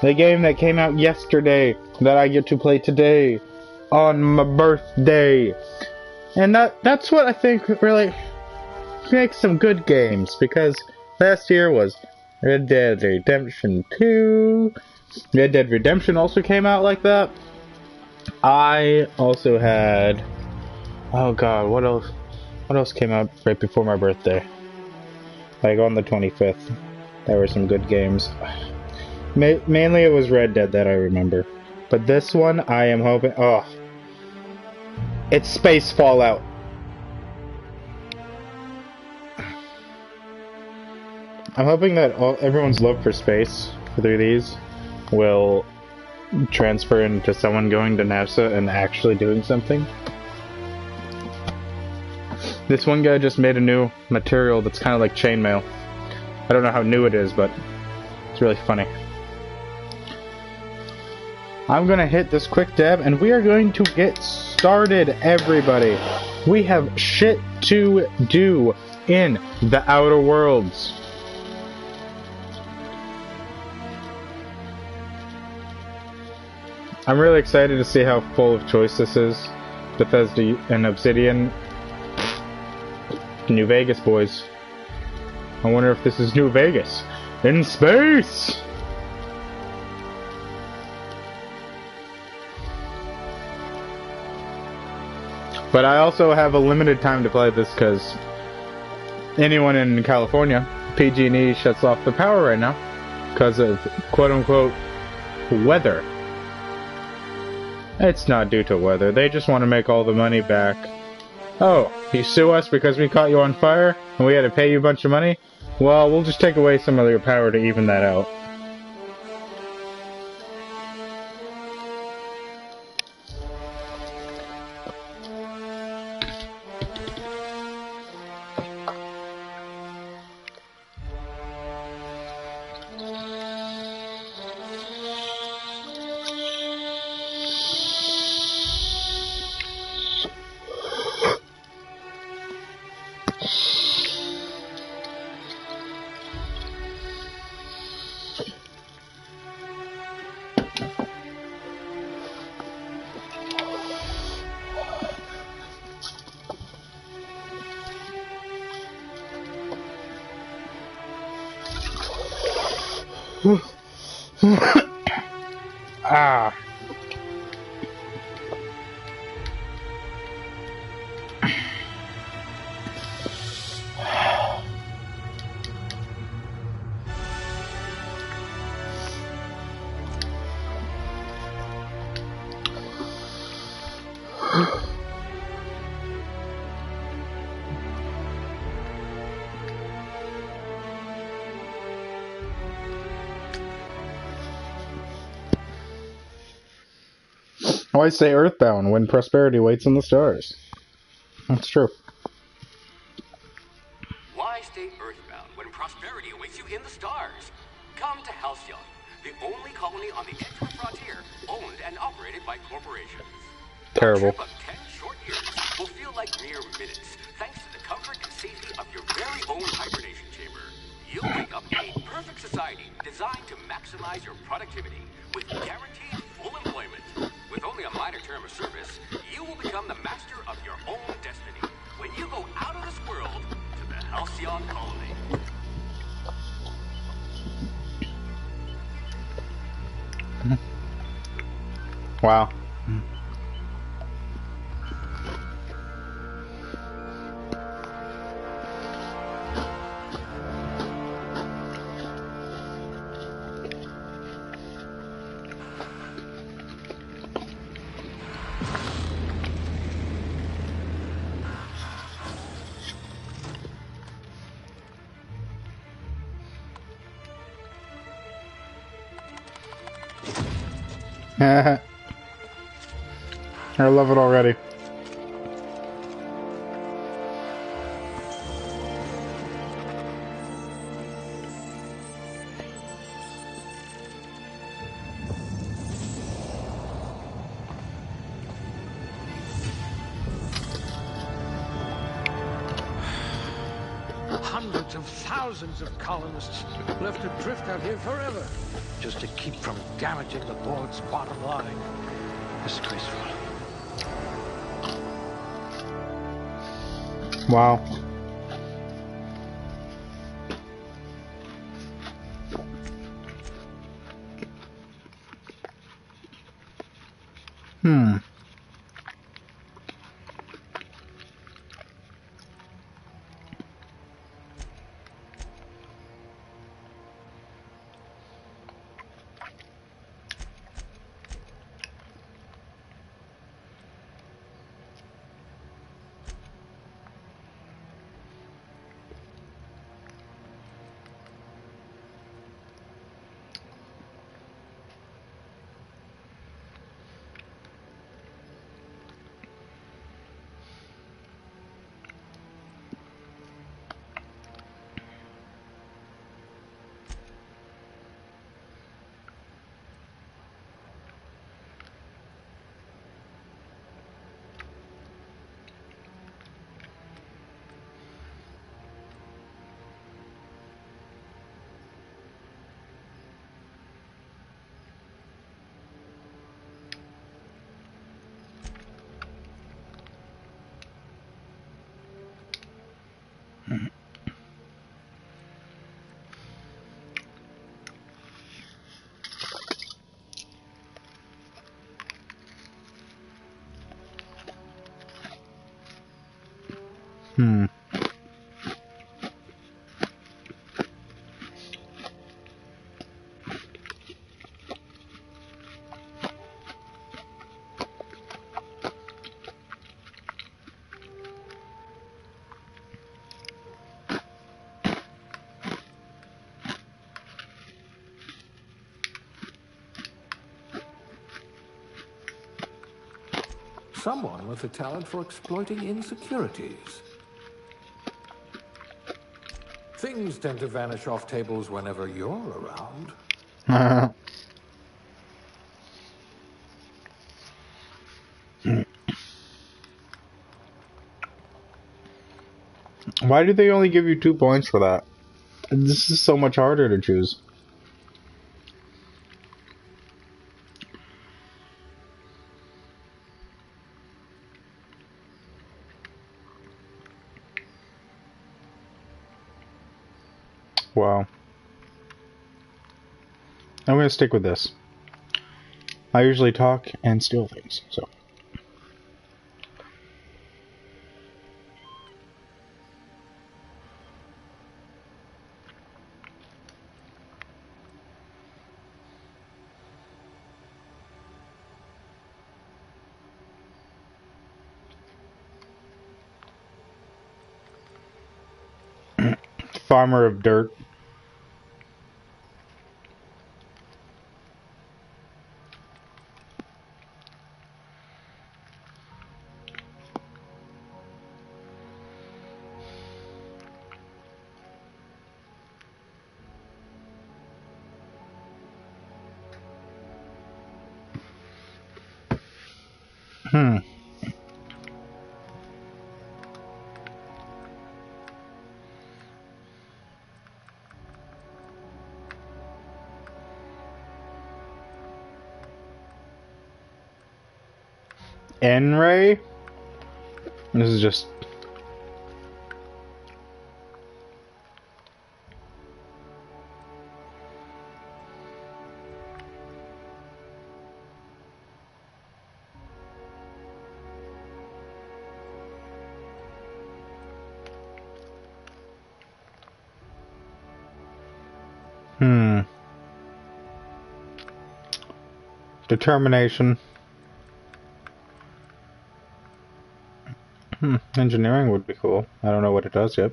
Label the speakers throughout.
Speaker 1: The game that came out yesterday that I get to play today on my birthday. And that's what I think really makes some good games, because last year was Red Dead Redemption 2. Red Dead Redemption also came out like that. I also had, oh god, what else came out right before my birthday? Like on the 25th. There were some good games. Mainly it was Red Dead that I remember. But this one, I am hoping, oh, it's Space Fallout. I'm hoping that everyone's love for space through these will transfer into someone going to NASA and actually doing something. This one guy just made a new material that's kind of like chainmail. I don't know how new it is, but it's really funny. I'm gonna hit this quick dab and we are going to get started, everybody. We have shit to do in the Outer Worlds. I'm really excited to see how full of choice this is. Bethesda and Obsidian. New Vegas, boys. I wonder if this is New Vegas in space. But I also have a limited time to play this because anyone in California, PG&E shuts off the power right now because of quote-unquote weather. It's not due to weather. They just want to make all the money back. Oh, you sue us because we caught you on fire and we had to pay you a bunch of money? Well, we'll just take away some of your power to even that out. Ah. I say Earthbound when prosperity waits in the stars. That's true.
Speaker 2: Why stay Earthbound when prosperity awaits you in the stars? Come to Halcyon, the only colony on the edge of the frontier, owned and operated by corporations.
Speaker 1: Terrible.
Speaker 2: A trip of 10 short years will feel like mere minutes, thanks to the comfort and safety of your very own hibernation chamber. You'll wake up in a perfect society designed to maximize your productivity with guaranteed full employment. With only a minor term of service, you will become the master of your own destiny when you go out of this world to the Halcyon colony.
Speaker 1: Wow. I love it already.
Speaker 3: Hundreds of thousands of colonists left adrift out here forever. just to keep from damaging the board's bottom line. Disgraceful.
Speaker 1: Wow. Hmm. Hmm.
Speaker 3: Someone with a talent for exploiting insecurities. Things tend to vanish off tables whenever you're around.
Speaker 1: Why do they only give you 2 points for that? This is so much harder to choose. Wow. I'm gonna stick with this. I usually talk and steal things, so. Farmer of dirt. Hmm. N-Ray? This is just... Hmm. Determination. Engineering would be cool. I don't know what it does yet.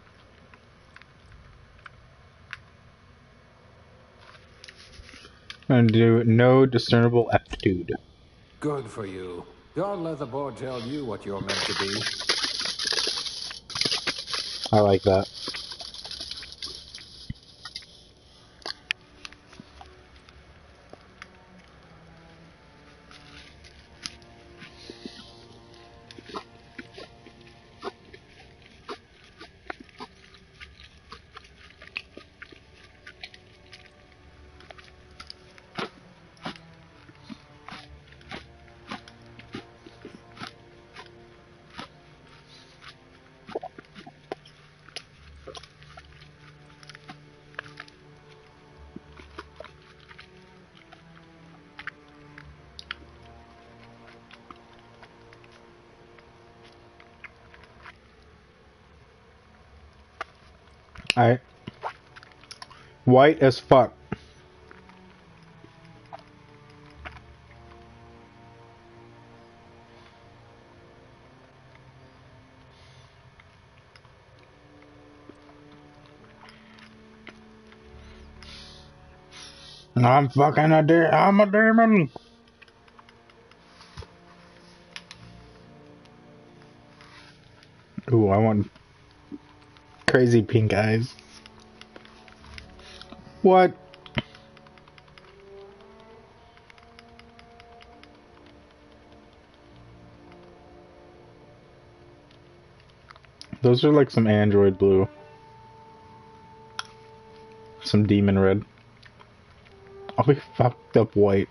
Speaker 1: And do no discernible aptitude.
Speaker 3: Good for you. Don't let the board tell you what you're meant to be.
Speaker 1: I like that. I white as fuck. I'm a demon. Ooh, I want crazy pink eyes. What? Those are like some android blue. Some demon red. I'll be fucked up white.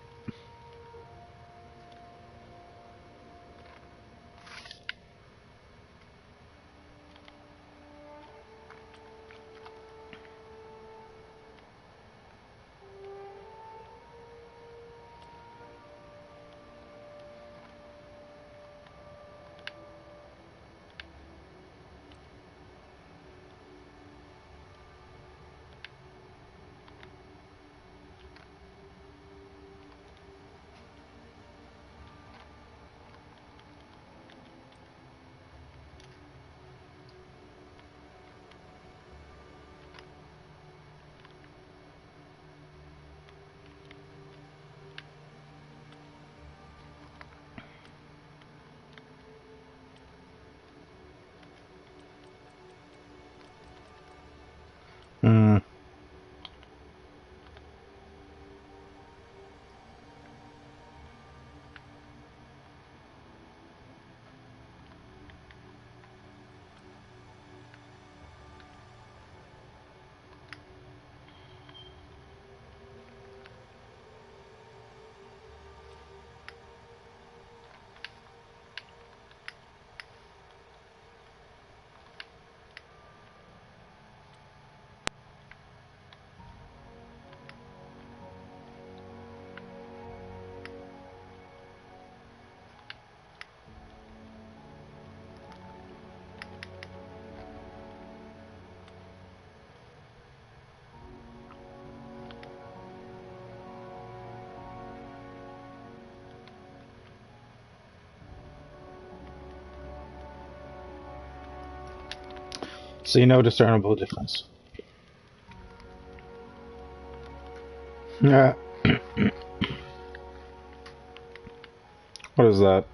Speaker 1: Hmm. See no discernible difference. Yeah. What is that?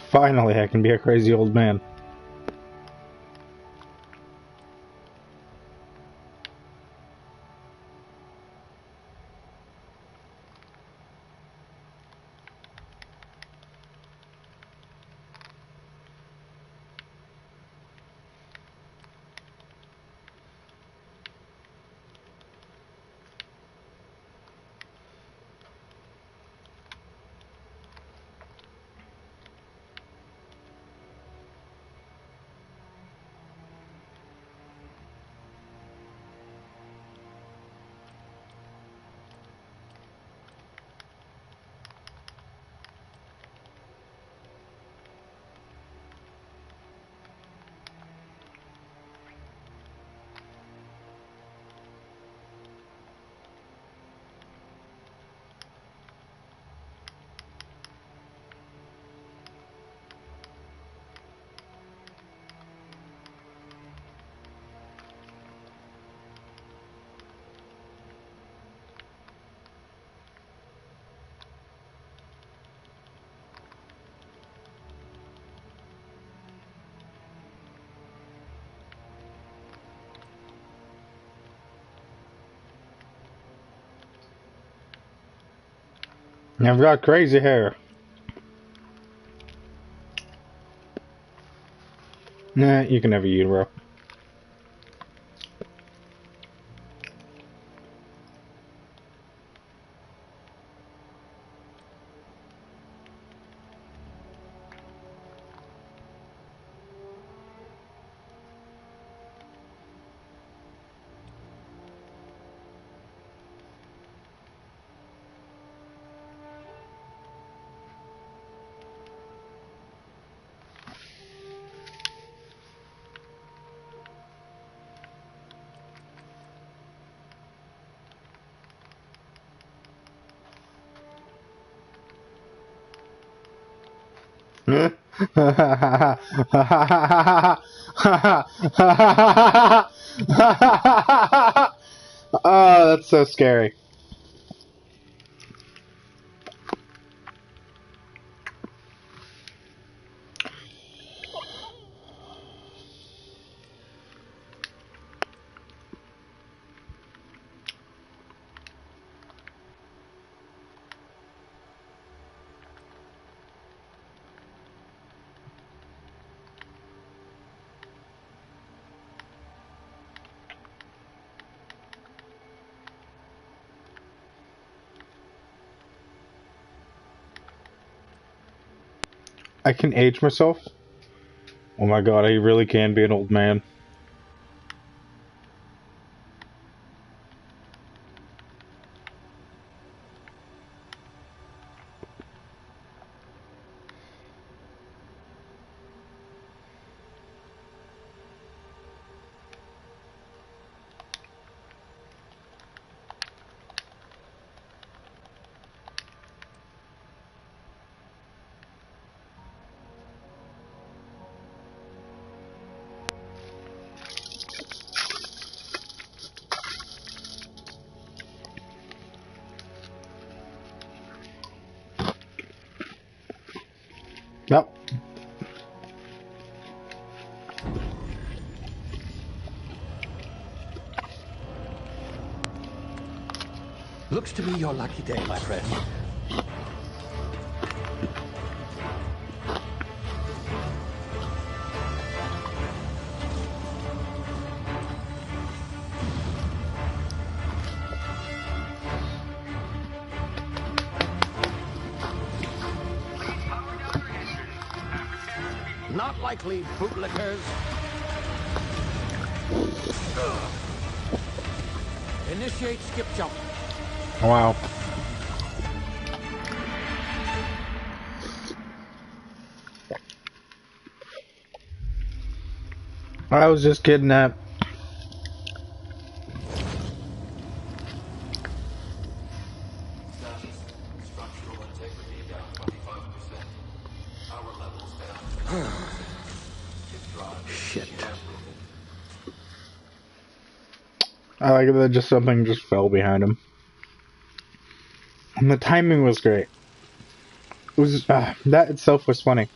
Speaker 1: Finally, I can be a crazy old man. I've got crazy hair. Nah, you can have a unibrow. Oh, that's so scary. I can age myself? Oh my god, I really can be an old man. Nope.
Speaker 3: Looks to be your lucky day, my friend. Not likely, bootlickers. Initiate skip jump.
Speaker 1: Wow. I was just kidding that.
Speaker 3: Shit.
Speaker 1: I like that just something just fell behind him. And the timing was great. It was that itself was funny.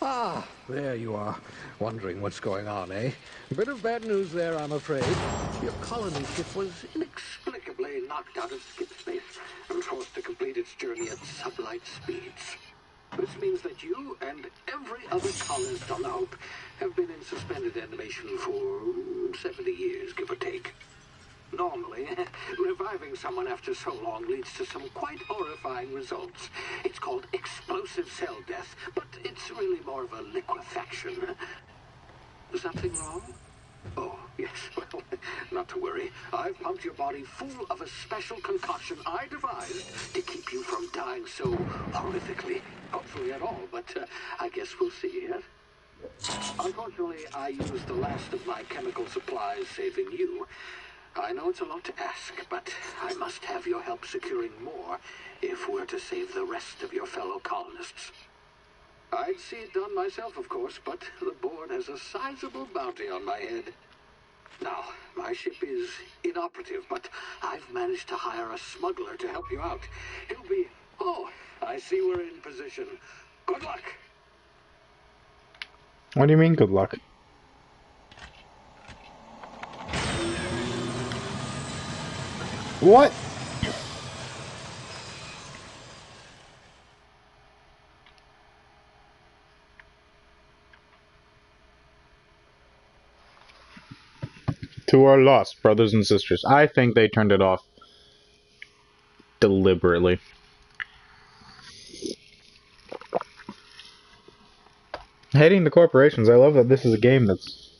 Speaker 3: Ah, there you are. Wondering what's going on, eh? Bit of bad news there, I'm afraid. Your colony ship was inexplicably knocked out of skip space and forced to complete its journey at sublight speeds. This means that you and every other colonist on the Hope have been in suspended animation for 70 years, give or take. Normally, reviving someone after so long leads to some quite horrifying results. It's called explosive cell death, but it's really more of a liquefaction. Something wrong? Oh, yes, well, not to worry. I've pumped your body full of a special concoction I devised to keep you from dying so horrifically. Hopefully at all, but I guess we'll see, yes? Unfortunately, I used the last of my chemical supplies saving you. I know it's a lot to ask, but I must have your help securing more if we're to save the rest of your fellow colonists. I'd see it done myself, of course, but the board has a sizable bounty on my head. Now, my ship is inoperative, but I've managed to hire a smuggler to help you out. He'll be... Oh, I see we're in position. Good luck!
Speaker 1: What do you mean, good luck? What? To our lost brothers and sisters. I think they turned it off deliberately. Hating the corporations. I love that this is a game that's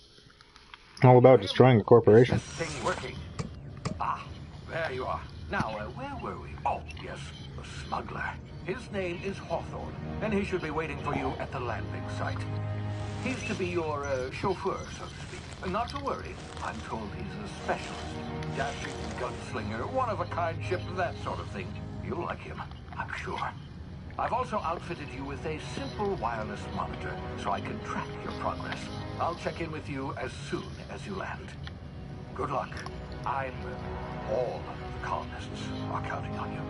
Speaker 1: all about destroying a corporation.
Speaker 3: Is this thing working? Ah, there you are. Now, where were we? Oh, yes, the smuggler. His name is Hawthorne, and he should be waiting for you at the landing site. He's to be your chauffeur, so to speak. Not to worry. I'm told he's a specialist. Dashing gunslinger, one-of-a-kind ship, that sort of thing. You'll like him, I'm sure. I've also outfitted you with a simple wireless monitor, so I can track your progress. I'll check in with you as soon as you land. Good luck. All the colonists are counting on you.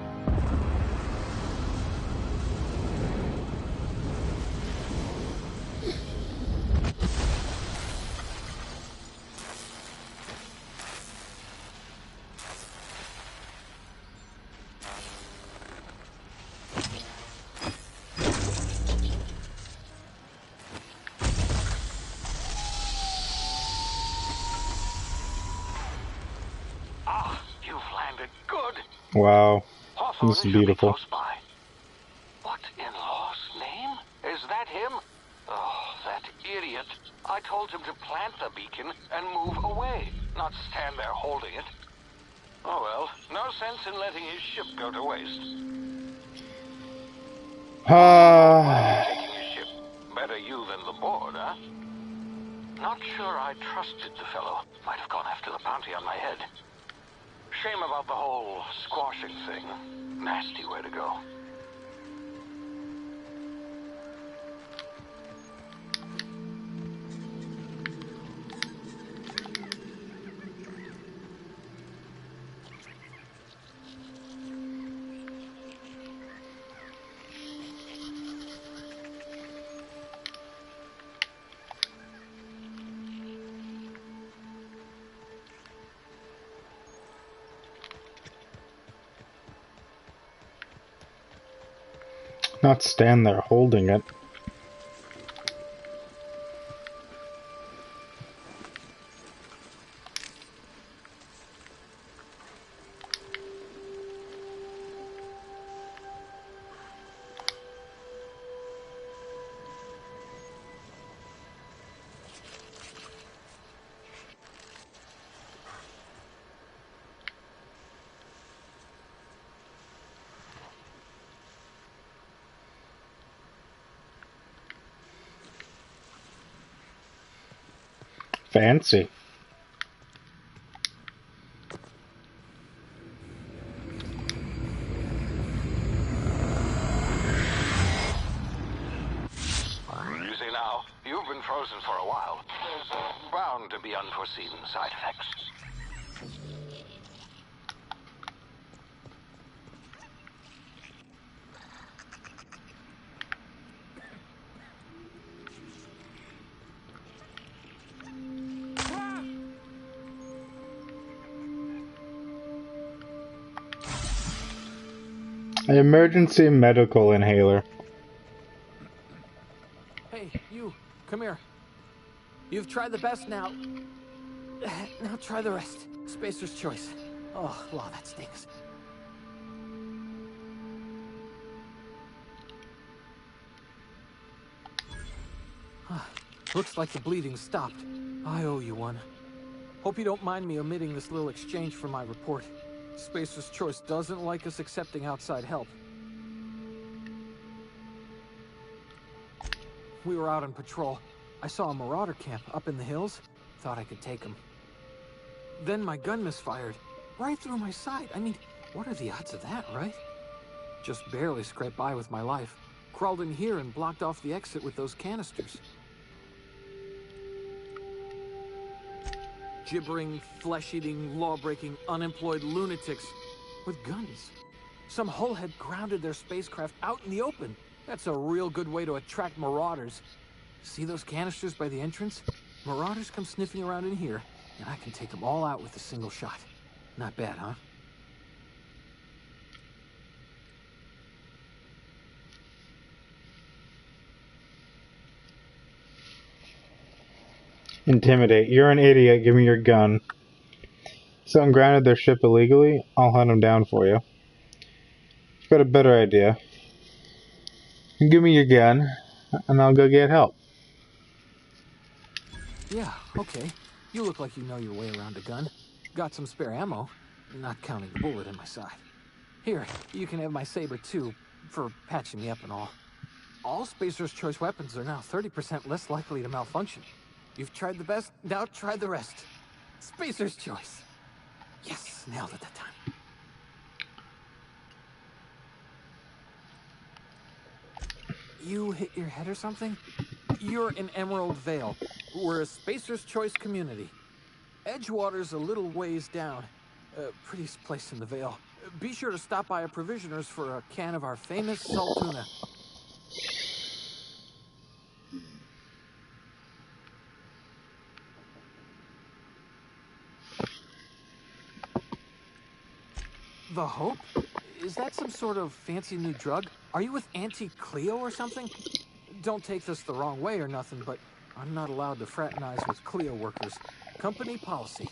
Speaker 1: Wow,
Speaker 4: Hawthorne
Speaker 1: this is
Speaker 4: should be
Speaker 1: beautiful.
Speaker 4: close by. What in law's name? Is that him? Oh, that idiot. I told him to plant the beacon and move away, not stand there holding it. Oh well, no sense in letting his ship go to waste. Taking his ship. Better you than the board, huh? Not sure I trusted the fellow. Might have gone after the bounty on my head. Shame about the whole squashing thing. Nasty way to go.
Speaker 1: Not stand there holding it. Fancy.
Speaker 4: Easy now. You've been frozen for a while. There's bound to be unforeseen side effects.
Speaker 1: An emergency medical inhaler.
Speaker 5: Hey, you, come here. You've tried the best now. Now try the rest. Spacer's choice. Oh, wow, that stings. Looks like the bleeding stopped. I owe you one. Hope you don't mind me omitting this little exchange from my report. Spacer's Choice doesn't like us accepting outside help. We were out on patrol. I saw a marauder camp up in the hills. Thought I could take him. Then my gun misfired. Right through my side. I mean, what are the odds of that, right? Just barely scraped by with my life. Crawled in here and blocked off the exit with those canisters. Gibbering, flesh-eating, law-breaking, unemployed lunatics with guns. Some hullhead grounded their spacecraft out in the open. That's a real good way to attract marauders. See those canisters by the entrance? Marauders come sniffing around in here, and I can take them all out with a single shot. Not bad, huh?
Speaker 1: Intimidate. You're an idiot. Give me your gun. Someone grounded their ship illegally? I'll hunt them down for you. I've got a better idea. Give me your gun, and I'll go get help.
Speaker 5: Yeah, okay. You look like you know your way around a gun. Got some spare ammo, not counting the bullet in my side. Here, you can have my saber too, for patching me up and all. All Spacer's Choice weapons are now 30% less likely to malfunction. You've tried the best, now try the rest. Spacer's choice. Yes, nailed it that time. You hit your head or something? You're in Emerald Vale. We're a Spacer's Choice community. Edgewater's a little ways down. Prettiest place in the Vale. Be sure to stop by a provisioner's for a can of our famous salt tuna. The Hope? Is that some sort of fancy new drug? Are you with Auntie Cleo or something? Don't take this the wrong way or nothing, but I'm not allowed to fraternize with Cleo workers. Company policy.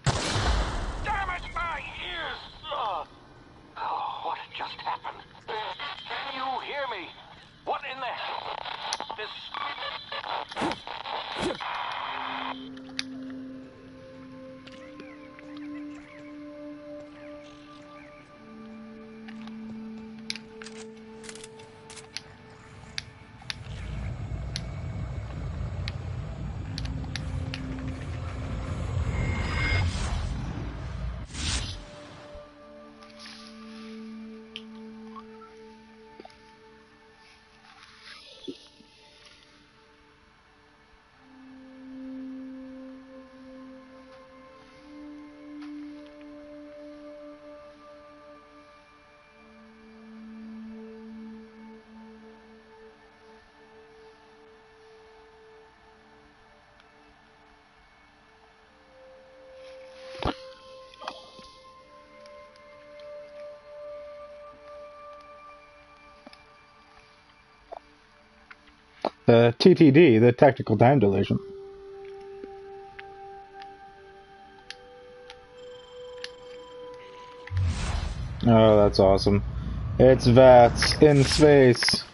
Speaker 4: Damn it, my ears! Oh, what just happened? Can you hear me? What in the hell? This...
Speaker 1: The TTD, the technical time dilation. Oh, that's awesome. It's VATS in space.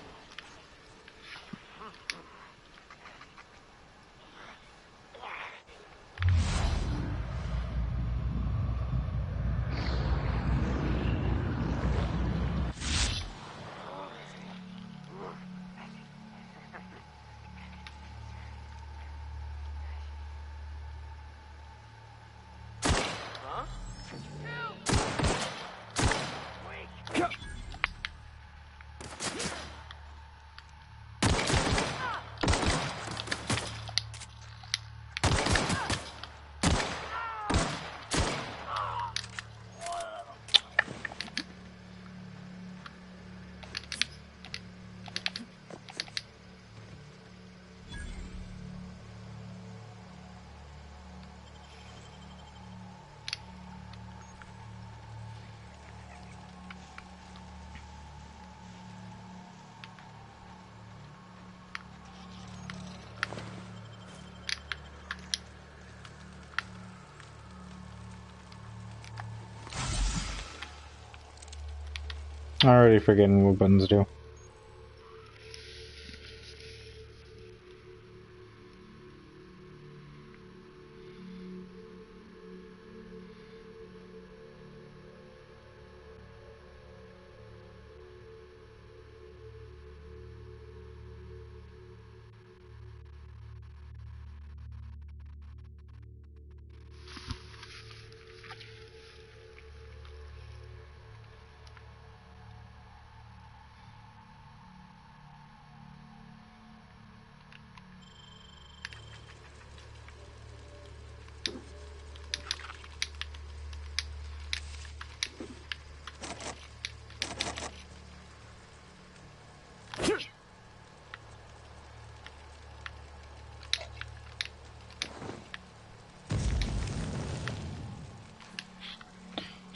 Speaker 1: Already forgetting what buttons do.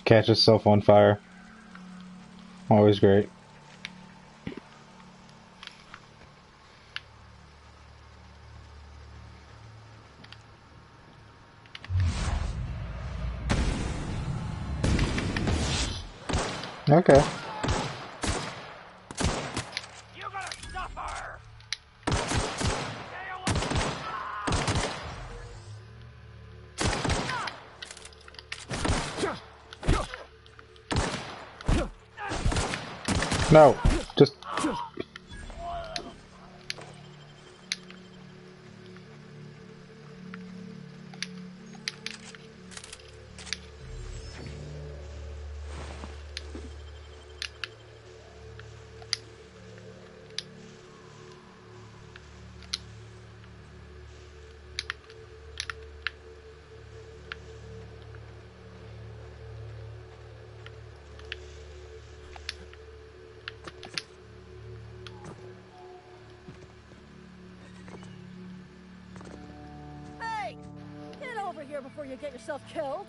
Speaker 1: Catch itself on fire. Always great. Okay.
Speaker 4: You're gonna suffer!
Speaker 1: No, just...
Speaker 6: Hey! Get over here before you get yourself killed!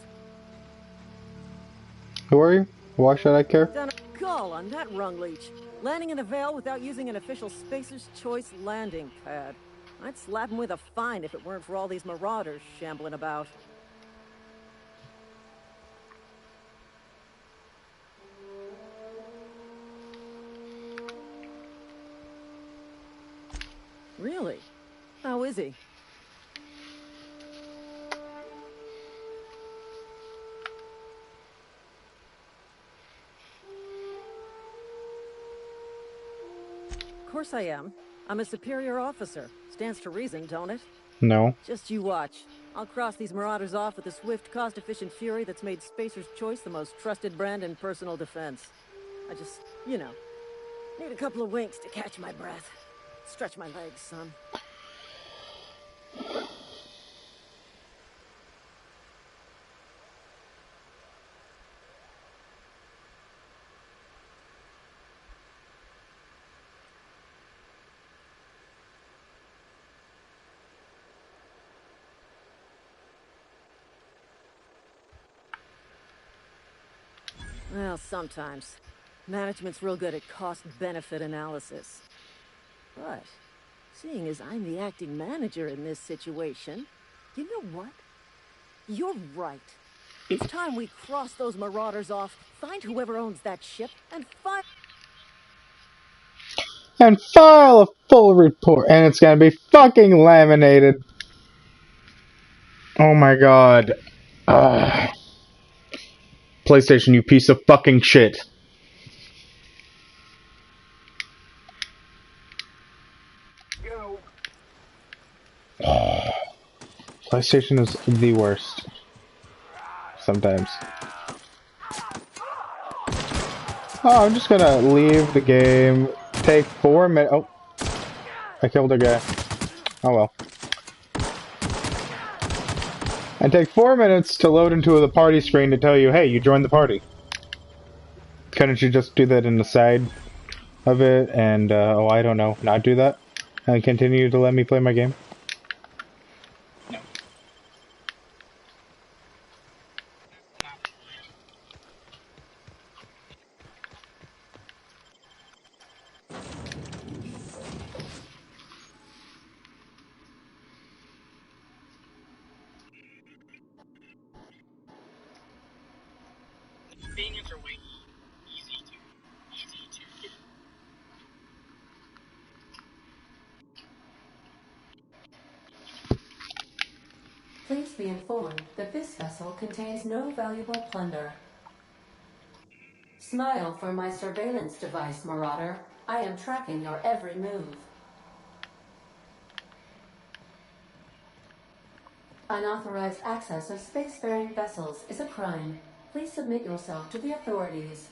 Speaker 1: Who are you? Why should I care?
Speaker 6: Done a call on that rung leech. Landing in the Vale without using an official Spacer's Choice landing pad. I'd slap him with a fine if it weren't for all these marauders shambling about. Really? How is he? Of course I am. I'm a superior officer. Stands to reason, don't it?
Speaker 1: No.
Speaker 6: Just you watch. I'll cross these marauders off with a swift, cost-efficient fury that's made Spacer's Choice the most trusted brand in personal defense. I just, you know, need a couple of winks to catch my breath. Stretch my legs, son. Well, sometimes. Management's real good at cost-benefit analysis. But, seeing as I'm the acting manager in this situation, you know what? You're right. It's time we cross those marauders off, find whoever owns that ship, and find...
Speaker 1: And file a full report. And it's gonna be fucking laminated. Oh my god. PlayStation, you piece of fucking shit. PlayStation is the worst. Sometimes. Oh, I'm just gonna leave the game. Take 4 minutes. Oh. I killed a guy. Oh well. And take 4 minutes to load into the party screen to tell you, hey, you joined the party. Couldn't you just do that in the side of it and, oh, I don't know, not do that? And continue to let me play my game?
Speaker 7: Please be informed that this vessel contains no valuable plunder. Smile for my surveillance device, Marauder. I am tracking your every move. Unauthorized access of spacefaring vessels is a crime. Please submit yourself to the authorities.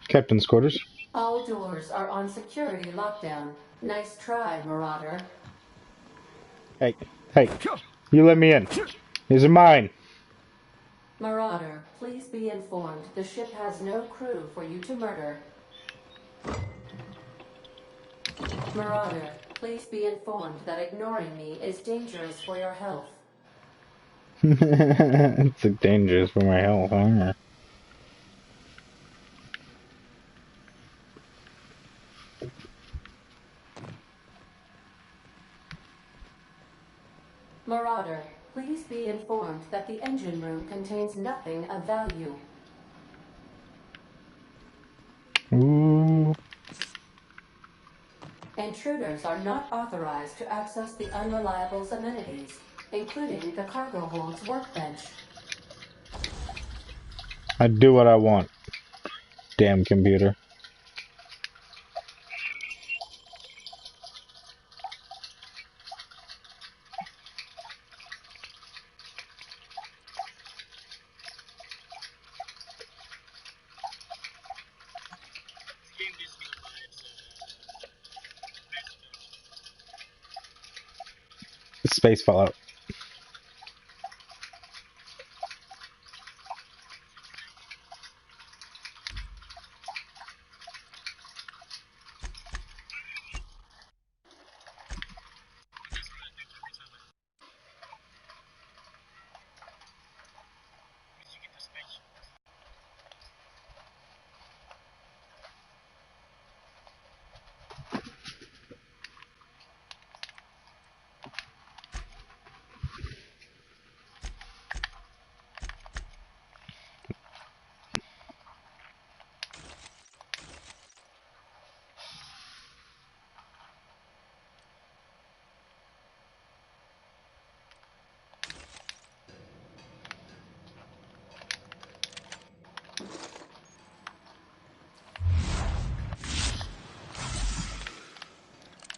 Speaker 1: Captain's quarters.
Speaker 7: All doors are on security lockdown. Nice try, Marauder.
Speaker 1: Hey, hey, you let me in. These are mine.
Speaker 7: Marauder, please be informed the ship has no crew for you to murder. Marauder, please be informed that ignoring me is dangerous for your health.
Speaker 1: It's dangerous for my health, huh?
Speaker 7: Marauder, please be informed that the engine room contains nothing of value.
Speaker 1: Ooh.
Speaker 7: Intruders are not authorized to access the Unreliable's amenities. including the cargo hold's workbench.
Speaker 1: I do what I want. Damn computer. Space Fallout.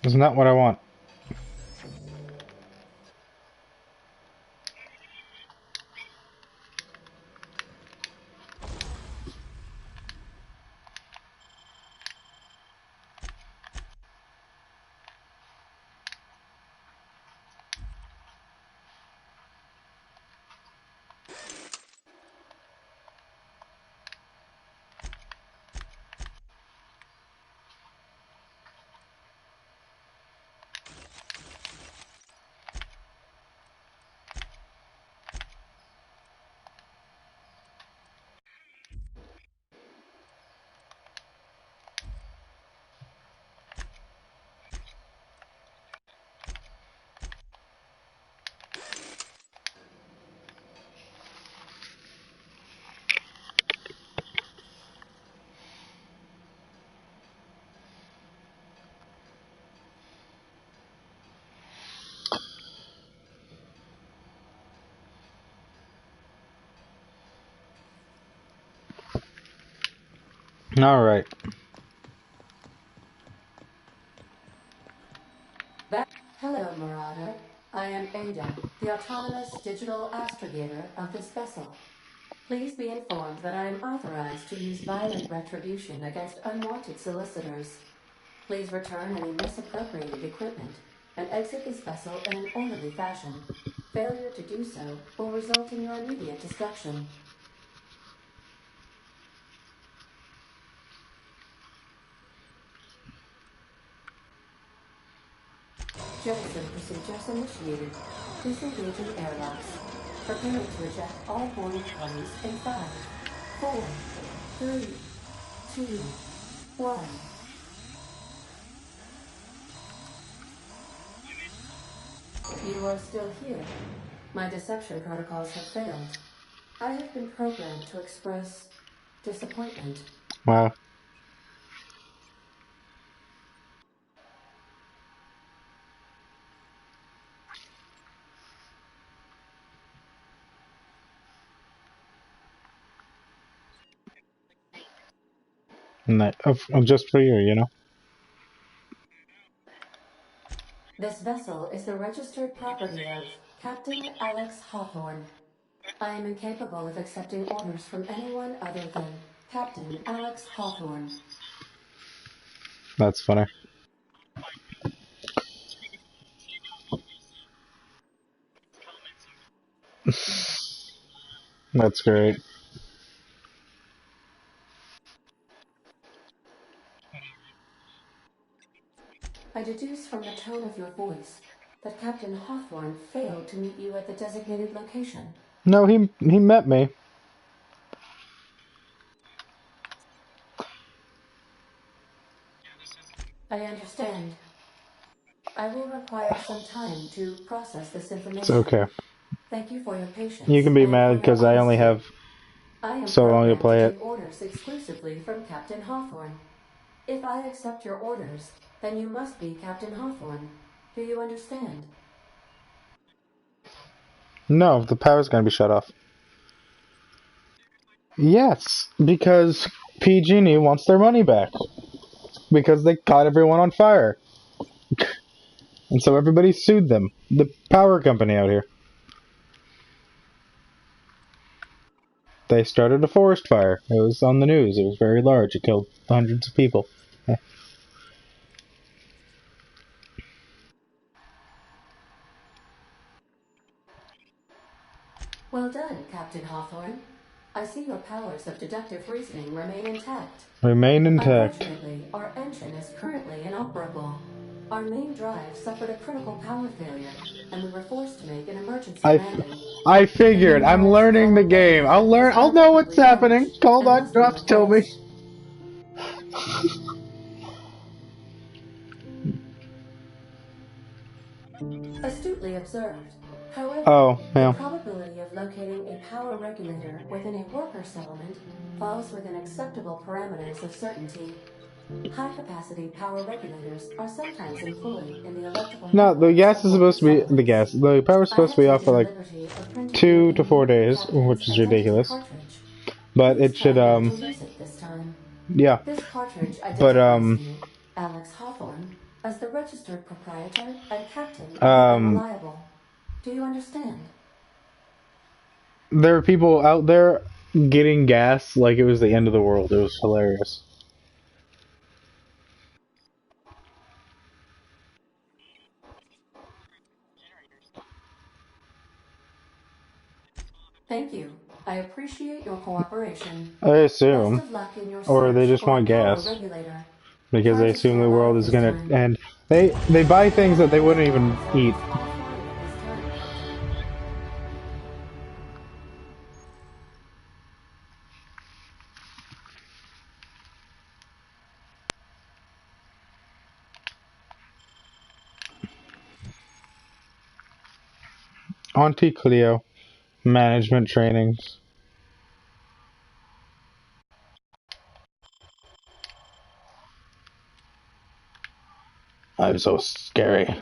Speaker 1: Isn't that what I want? Alright.
Speaker 7: Hello, Marauder. I am Ada, the autonomous digital astrogator of this vessel. Please be informed that I am authorized to use violent retribution against unwanted solicitors. Please return any misappropriated equipment and exit this vessel in an orderly fashion. Failure to do so will result in your immediate destruction. Jettison procedures initiated. Disengaging airlocks. Preparing to eject all boarding parties in 5, 4, 3, 2, 1. You are still here. My deception protocols have failed. I have been programmed to express disappointment.
Speaker 1: Wow. And that, just for you, you know?
Speaker 7: This vessel is the registered property of Captain Alex Hawthorne. I am incapable of accepting orders from anyone other than Captain Alex Hawthorne.
Speaker 1: That's funny. That's great.
Speaker 7: I deduce from the tone of your voice that Captain Hawthorne failed to meet you at the designated location.
Speaker 1: No, he met me.
Speaker 7: I understand. I will require some time to process this information.
Speaker 1: It's okay.
Speaker 7: Thank you for your patience.
Speaker 1: You can be
Speaker 7: and
Speaker 1: mad
Speaker 7: for your
Speaker 1: because I only
Speaker 7: honesty.
Speaker 1: have
Speaker 7: I am
Speaker 1: so long to
Speaker 7: programmed
Speaker 1: play
Speaker 7: to
Speaker 1: it.
Speaker 7: take orders exclusively from Captain Hawthorne. If I accept your orders, then you must be Captain Hawthorne. Do you understand?
Speaker 1: No, the power's gonna be shut off. Yes, because PG&E wants their money back. Because they caught everyone on fire. And so everybody sued them. The power company out here. They started a forest fire. It was on the news. It was very large. It killed hundreds of people.
Speaker 7: Well done, Captain Hawthorne. I see your powers of deductive reasoning remain intact.
Speaker 1: Remain intact.
Speaker 7: Unfortunately, our engine is currently inoperable. Our main drive suffered a critical power failure, and we were forced to make an emergency landing.
Speaker 1: I figured. I'm learning the game. I'll know what's happening. Hold on. You don't have to tell me.
Speaker 7: Astutely observed. However,
Speaker 1: Oh, yeah.
Speaker 7: the probability of locating a power regulator within a worker settlement falls within acceptable parameters of certainty. High-capacity power regulators are sometimes employed in the electrical.
Speaker 1: No, the gas is supposed to be the power is supposed to be off for like 2 to 4 days, which is ridiculous. But it should yeah.
Speaker 7: This cartridge
Speaker 1: But
Speaker 7: identifies you, Alex Hawthorne, as the registered proprietor and captain of the Unreliable. Do you understand?
Speaker 1: There are people out there getting gas like it was the end of the world. It was hilarious.
Speaker 7: Thank you. I appreciate your cooperation.
Speaker 1: I assume.
Speaker 7: Best of luck in your
Speaker 1: Or they
Speaker 7: search
Speaker 1: just
Speaker 7: for
Speaker 1: want
Speaker 7: a power
Speaker 1: gas.
Speaker 7: regulator.
Speaker 1: Because they
Speaker 7: Try to
Speaker 1: assume the
Speaker 7: survive
Speaker 1: world is
Speaker 7: this
Speaker 1: gonna
Speaker 7: time.
Speaker 1: end. They buy things that they wouldn't even eat. Auntie Cleo. Management trainings. I'm so scary.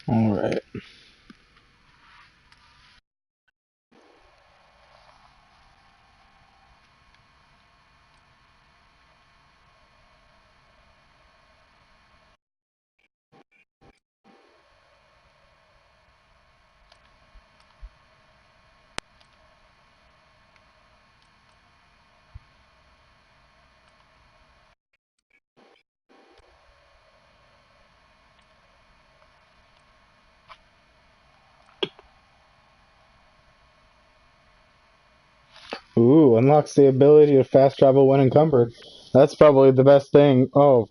Speaker 1: Alright. Ooh, unlocks the ability to fast travel when encumbered. That's probably the best thing. Oh,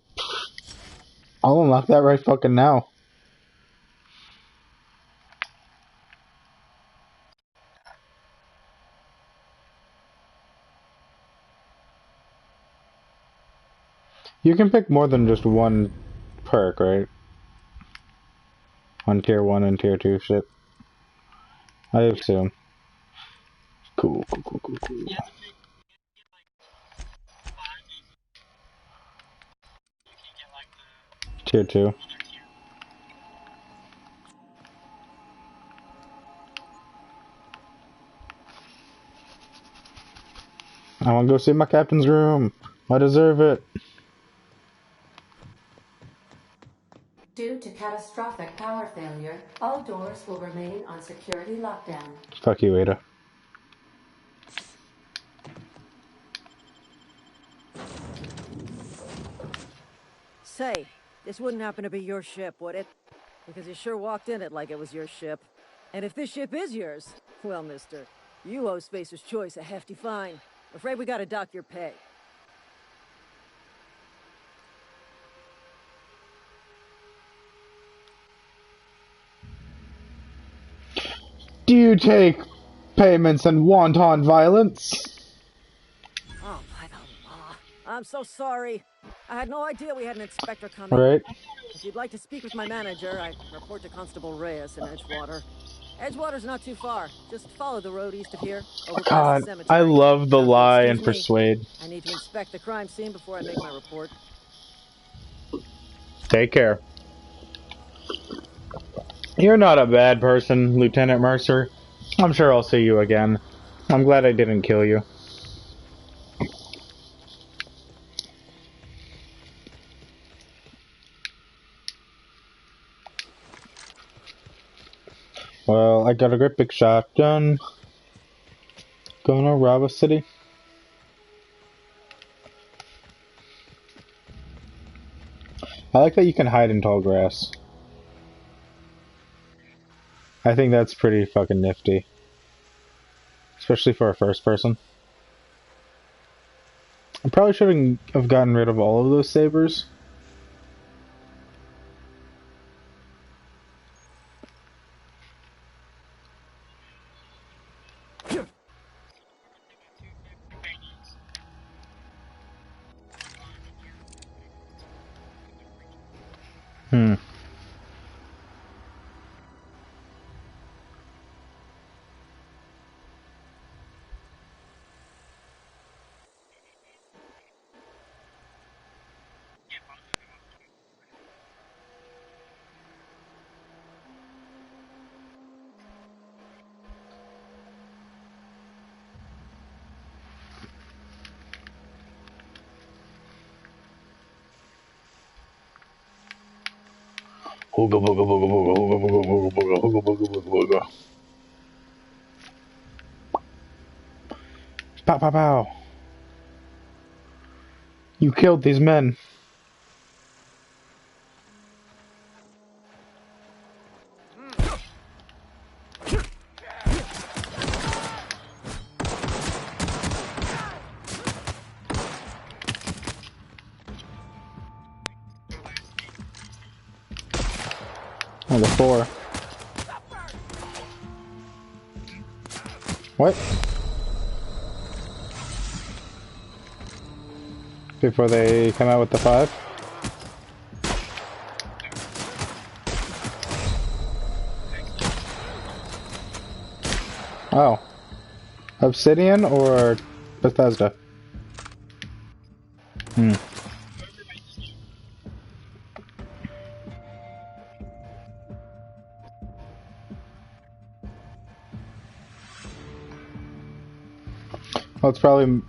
Speaker 1: I'll unlock that right fucking now. You can pick more than just one perk, right? On tier 1 and tier 2 shit. I assume. Cool. Tier 2. I want to go see my captain's room. I deserve it.
Speaker 7: Due to catastrophic power failure, all doors will remain on security lockdown.
Speaker 1: Fuck you, Ada.
Speaker 6: Say, this wouldn't happen to be your ship, would it? Because you sure walked in it like it was your ship. And if this ship is yours, well, mister, you owe Spacer's Choice a hefty fine. Afraid we gotta dock your pay.
Speaker 1: Do you take payments and wanton violence?
Speaker 6: Oh, by the law. I'm so sorry. I had no idea we had an inspector coming.
Speaker 1: Right?
Speaker 6: If you'd like to speak with my manager, I report to Constable Reyes in Edgewater. Edgewater's not too far. Just follow the road east of here, over past
Speaker 1: God,
Speaker 6: the cemetery.
Speaker 1: I love the
Speaker 6: Now,
Speaker 1: lie
Speaker 6: excuse
Speaker 1: and
Speaker 6: me.
Speaker 1: persuade.
Speaker 6: I need to inspect the crime scene before I make my report.
Speaker 1: Take care. You're not a bad person, Lieutenant Mercer. I'm sure I'll see you again. I'm glad I didn't kill you. Well, I got a great big shotgun. Gonna rob a city. I like that you can hide in tall grass. I think that's pretty fucking nifty. Especially for a first person. I probably should have gotten rid of all of those sabers. Hooga booga booga booga hooga booga booga booga hooga booga booga booga. Pow pow pow. You killed these men. Oh, the 4. What? Before they come out with the 5? Oh. Obsidian or Bethesda? Well, it's probably...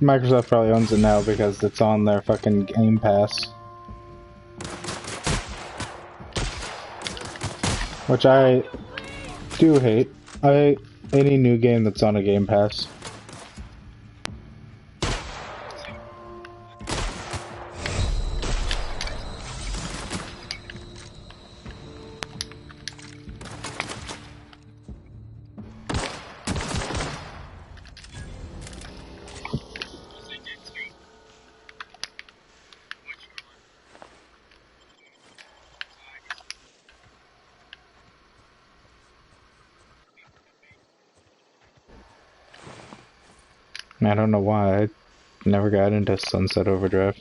Speaker 1: Microsoft probably owns it now because it's on their fucking Game Pass. Which I do hate. I hate any new game that's on a Game Pass. I don't know why. I never got into Sunset Overdrive.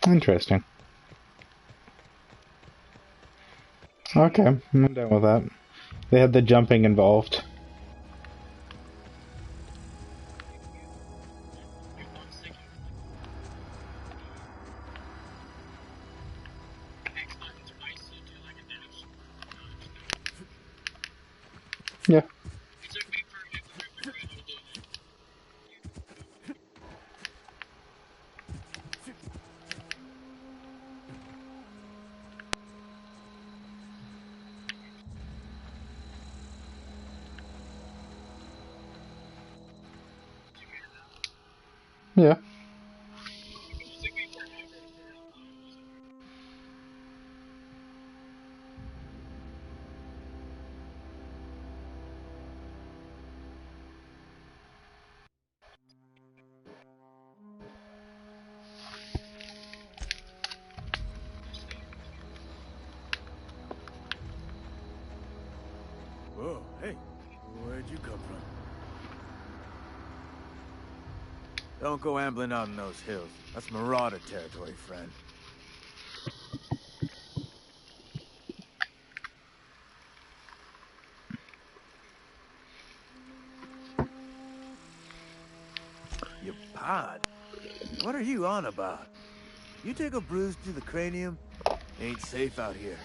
Speaker 1: Interesting. Okay, I'm done with that. They had the jumping involved. Yeah. Yeah.
Speaker 8: Whoa, hey, where'd you come from? Don't go ambling out in those hills. That's Marauder territory, friend. Your pod? What are you on about? You take a bruise to the cranium? Ain't safe out here.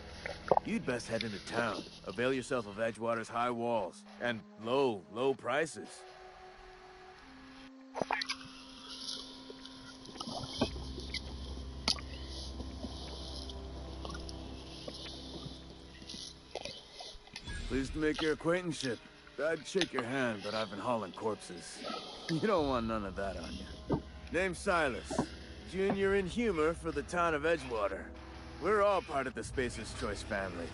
Speaker 8: You'd best head into town. Avail yourself of Edgewater's high walls. And low prices. Pleased to make your acquaintanceship. I'd shake your hand, but I've been hauling corpses. You don't want none of that on you. Name's Silas. Junior in humor for the town of Edgewater. We're all part of the Spacer's Choice family.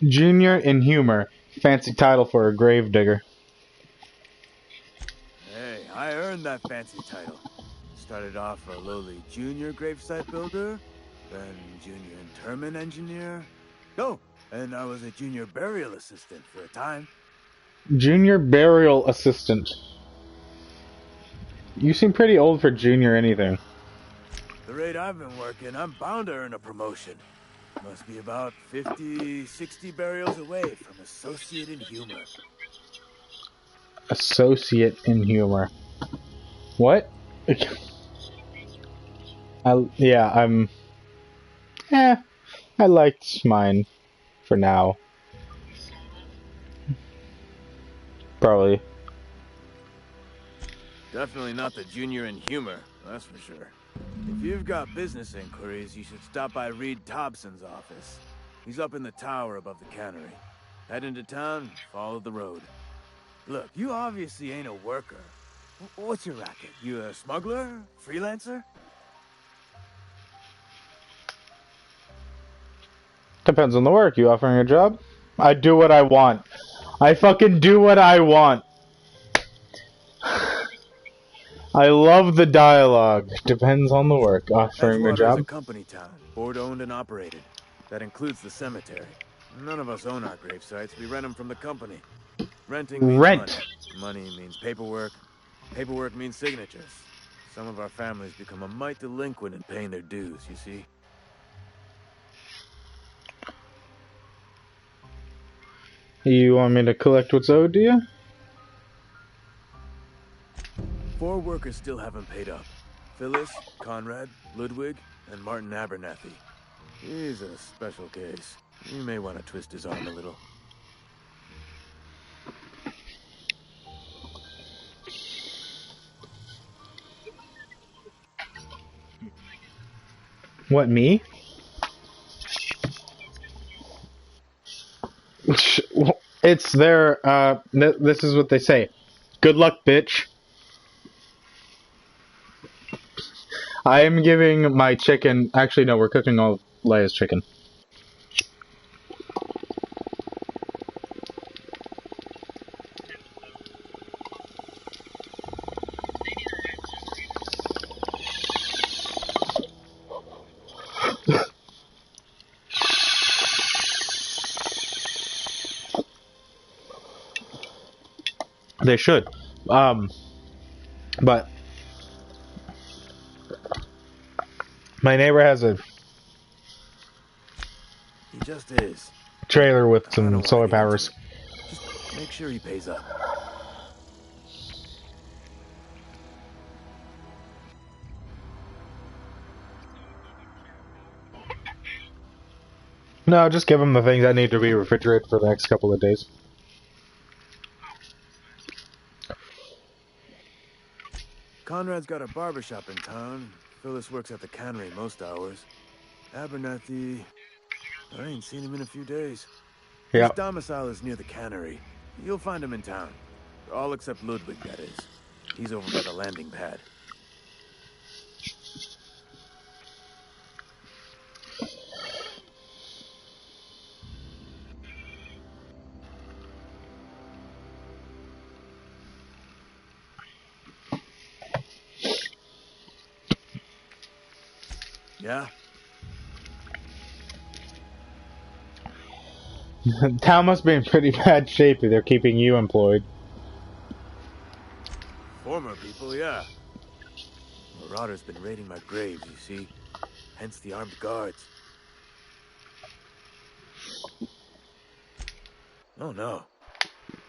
Speaker 1: Junior in humor. Fancy title for a gravedigger.
Speaker 8: Hey, I earned that fancy title. Started off a lowly junior gravesite builder, then junior interment engineer. Oh, and I was a junior burial assistant for a time.
Speaker 1: Junior burial assistant. You seem pretty old for junior anything.
Speaker 8: The rate I've been working, I'm bound to earn a promotion. Must be about 50, 60 burials away from associate in humor.
Speaker 1: Associate in humor. What? I liked mine for now. Probably.
Speaker 8: Definitely not the junior in humor, that's for sure. If you've got business inquiries, you should stop by Reed Thompson's office. He's up in the tower above the cannery. Head into town, follow the road. Look, you obviously ain't a worker. What's your racket? You a smuggler? Freelancer?
Speaker 1: Depends on the work. You offering a job? I do what I want. I fucking do what I want. I love the dialogue. Depends on the work. Offering a
Speaker 8: Edgewater is
Speaker 1: job?
Speaker 8: a company town, board owned and operated. That includes the cemetery. None of us own our grave sites. We rent them from the company. Renting means
Speaker 1: Rent.
Speaker 8: money. Money means paperwork. Paperwork means signatures. Some of our families become a mite delinquent in paying their dues, you see.
Speaker 1: You want me to collect what's owed to you?
Speaker 8: 4 workers still haven't paid up. Phyllis, Conrad, Ludwig, and Martin Abernathy. He's a special case. You may want to twist his arm a little.
Speaker 1: What, me? It's their, this is what they say. Good luck, bitch. I am giving my chicken... Actually, no, we're cooking all of Leia's chicken. They should. But my neighbor has a
Speaker 8: He just is.
Speaker 1: trailer with
Speaker 8: I don't
Speaker 1: some
Speaker 8: want to
Speaker 1: solar
Speaker 8: get into
Speaker 1: powers.
Speaker 8: it. Just make sure he pays up.
Speaker 1: No, just give him the things that need to be refrigerated for the next couple of days.
Speaker 8: Conrad's got a barbershop in town. Phyllis works at the cannery most hours. Abernathy... I ain't seen him in a few days. His
Speaker 1: Yeah.
Speaker 8: domicile is near the cannery. You'll find him in town. All except Ludwig, that is. He's over by the landing pad. Yeah?
Speaker 1: Town must be in pretty bad shape if they're keeping you employed.
Speaker 8: Former people, yeah. Marauder's been raiding my graves, you see. Hence the armed guards. Oh no.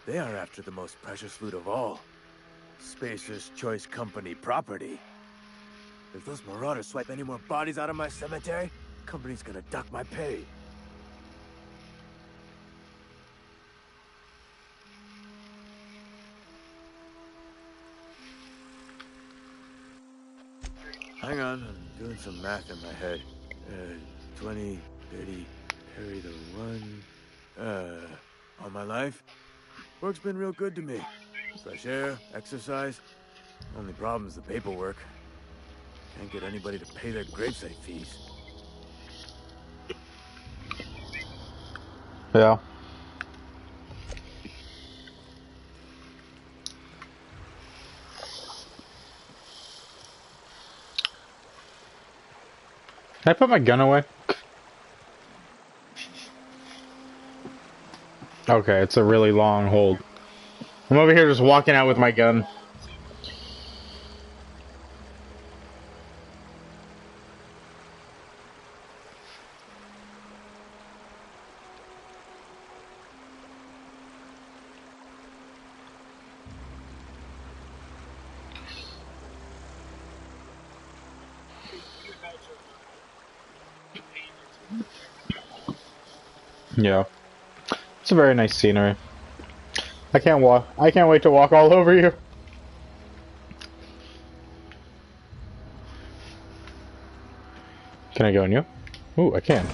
Speaker 8: They are after the most precious loot of all. Spacer's Choice Company property. If those marauders swipe any more bodies out of my cemetery, company's gonna duck my pay. Hang on, I'm doing some math in my head. 20, 30, carry the one. All my life? Work's been real good to me. Fresh air, exercise. Only problem's the paperwork. Can't get anybody to pay their gravesite fees.
Speaker 1: Yeah. Can I put my gun away? Okay, it's a really long hold. I'm over here just walking out with my gun. Yeah. It's a very nice scenery. I can't wait to walk all over you. Can I go in you? Ooh, I can.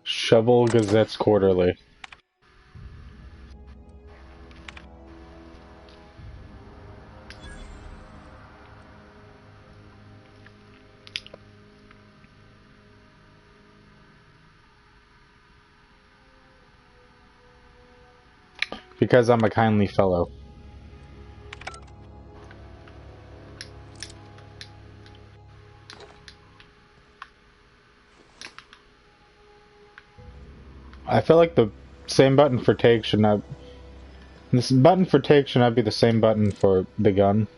Speaker 1: Shovel Gazette's Quarterly. Because I'm a kindly fellow. I feel like the same button for take should not... This button for take should not be the same button for the gun.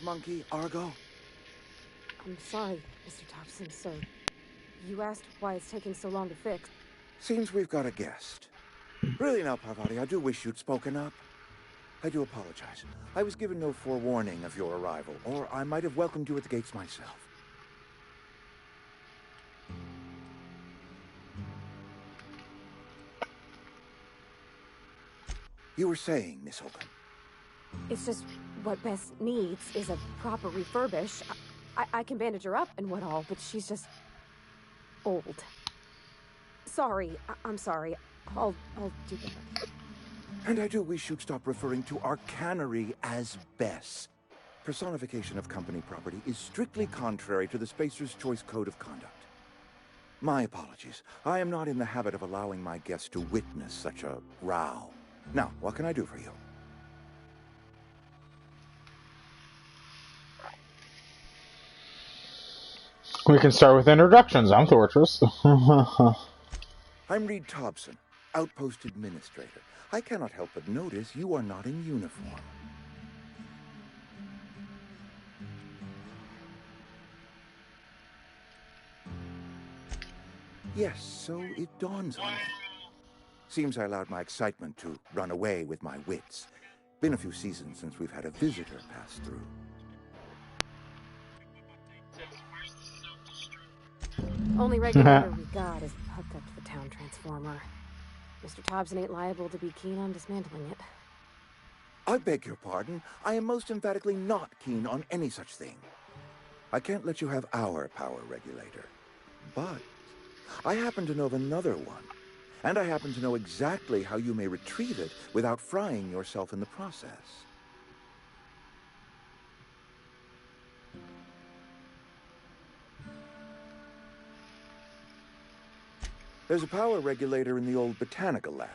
Speaker 9: monkey, Argo?
Speaker 10: I'm sorry, Mr. Thompson, sir. You asked why it's taking so long to fix.
Speaker 9: Seems we've got a guest. Really now, Parvati, I do wish you'd spoken up. I do apologize. I was given no forewarning of your arrival, or I might have welcomed you at the gates myself. You were saying, Miss Holcomb.
Speaker 10: It's just what Bess needs is a proper refurbish. I can bandage her up and what all, but she's just old. Sorry, I'm sorry. I'll do better.
Speaker 9: And I do wish you'd stop referring to our cannery as Bess. Personification of company property is strictly contrary to the Spacer's Choice Code of Conduct. My apologies. I am not in the habit of allowing my guests to witness such a row. Now, what can I do for you?
Speaker 1: We can start with introductions. I'm Thortress.
Speaker 9: I'm Reed Thompson, Outpost Administrator. I cannot help but notice you are not in uniform. Yes, so it dawns on me. Seems I allowed my excitement to run away with my wits. Been a few seasons since we've had a visitor pass through.
Speaker 10: Only regulator we got is hooked up to the town transformer. Mr. Thompson ain't liable to be keen on dismantling it.
Speaker 9: I beg your pardon. I am most emphatically not keen on any such thing. I can't let you have our power regulator. But I happen to know of another one. And I happen to know exactly how you may retrieve it without frying yourself in the process. There's a power regulator in the old botanical lab.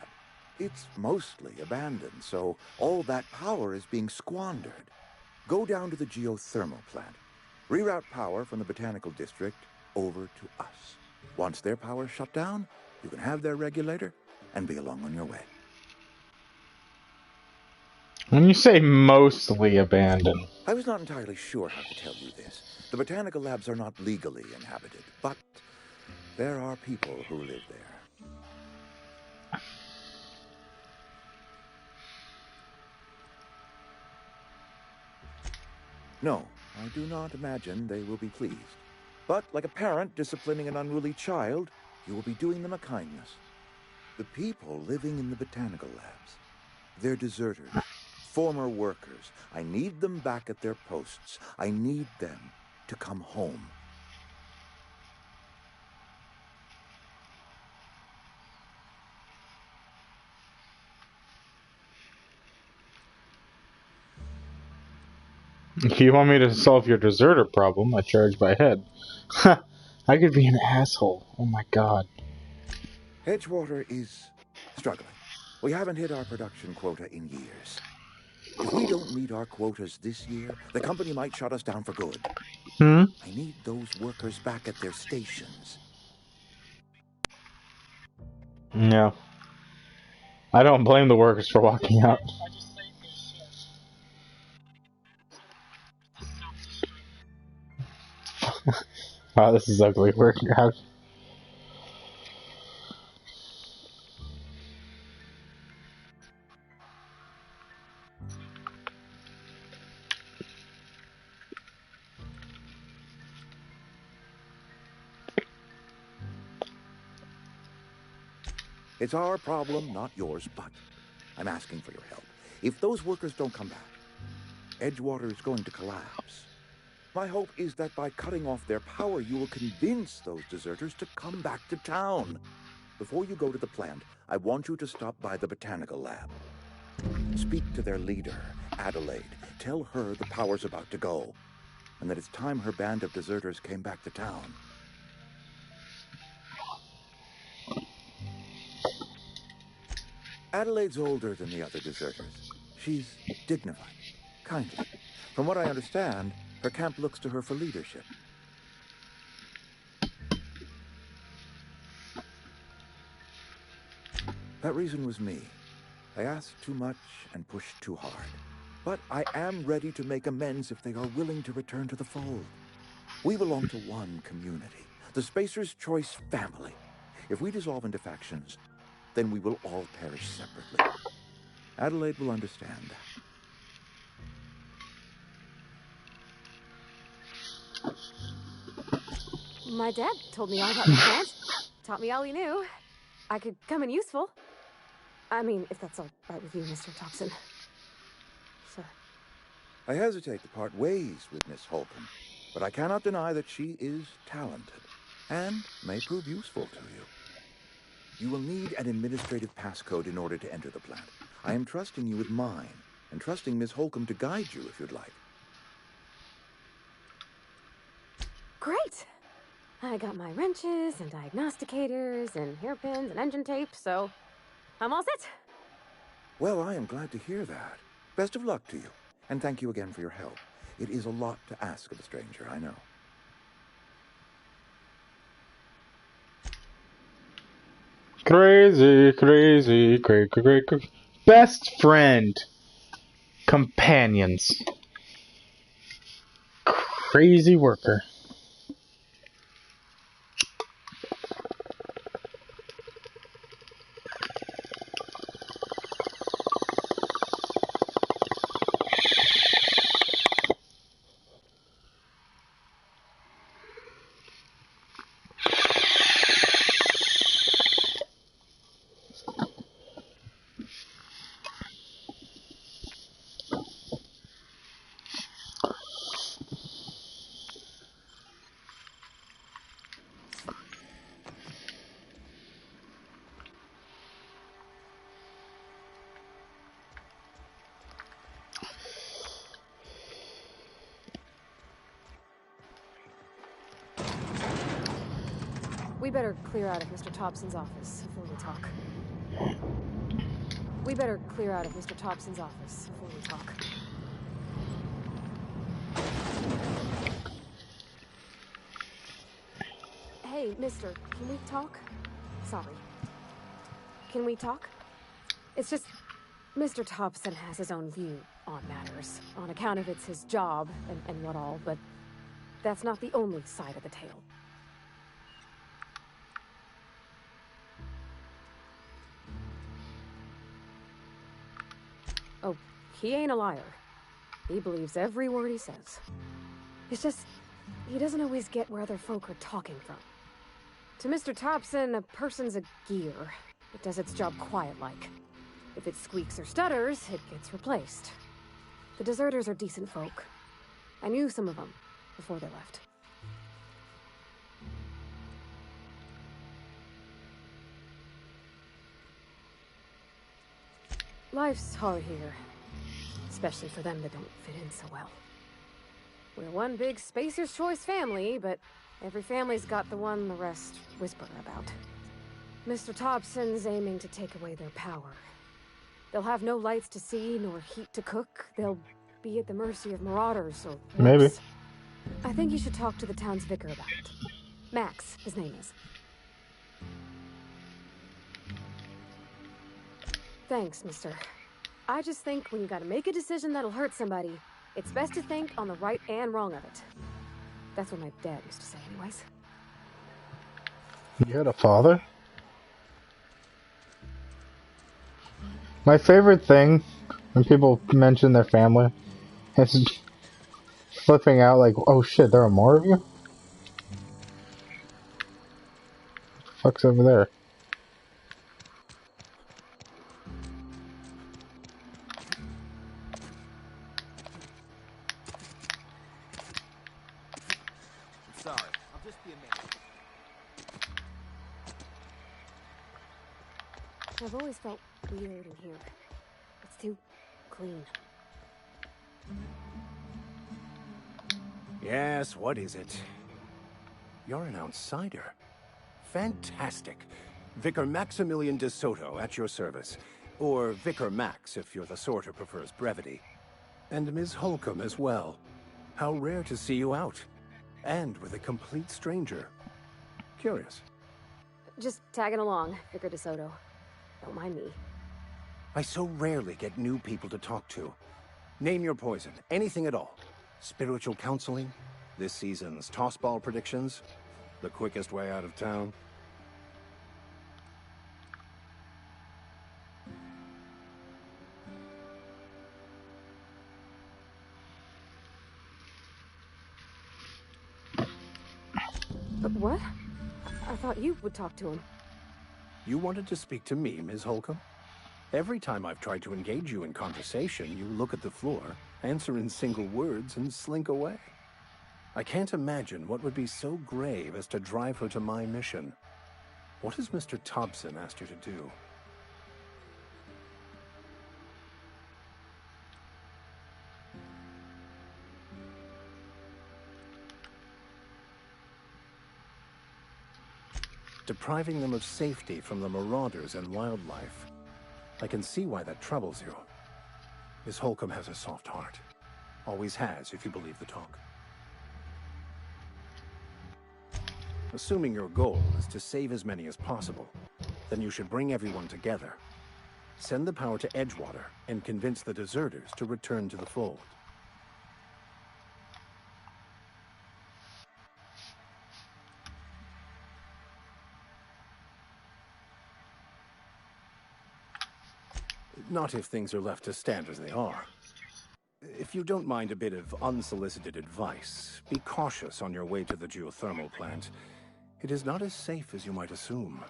Speaker 9: It's mostly abandoned, so all that power is being squandered. Go down to the geothermal plant. Reroute power from the botanical district over to us. Once their power's shut down, you can have their regulator and be along on your way.
Speaker 1: When you say mostly abandoned...
Speaker 9: I was not entirely sure how to tell you this. The botanical labs are not legally inhabited, but there are people who live there. No, I do not imagine they will be pleased. But like a parent disciplining an unruly child, you will be doing them a kindness. The people living in the botanical labs, they're deserters, former workers. I need them back at their posts. I need them to come home.
Speaker 1: If you want me to solve your deserter problem, I charge by head. I could be an asshole. Oh my god.
Speaker 9: Edgewater is struggling. We haven't hit our production quota in years. If we don't meet our quotas this year, the company might shut us down for good. I need those workers back at their stations.
Speaker 1: Yeah. I don't blame the workers for walking out. Wow, this is ugly work.
Speaker 9: It's our problem, not yours, but I'm asking for your help. If those workers don't come back, Edgewater is going to collapse. My hope is that by cutting off their power, you will convince those deserters to come back to town. Before you go to the plant, I want you to stop by the botanical lab. Speak to their leader, Adelaide. Tell her the power's about to go, and that it's time her band of deserters came back to town. Adelaide's older than the other deserters. She's dignified, kindly. From what I understand, her camp looks to her for leadership. That reason was me. I asked too much and pushed too hard. But I am ready to make amends if they are willing to return to the fold. We belong to one community, the Spacer's Choice family. If we dissolve into factions, then we will all perish separately. Adelaide will understand that.
Speaker 10: My dad told me all about the plant. Taught me all he knew. I could come in useful. I mean, if that's all right with you, Mr. Thompson. Sir.
Speaker 9: I hesitate to part ways with Miss Holcomb, but I cannot deny that she is talented and may prove useful to you. You will need an administrative passcode in order to enter the plant. I am trusting you with mine, and trusting Miss Holcomb to guide you if you'd like.
Speaker 10: Great! I got my wrenches and diagnosticators and hairpins and engine tape, so I'm all set.
Speaker 9: Well, I am glad to hear that. Best of luck to you, and thank you again for your help. It is a lot to ask of a stranger, I know.
Speaker 1: Crazy, crazy, crazy, crazy. Best friend. Companions. Crazy worker.
Speaker 10: We better clear out of Mr. Thompson's office before we talk. We better clear out of Mr. Thompson's office before we talk. Hey, mister, can we talk? Sorry. Can we talk? It's just, Mr. Thompson has his own view on matters, on account of it's his job and what all, but that's not the only side of the tale. Oh, he ain't a liar. He believes every word he says. It's just, he doesn't always get where other folk are talking from. To Mr. Thompson, a person's a gear. It does its job quiet-like. If it squeaks or stutters, it gets replaced. The deserters are decent folk. I knew some of them before they left. Life's hard here, especially for them that don't fit in so well. We're one big Spacer's Choice family, but every family's got the one the rest whisper about. Mr. Thompson's aiming to take away their power. They'll have no lights to see, nor heat to cook. They'll be at the mercy of marauders, or worse.
Speaker 1: Maybe.
Speaker 10: I think you should talk to the town's vicar about it. Max, his name is. Thanks, mister. I just think when you gotta make a decision that'll hurt somebody, it's best to think on the right and wrong of it. That's what my dad used to say anyways.
Speaker 1: You had a father? My favorite thing when people mention their family is flipping out like, oh shit, there are more of you? What the fuck's over there?
Speaker 8: Sorry, I'll just be a minute.
Speaker 10: I've always felt weird in here. It's too clean.
Speaker 11: Yes, what is it? You're an outsider. Fantastic. Vicar Maximilian de Soto at your service. Or Vicar Max, if you're the sort who prefers brevity. And Ms. Holcomb as well. How rare to see you out. And with a complete stranger. Curious.
Speaker 10: Just tagging along, Vicar de Soto. Don't mind me.
Speaker 11: I so rarely get new people to talk to. Name your poison. Anything at all. Spiritual counseling? This season's tossball predictions? The quickest way out of town?
Speaker 10: But what? I thought you would talk to him.
Speaker 11: You wanted to speak to me, Ms. Holcomb? Every time I've tried to engage you in conversation, you look at the floor, answer in single words, and slink away. I can't imagine what would be so grave as to drive her to my mission. What has Mr. Thompson asked you to do? Depriving them of safety from the marauders and wildlife. I can see why that troubles you. Miss Holcomb has a soft heart. Always has, if you believe the talk. Assuming your goal is to save as many as possible, then you should bring everyone together. Send the power to Edgewater and convince the deserters to return to the fold. Not if things are left to stand as they are. If you don't mind a bit of unsolicited advice, be cautious on your way to the geothermal plant. It is not as safe as you might assume.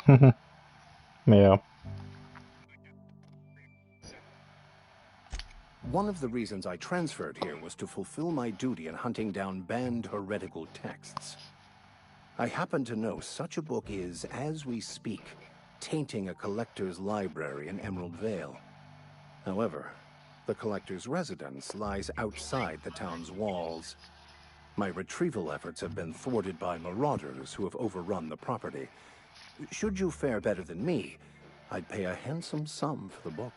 Speaker 1: Yeah.
Speaker 11: One of the reasons I transferred here was to fulfill my duty in hunting down banned heretical texts. I happen to know such a book is, as we speak, tainting a collector's library in Emerald Vale. However, the collector's residence lies outside the town's walls. My retrieval efforts have been thwarted by marauders who have overrun the property. Should you fare better than me, I'd pay a handsome sum for the book.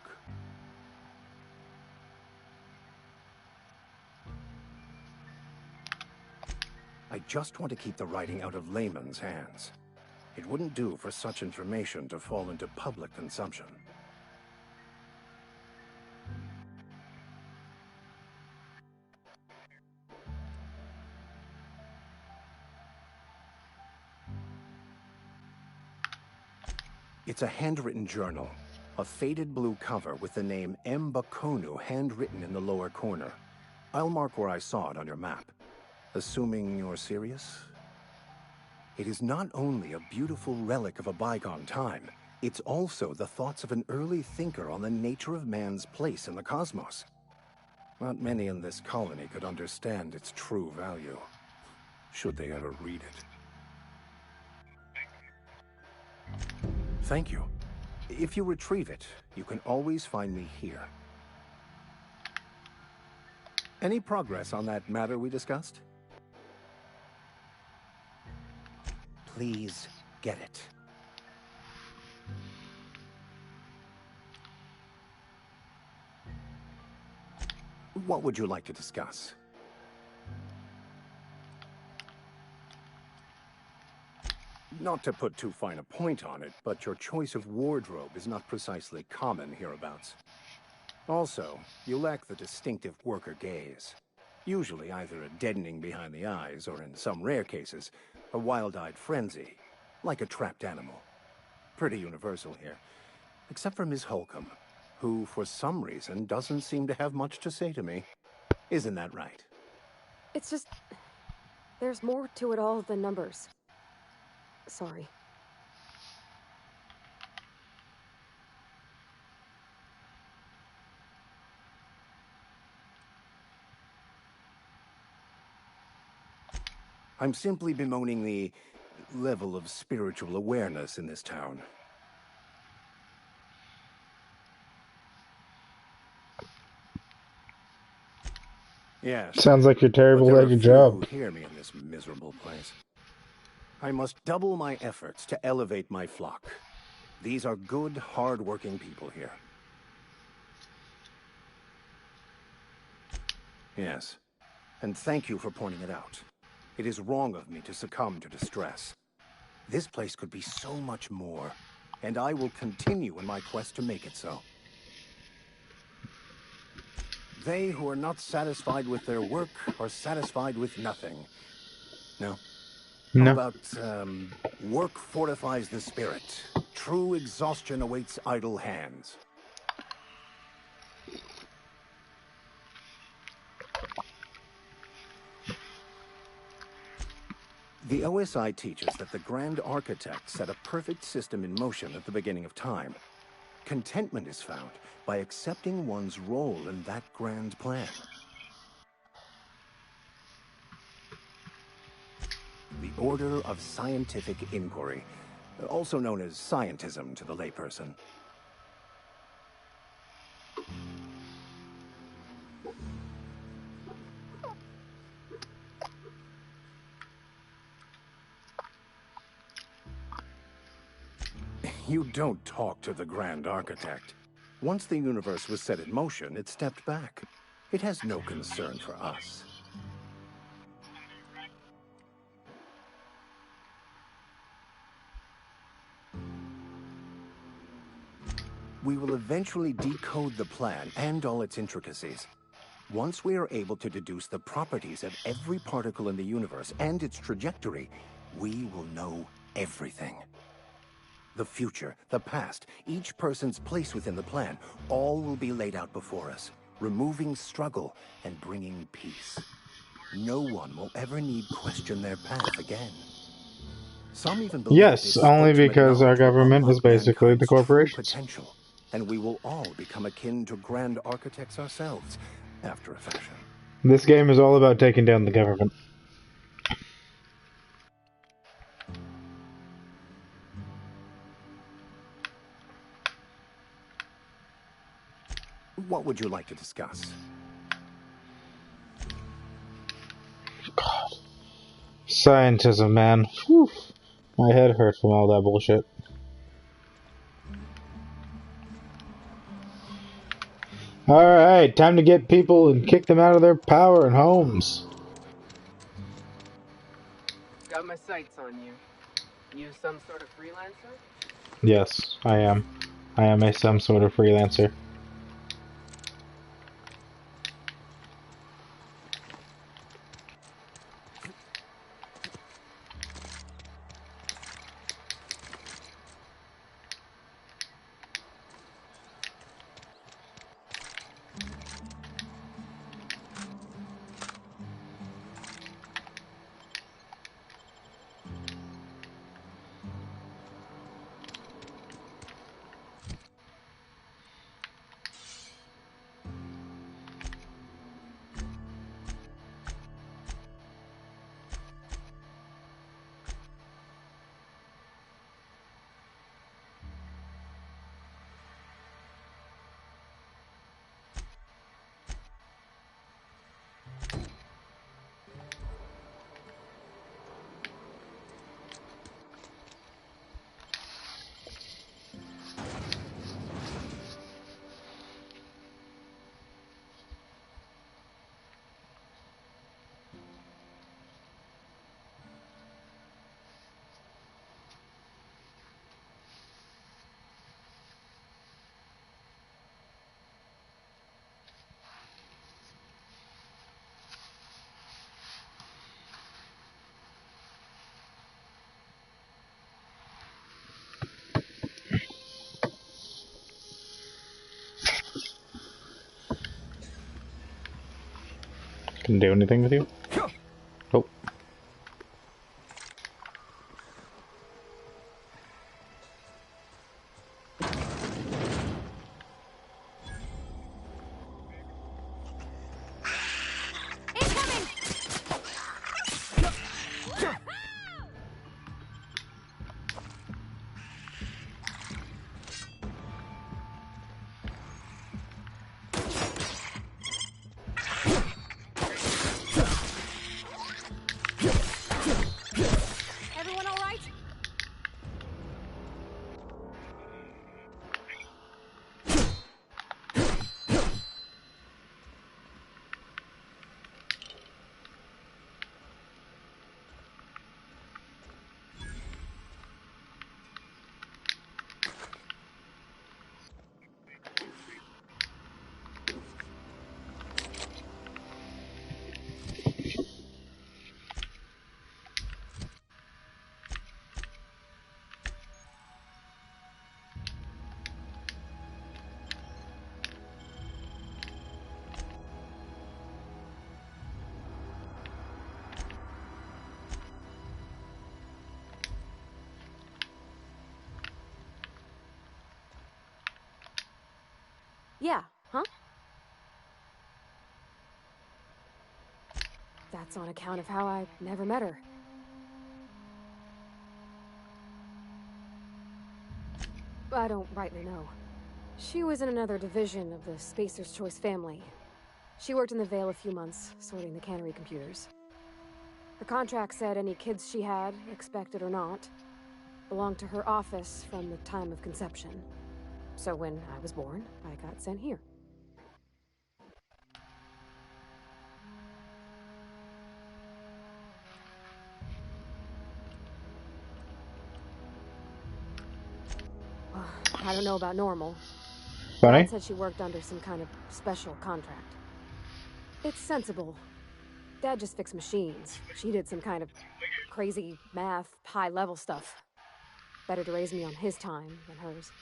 Speaker 11: I just want to keep the writing out of layman's hands. It wouldn't do for such information to fall into public consumption. It's a handwritten journal, a faded blue cover with the name M. Bakonu handwritten in the lower corner. I'll mark where I saw it on your map. Assuming you're serious? It is not only a beautiful relic of a bygone time, it's also the thoughts of an early thinker on the nature of man's place in the cosmos. Not many in this colony could understand its true value, should they ever read it. Thank you. If you retrieve it, you can always find me here. Any progress on that matter we discussed? Please get it. What would you like to discuss? Not to put too fine a point on it, but your choice of wardrobe is not precisely common hereabouts. Also, you lack the distinctive worker gaze. Usually either a deadening behind the eyes, or in some rare cases, a wild-eyed frenzy, like a trapped animal. Pretty universal here, except for Ms. Holcomb, who, for some reason, doesn't seem to have much to say to me. Isn't that right?
Speaker 10: It's just... there's more to it all than numbers. Sorry.
Speaker 11: I'm simply bemoaning the level of spiritual awareness in this town. Yes.
Speaker 1: Sounds like you're terrible
Speaker 11: but there
Speaker 1: at
Speaker 11: are
Speaker 1: your
Speaker 11: few
Speaker 1: job.
Speaker 11: who hear me in this miserable place. I must double my efforts to elevate my flock. These are good, hard-working people here. Yes, and thank you for pointing it out. It is wrong of me to succumb to distress. This place could be so much more, and I will continue in my quest to make it so. They who are not satisfied with their work are satisfied with nothing. No. How
Speaker 1: No.
Speaker 11: about, work fortifies the spirit. True exhaustion awaits idle hands. The OSI teaches that the Grand Architect set a perfect system in motion at the beginning of time. Contentment is found by accepting one's role in that grand plan. The Order of Scientific Inquiry, also known as scientism to the layperson. You don't talk to the Grand Architect. Once the universe was set in motion, it stepped back. It has no concern for us. We will eventually decode the plan and all its intricacies. Once we are able to deduce the properties of every particle in the universe and its trajectory, we will know everything. The future, the past, each person's place within the plan, all will be laid out before us, removing struggle and bringing peace. No one will ever need question their path again. Some even believe
Speaker 1: Yes, only because our government is basically the corporations.
Speaker 11: Potential, and we will all become akin to Grand Architects ourselves, after a fashion.
Speaker 1: This game is all about taking down the government.
Speaker 11: What would you like to discuss?
Speaker 1: God. Scientism, man. Whew. My head hurts from all that bullshit. Alright, time to get people and kick them out of their power and homes.
Speaker 12: Got my sights on you. You some sort of freelancer?
Speaker 1: Yes, I am. I am some sort of freelancer. Can do anything with you? Nope.
Speaker 10: that's on account of how I never met her. I don't rightly know. She was in another division of the Spacer's Choice family. She worked in the Vale a few months, sorting the cannery computers. Her contract said any kids she had, expected or not, belonged to her office from the time of conception. So when I was born, I got sent here. I don't know about normal.
Speaker 1: Funny?
Speaker 10: Dad said she worked under some kind of special contract. It's sensible. Dad just fixed machines. She did some kind of crazy math, high-level stuff. Better to raise me on his time than hers.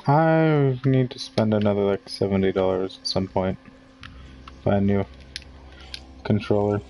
Speaker 1: I need to spend another like $70 at some point. Buy a new controller.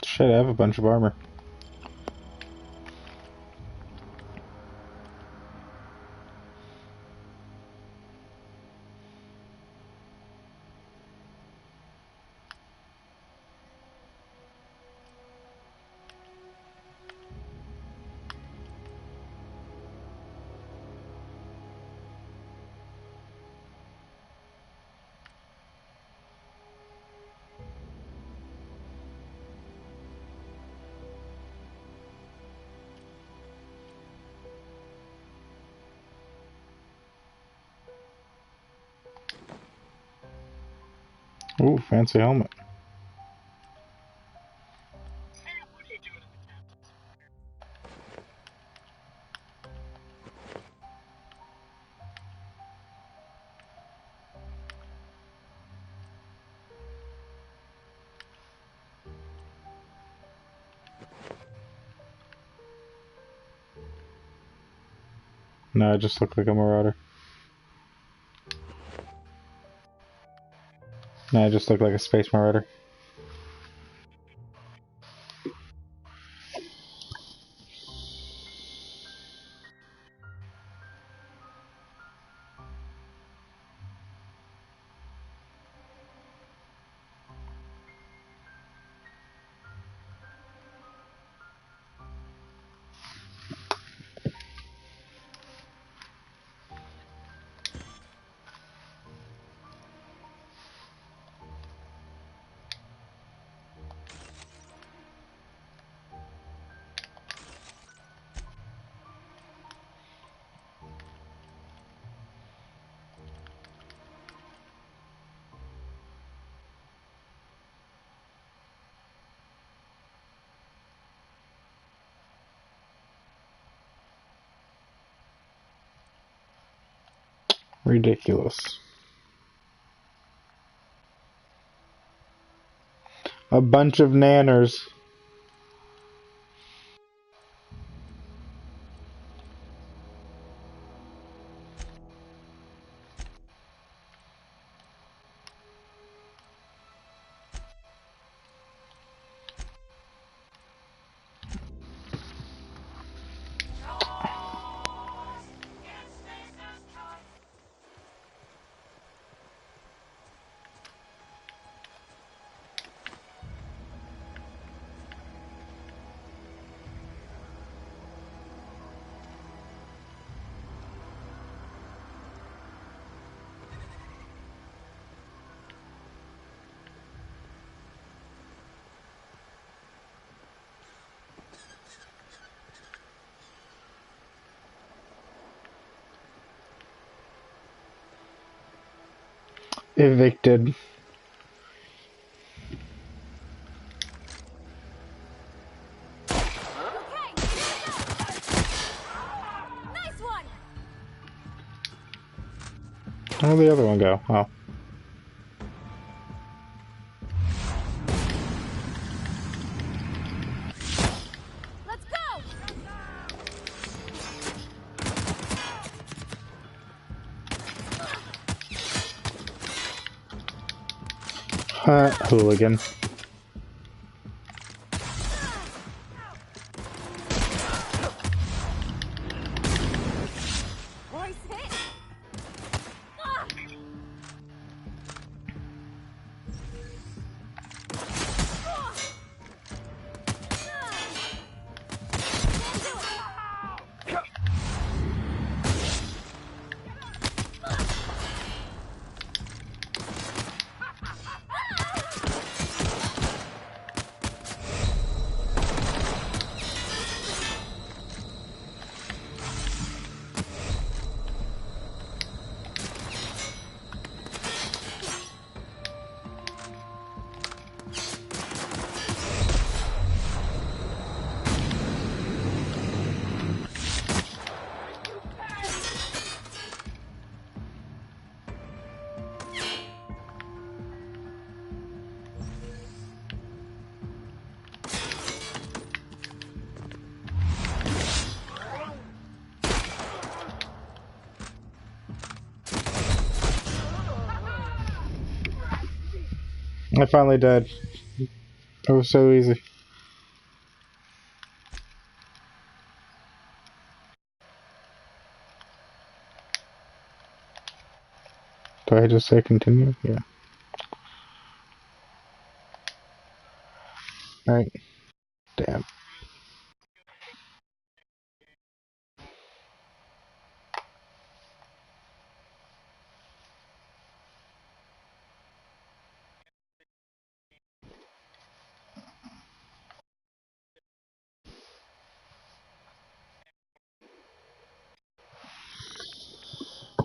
Speaker 1: Shit, I have a bunch of armor. Ooh, fancy helmet. No, I just look like a marauder. No, I just look like a space marauder. Ridiculous. A bunch of nanners. evicted. Where'd the other one go? Oh.
Speaker 10: Let's go.
Speaker 1: Hooligan.
Speaker 10: Royce hit.
Speaker 1: I finally died. It was so easy. Do I just say continue? Yeah. Alright. Damn.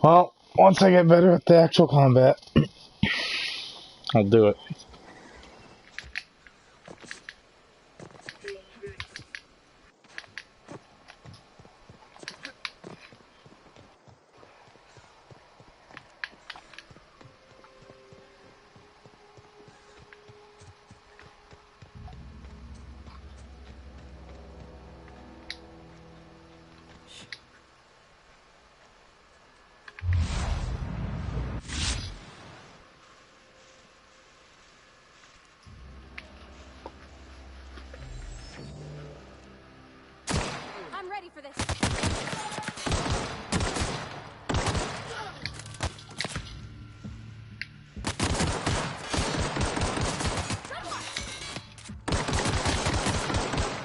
Speaker 1: Well, once I get better at the actual combat, I'll do it.
Speaker 10: I'm ready for this.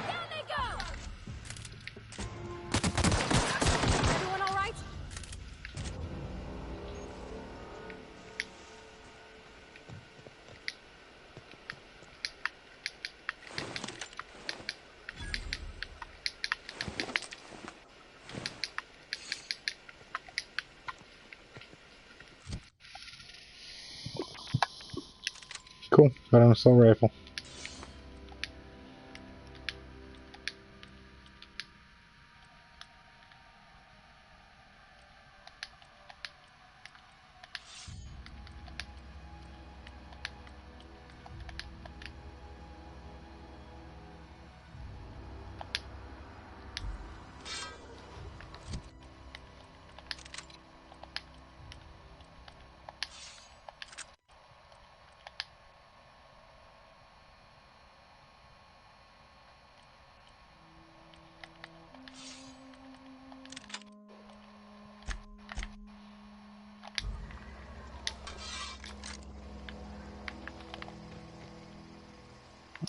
Speaker 10: Down they go. Everyone all right?
Speaker 1: Cool. Got an assault rifle.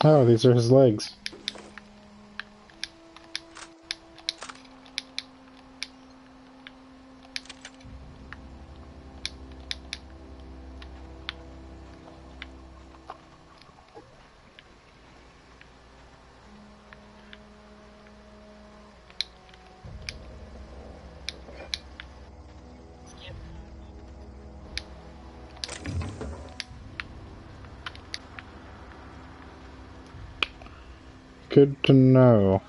Speaker 1: Oh, these are his legs. Good to know.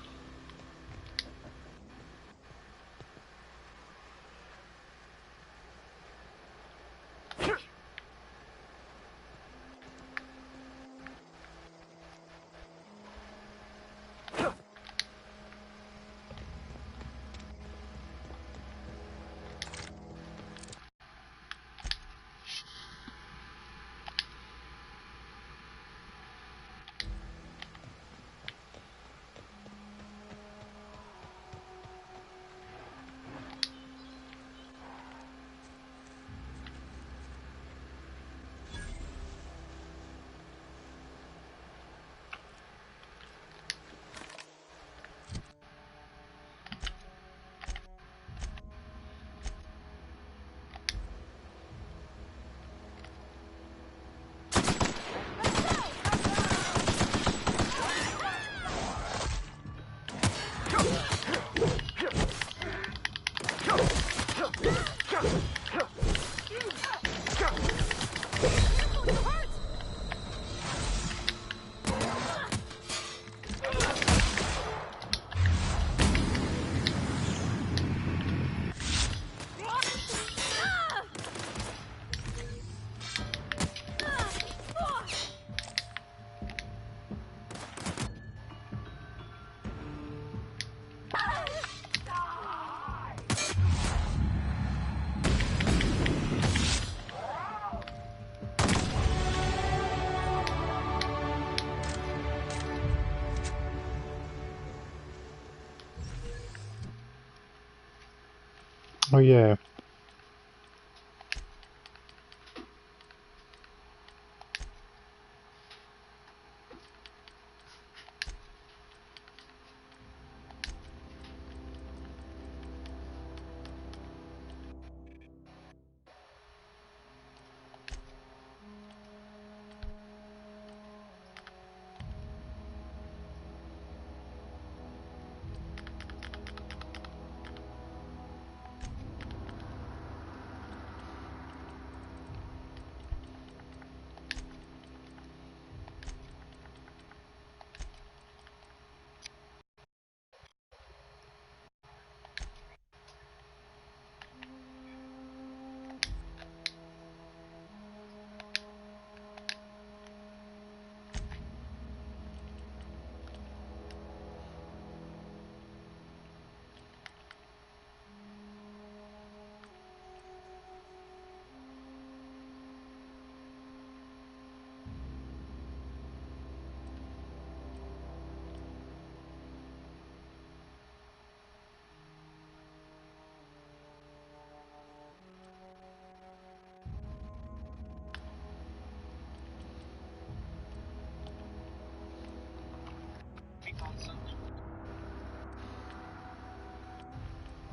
Speaker 1: Oh yeah.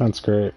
Speaker 1: That's great.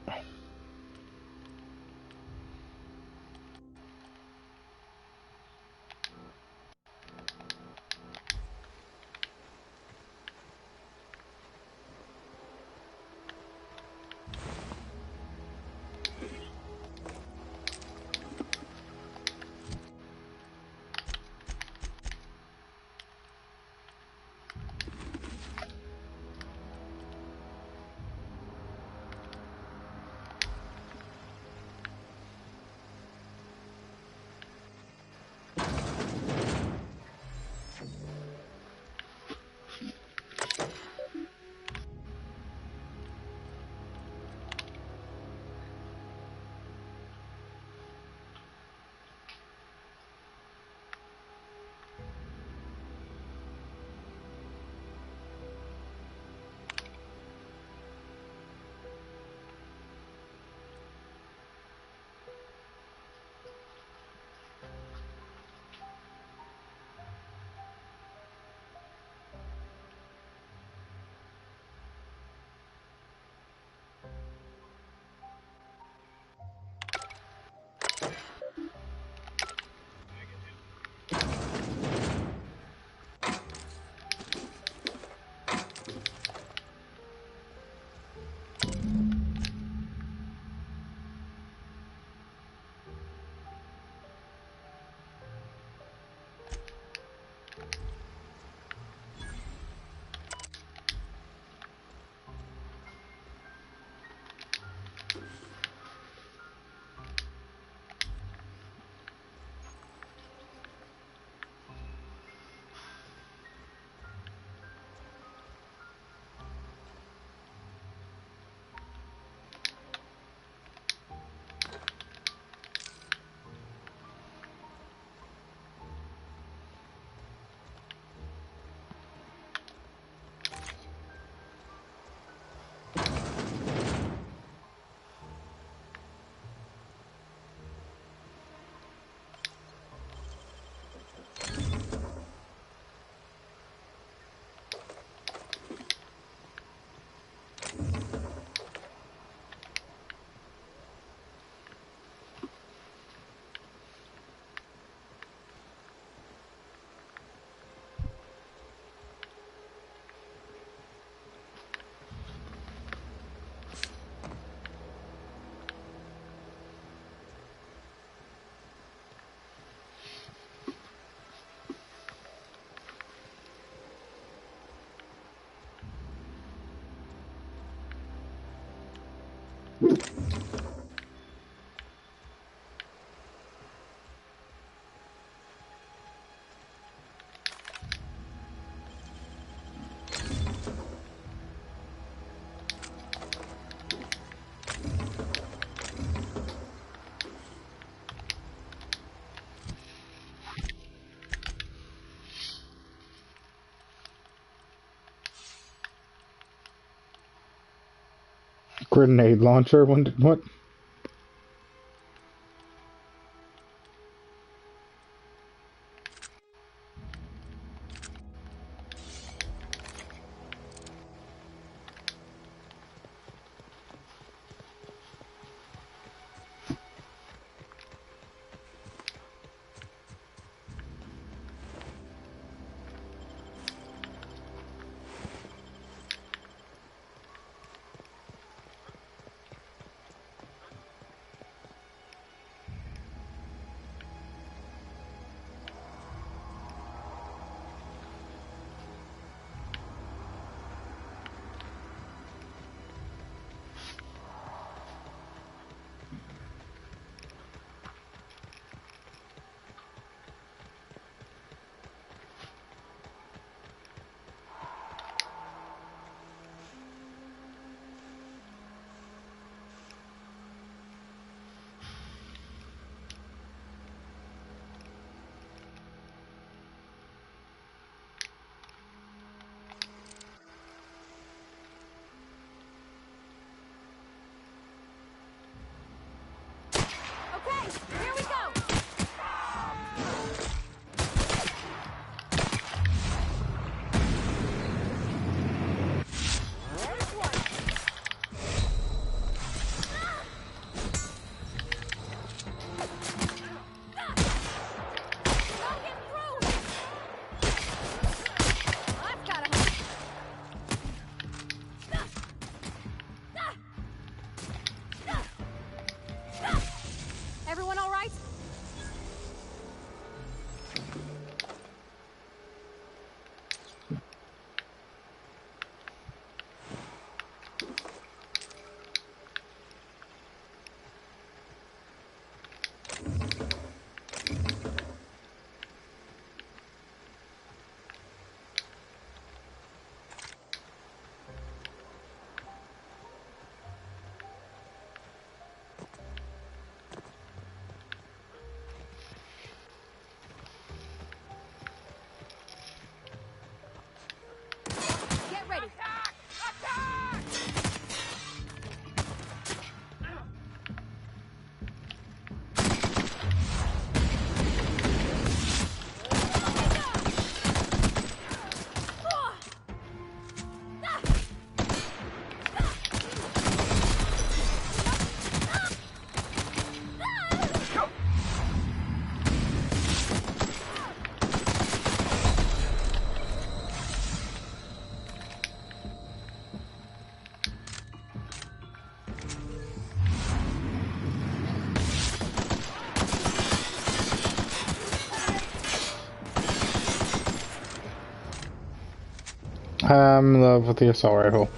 Speaker 1: Grenade launcher? What?
Speaker 10: Here we go! Everyone all right? Get ready. Attack! Attack!
Speaker 1: I'm in love with the assault rifle.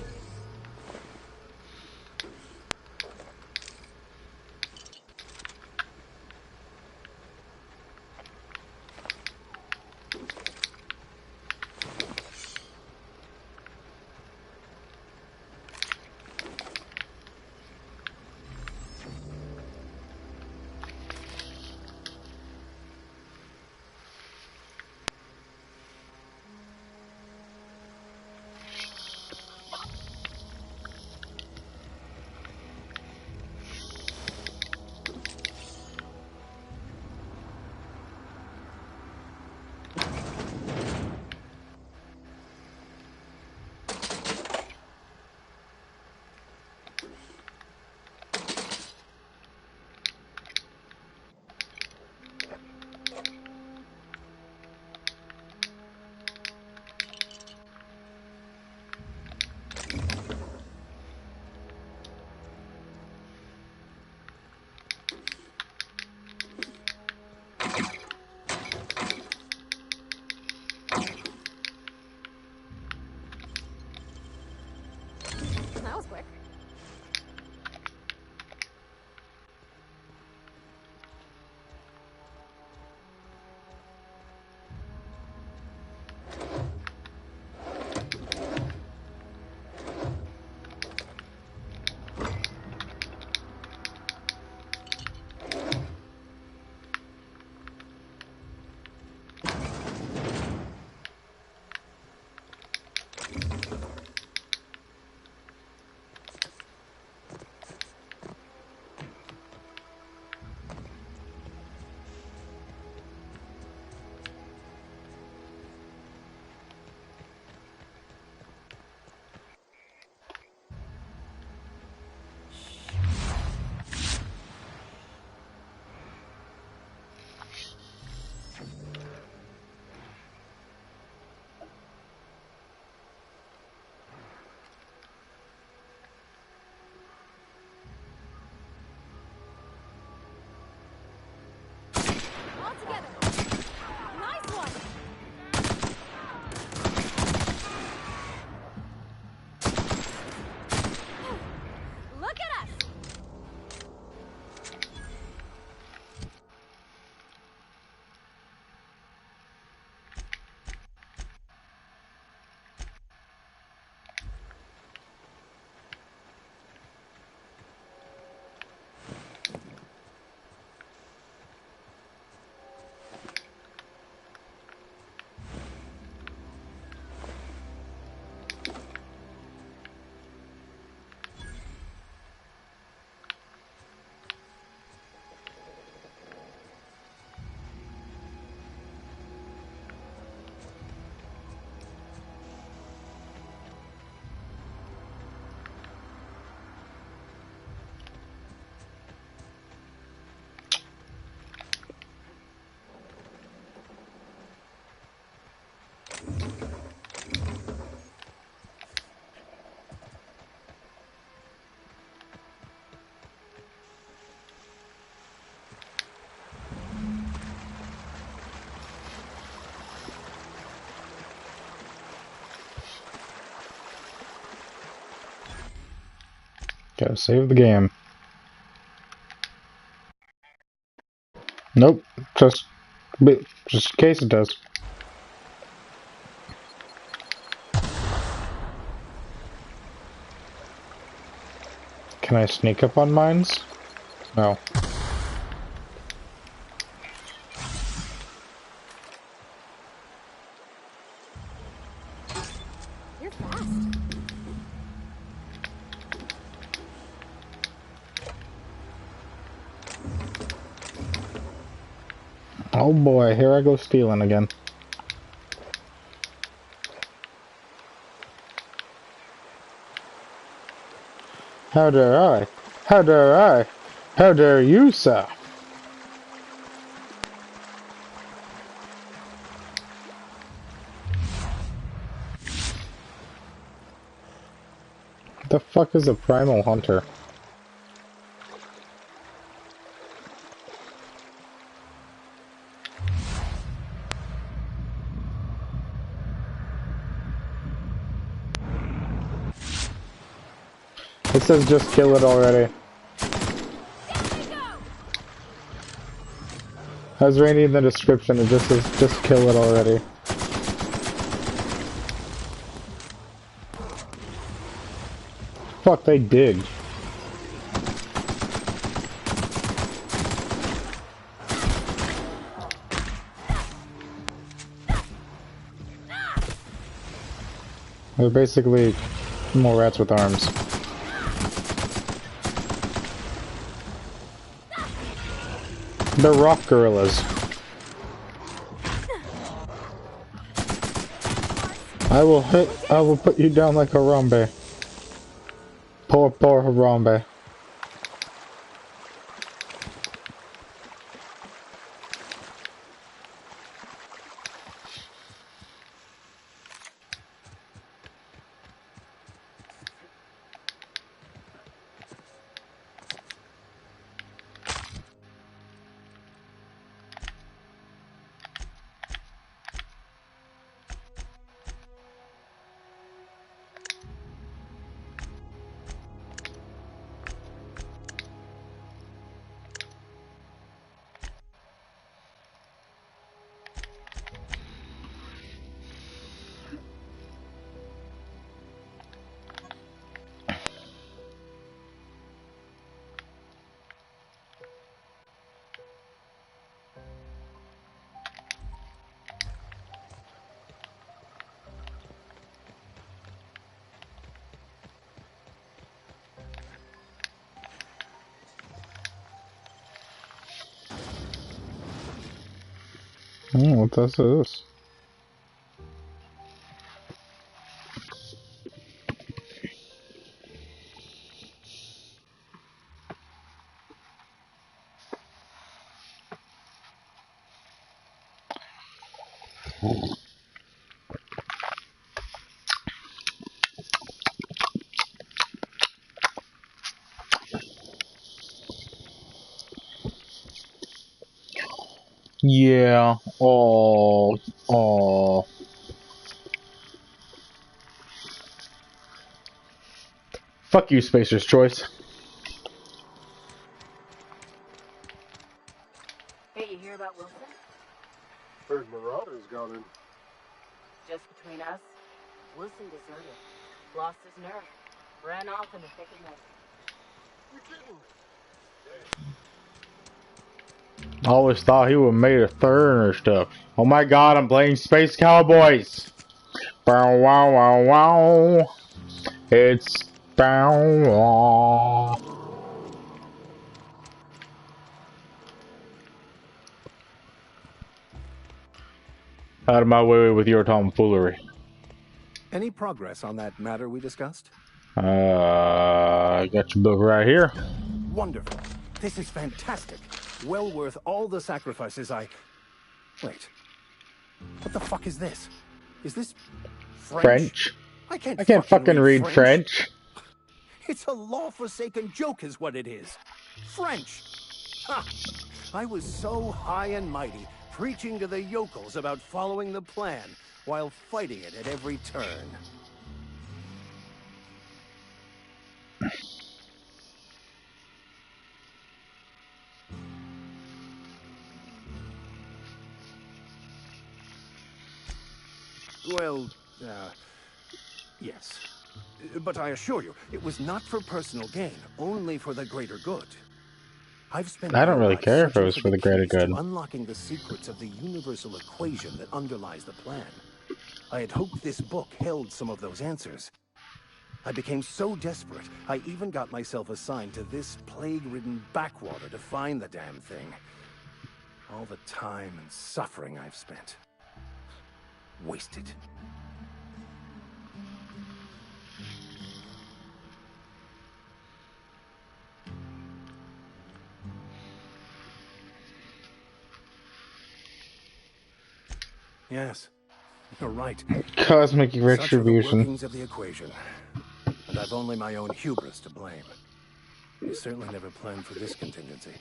Speaker 1: Gotta save the game. Nope, just in case it does. Can I sneak up on mines? No.
Speaker 10: You're fast.
Speaker 1: Oh boy, here I go stealing again. How dare I? How dare I? How dare you, sir? What the fuck is a primal hunter? It says just kill it already. I was reading the description, it just says just kill it already. Fuck, they dig. They're basically more rats with arms. They're rock gorillas. I will put you down like Harambe. Poor Harambe. What this is? Yeah. Oh. Fuck you, Spacer's Choice.
Speaker 12: Hey, you hear about Wilson?
Speaker 11: Heard Marauders got in.
Speaker 12: Just between us, Wilson deserted. Lost his nerve. Ran off in the thick of night.
Speaker 11: You're kidding.
Speaker 1: I always thought he would have made a third or stuff. Oh my god, I'm playing Space Cowboys! Bow wow wow wow. It's bow wow. Out of my way with your tomfoolery.
Speaker 11: Any progress on that matter we discussed?
Speaker 1: I got your book right here.
Speaker 11: Wonderful. This is fantastic. Well worth all the sacrifices I... Wait. What the fuck is this? Is this...
Speaker 1: French?
Speaker 11: I can't
Speaker 1: fucking read French.
Speaker 11: It's a law-forsaken joke is what it is. French! Ha! I was so high and mighty, preaching to the yokels about following the plan, while fighting it at every turn. Well, yes. But I assure you, it was not for personal gain, only for the greater good. I've spent
Speaker 1: I don't
Speaker 11: my
Speaker 1: really
Speaker 11: life
Speaker 1: care if it
Speaker 11: searching
Speaker 1: was
Speaker 11: for
Speaker 1: for the
Speaker 11: the
Speaker 1: greater
Speaker 11: keys
Speaker 1: good.
Speaker 11: to unlocking the secrets of the universal equation that underlies the plan. I had hoped this book held some of those answers. I became so desperate, I even got myself assigned to this plague-ridden backwater to find the damn thing. All the time and suffering I've spent. Wasted. Yes, you're right.
Speaker 1: Cosmic
Speaker 11: Such are the
Speaker 1: retribution.
Speaker 11: workings of the equation. And I've only my own hubris to blame. I certainly never planned for this contingency.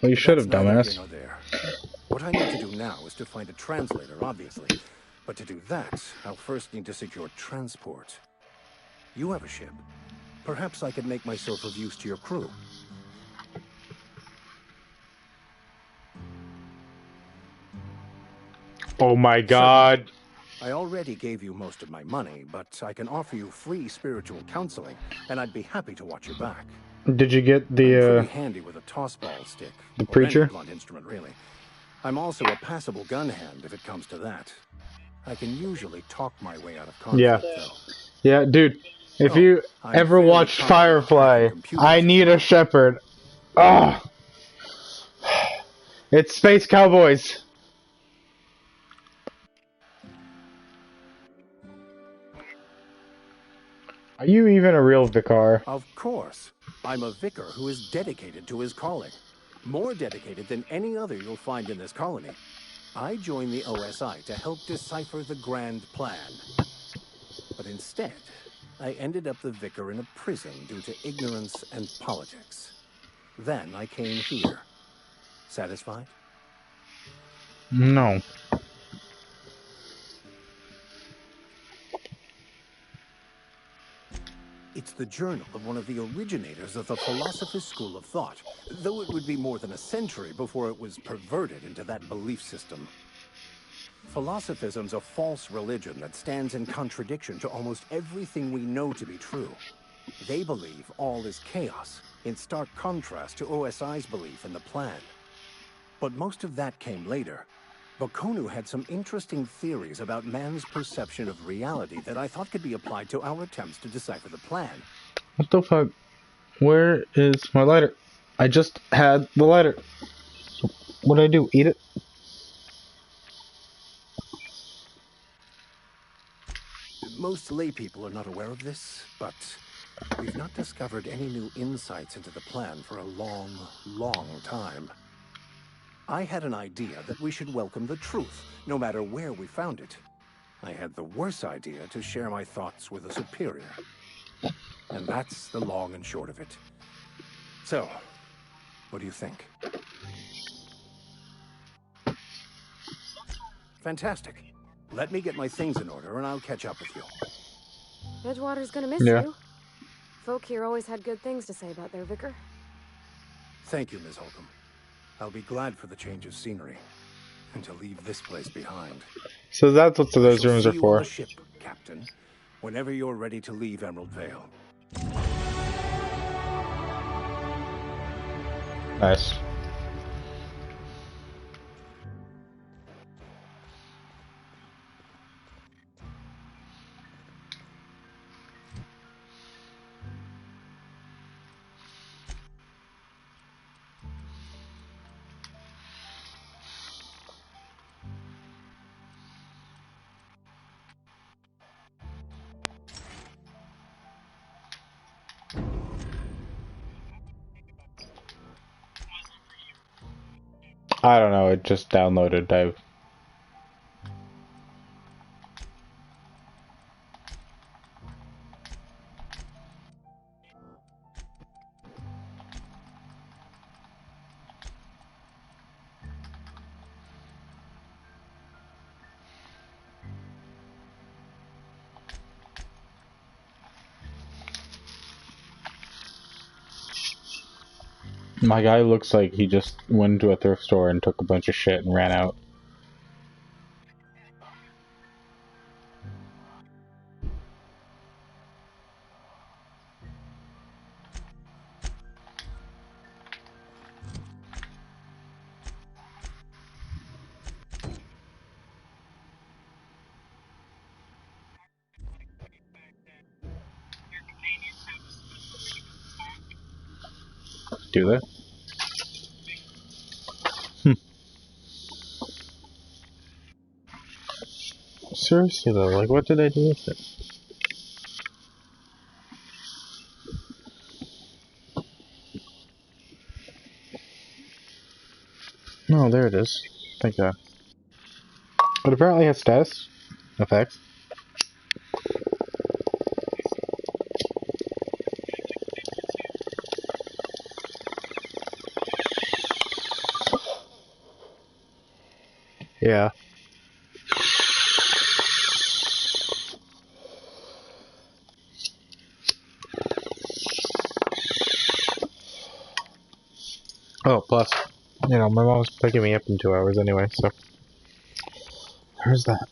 Speaker 1: Well, you
Speaker 11: But
Speaker 1: should have,
Speaker 11: that's neither here
Speaker 1: dumbass.
Speaker 11: nor there. What I need to do now is to find a translator, obviously. But to do that, I'll first need to secure transport. You have a ship. Perhaps I could make myself of use to your crew.
Speaker 1: Oh my god.
Speaker 11: I already gave you most of my money, but I can offer you free spiritual counseling, and I'd be happy to watch your back.
Speaker 1: Did you get
Speaker 11: I'm
Speaker 1: the,
Speaker 11: pretty handy with a tossball stick.
Speaker 1: the
Speaker 11: or
Speaker 1: preacher?
Speaker 11: any blunt instrument, really. I'm also a passable gun hand if it comes to that. I can usually talk my way out of conflict,
Speaker 1: Yeah.
Speaker 11: though.
Speaker 1: Yeah, dude. If
Speaker 11: Oh,
Speaker 1: you
Speaker 11: I'm
Speaker 1: ever
Speaker 11: fairly
Speaker 1: watched
Speaker 11: confident
Speaker 1: Firefly,
Speaker 11: hacking computers
Speaker 1: I
Speaker 11: as
Speaker 1: Need
Speaker 11: well.
Speaker 1: a Shepherd. Ah, it's Space Cowboys. Are you even a real vicar?
Speaker 11: Of course. I'm a vicar who is dedicated to his calling. More dedicated than any other you'll find in this colony. I joined the OSI to help decipher the grand plan. But instead, I ended up the vicar in a prison due to ignorance and politics. Then I came here. Satisfied?
Speaker 1: No.
Speaker 11: It's the journal of one of the originators of the Philosopher's School of Thought, though it would be more than a century before it was perverted into that belief system. Philosophism's a false religion that stands in contradiction to almost everything we know to be true. They believe all is chaos, in stark contrast to OSI's belief in the plan. But most of that came later. Bokonu had some interesting theories about man's perception of reality that I thought could be applied to our attempts to decipher the plan.
Speaker 1: What the fuck? Where is my lighter? I just had the lighter. What did I do? Eat it?
Speaker 11: Most laypeople are not aware of this, but we've not discovered any new insights into the plan for a long, long time. I had an idea that we should welcome the truth, no matter where we found it. I had the worse idea to share my thoughts with a superior. And that's the long and short of it. So, what do you think? Fantastic. Let me get my things in order and I'll catch up with you.
Speaker 10: Edgewater's gonna miss
Speaker 1: Yeah.
Speaker 10: you. Folk here always had good things to say about their vicar.
Speaker 11: Thank you, Ms. Holcomb. I'll be glad for the change of scenery and to leave this place behind.
Speaker 1: So that's what those
Speaker 11: Shall
Speaker 1: rooms
Speaker 11: see
Speaker 1: are
Speaker 11: you on
Speaker 1: for.
Speaker 11: the ship, Captain, whenever you're ready to leave Emerald Vale.
Speaker 1: Nice. I don't know, it just downloaded. My guy looks like he just went into a thrift store and took a bunch of shit and ran out. Do they? Seriously though, like what did I do with it? No, there it is. Thank God. It apparently has status effects. Yeah. Oh, plus, you know, my mom's picking me up in 2 hours anyway, so there's that.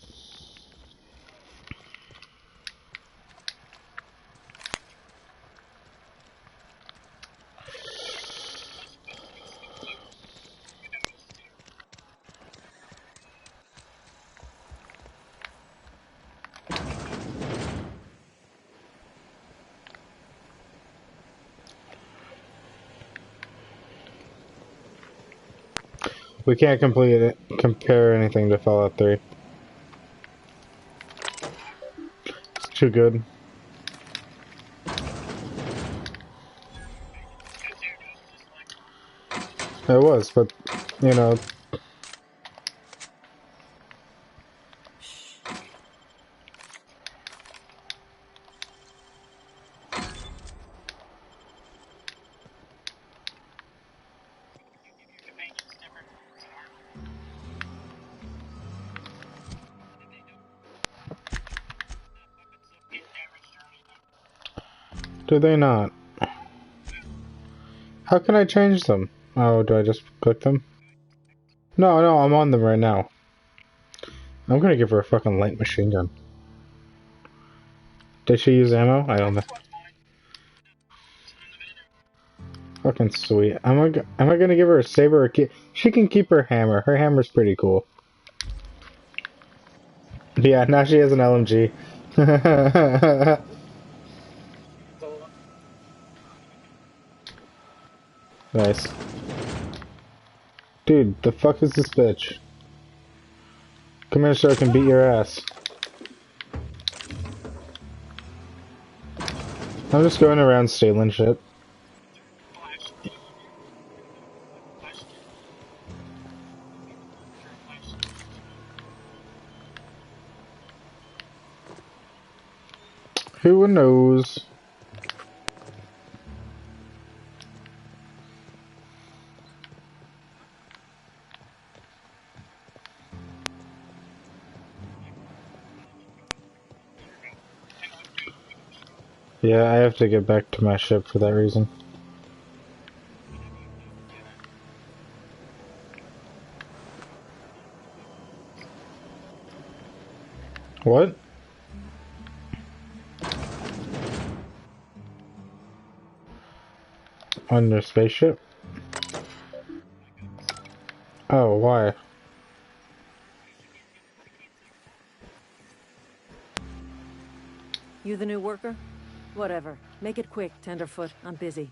Speaker 1: We can't compare anything to Fallout 3. It's too good. It was, but, you know... Do they not? How can I change them? Oh, do I just click them? No, no, I'm on them right now. I'm gonna give her a fucking light machine gun. Did she use ammo? I don't know. Fucking sweet. Am I gonna give her a saber or she can keep her hammer. Her hammer's pretty cool. Yeah, now she has an LMG. Nice. Dude, the fuck is this bitch? Come here so I can beat your ass. I'm just going around stealing shit. Who knows? Yeah, I have to get back to my ship for that reason. What? On your spaceship? Oh, why?
Speaker 6: You the new worker? Whatever. Make it quick, Tenderfoot. I'm busy.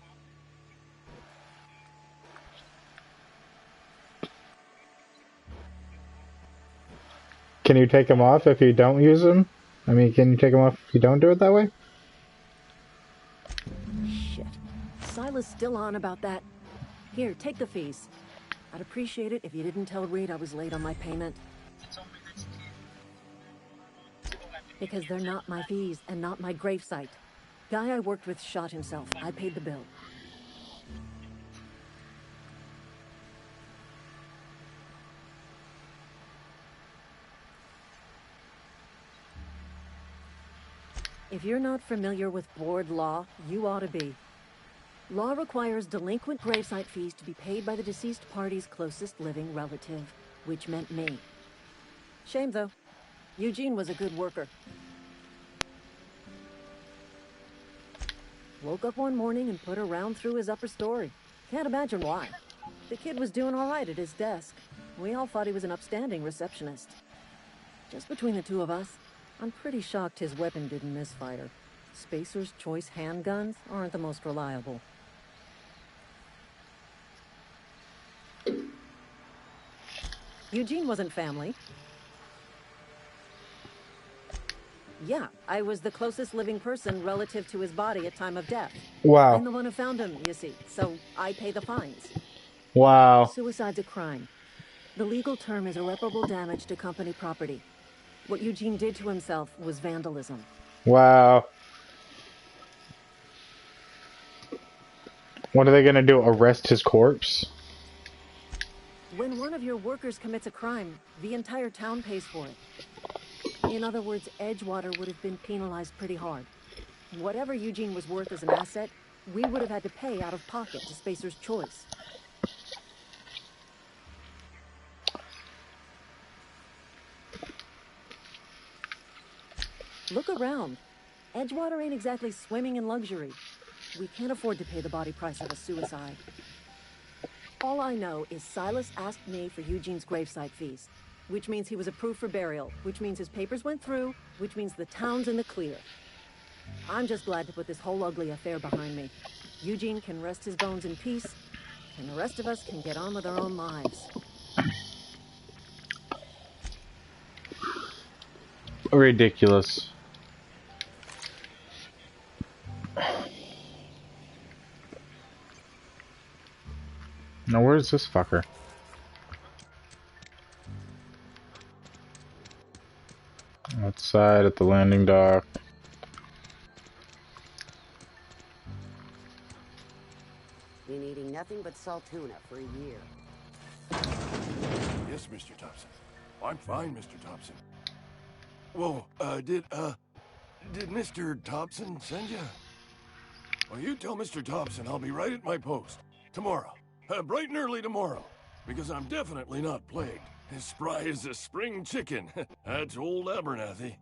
Speaker 1: Can you take them off if you don't use them? I mean, can you take them off if you don't do it that way?
Speaker 6: Shit. Silas still on about that. Here, take the fees. I'd appreciate it if you didn't tell Reed I was late on my payment. Because they're not my fees and not my gravesite. Guy I worked with shot himself. I paid the bill. If you're not familiar with board law, you ought to be. Law requires delinquent gravesite fees to be paid by the deceased party's closest living relative, which meant me. Shame, though. Eugene was a good worker. Woke up one morning and put a round through his upper story. Can't imagine why. The kid was doing all right at his desk. We all thought he was an upstanding receptionist. Just between the two of us, I'm pretty shocked his weapon didn't misfire. Spacer's Choice handguns aren't the most reliable. Eugene wasn't family. Yeah, I was the closest living person relative to his body at time of death.
Speaker 1: Wow.
Speaker 6: I'm the one who found him, you see, so I pay the fines.
Speaker 1: Wow.
Speaker 6: Suicide's a crime. The legal term is irreparable damage to company property. What Eugene did to himself was vandalism.
Speaker 1: Wow. What are they gonna do? Arrest his corpse?
Speaker 6: When one of your workers commits a crime, the entire town pays for it. In other words, Edgewater would have been penalized pretty hard. Whatever Eugene was worth as an asset, we would have had to pay out of pocket to Spacer's Choice. Look around. Edgewater ain't exactly swimming in luxury. We can't afford to pay the body price of a suicide. All I know is Silas asked me for Eugene's gravesite fees, which means he was approved for burial, which means his papers went through, which means the town's in the clear. I'm just glad to put this whole ugly affair behind me. Eugene can rest his bones in peace, and the rest of us can get on with our own lives.
Speaker 1: Ridiculous. Now where's this fucker? Outside at the landing dock.
Speaker 13: Been eating nothing but salt tuna for a year.
Speaker 14: Yes, Mr. Thompson. I'm fine, Mr. Thompson. Whoa, did Mr. Thompson send you? Well, you tell Mr. Thompson I'll be right at my post. Tomorrow. Bright and early tomorrow. Because I'm definitely not plagued. As spry as a spring chicken. That's old Abernathy.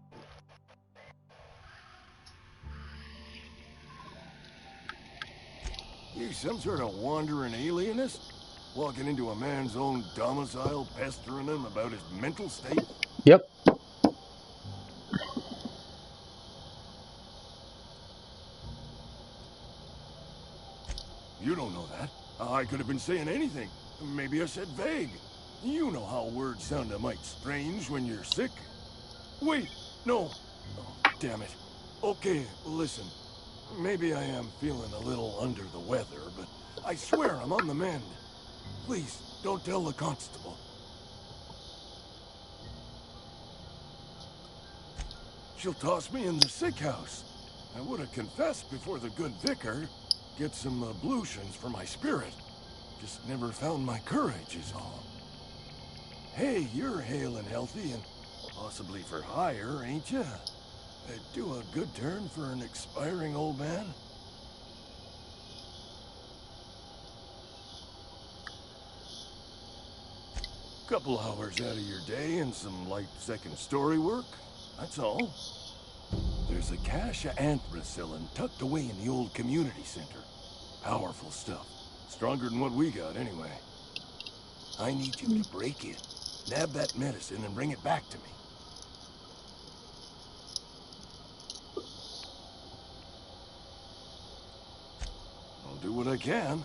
Speaker 14: You some sort of wandering alienist? Walking into a man's own domicile, pestering him about his mental state?
Speaker 1: Yep.
Speaker 14: You don't know that. I could have been saying anything. Maybe I said vague. You know how words sound a mite strange when you're sick. Wait, no. Oh, damn it. Okay, listen. Maybe I am feeling a little under the weather, but I swear I'm on the mend. Please, don't tell the constable. She'll toss me in the sick house. I would have confessed before the good vicar. Get some ablutions for my spirit. Just never found my courage is all. Hey, you're hale and healthy and possibly for hire, ain't ya? Do a good turn for an expiring old man? Couple hours out of your day and some light second story work, that's all. There's a cache of anthracillin tucked away in the old community center. Powerful stuff. Stronger than what we got, anyway. I need you to break in, nab that medicine, and bring it back to me. I'll do what I can.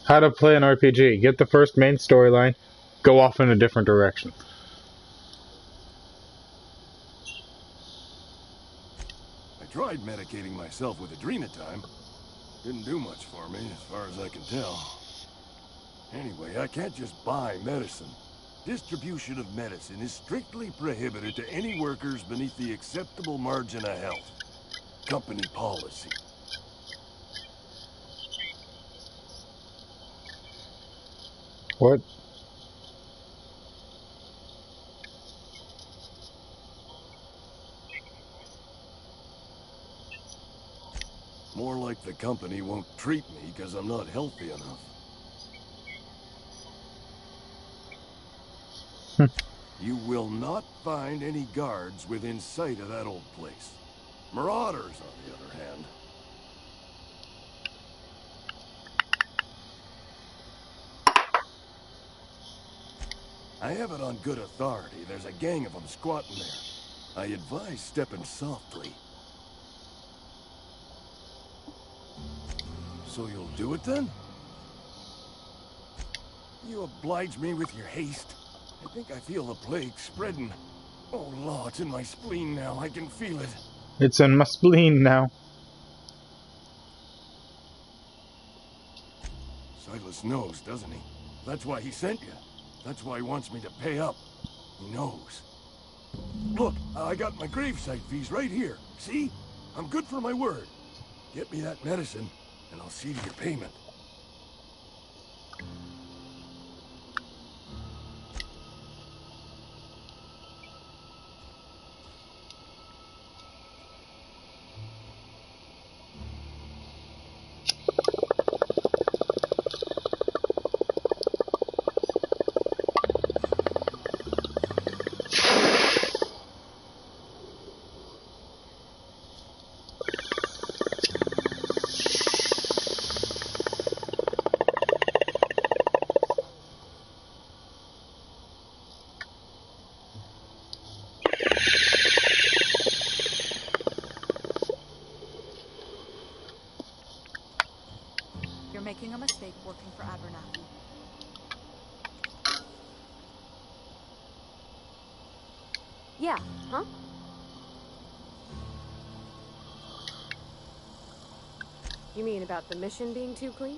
Speaker 1: How to play an RPG. Get the first main storyline, go off in a different direction.
Speaker 14: I tried medicating myself with Adrenatime. Didn't do much for me, as far as I can tell. Anyway, I can't just buy medicine. Distribution of medicine is strictly prohibited to any workers beneath the acceptable margin of health. Company policy.
Speaker 1: What?
Speaker 14: More like the company won't treat me because I'm not healthy enough. You will not find any guards within sight of that old place. Marauders, on the other hand. I have it on good authority. There's a gang of them squatting there. I advise stepping softly. So you'll do it then? You oblige me with your haste. I think I feel the plague spreading. Oh, law, it's in my spleen now. I can feel it.
Speaker 1: It's in my spleen now.
Speaker 14: Silas knows, doesn't he? That's why he sent you. That's why he wants me to pay up. He knows. Look, I got my gravesite fees right here. See? I'm good for my word. Get me that medicine, and I'll see to your payment.
Speaker 15: Making a mistake working for Abernathy.
Speaker 10: Yeah, huh? You mean about the mission being too clean?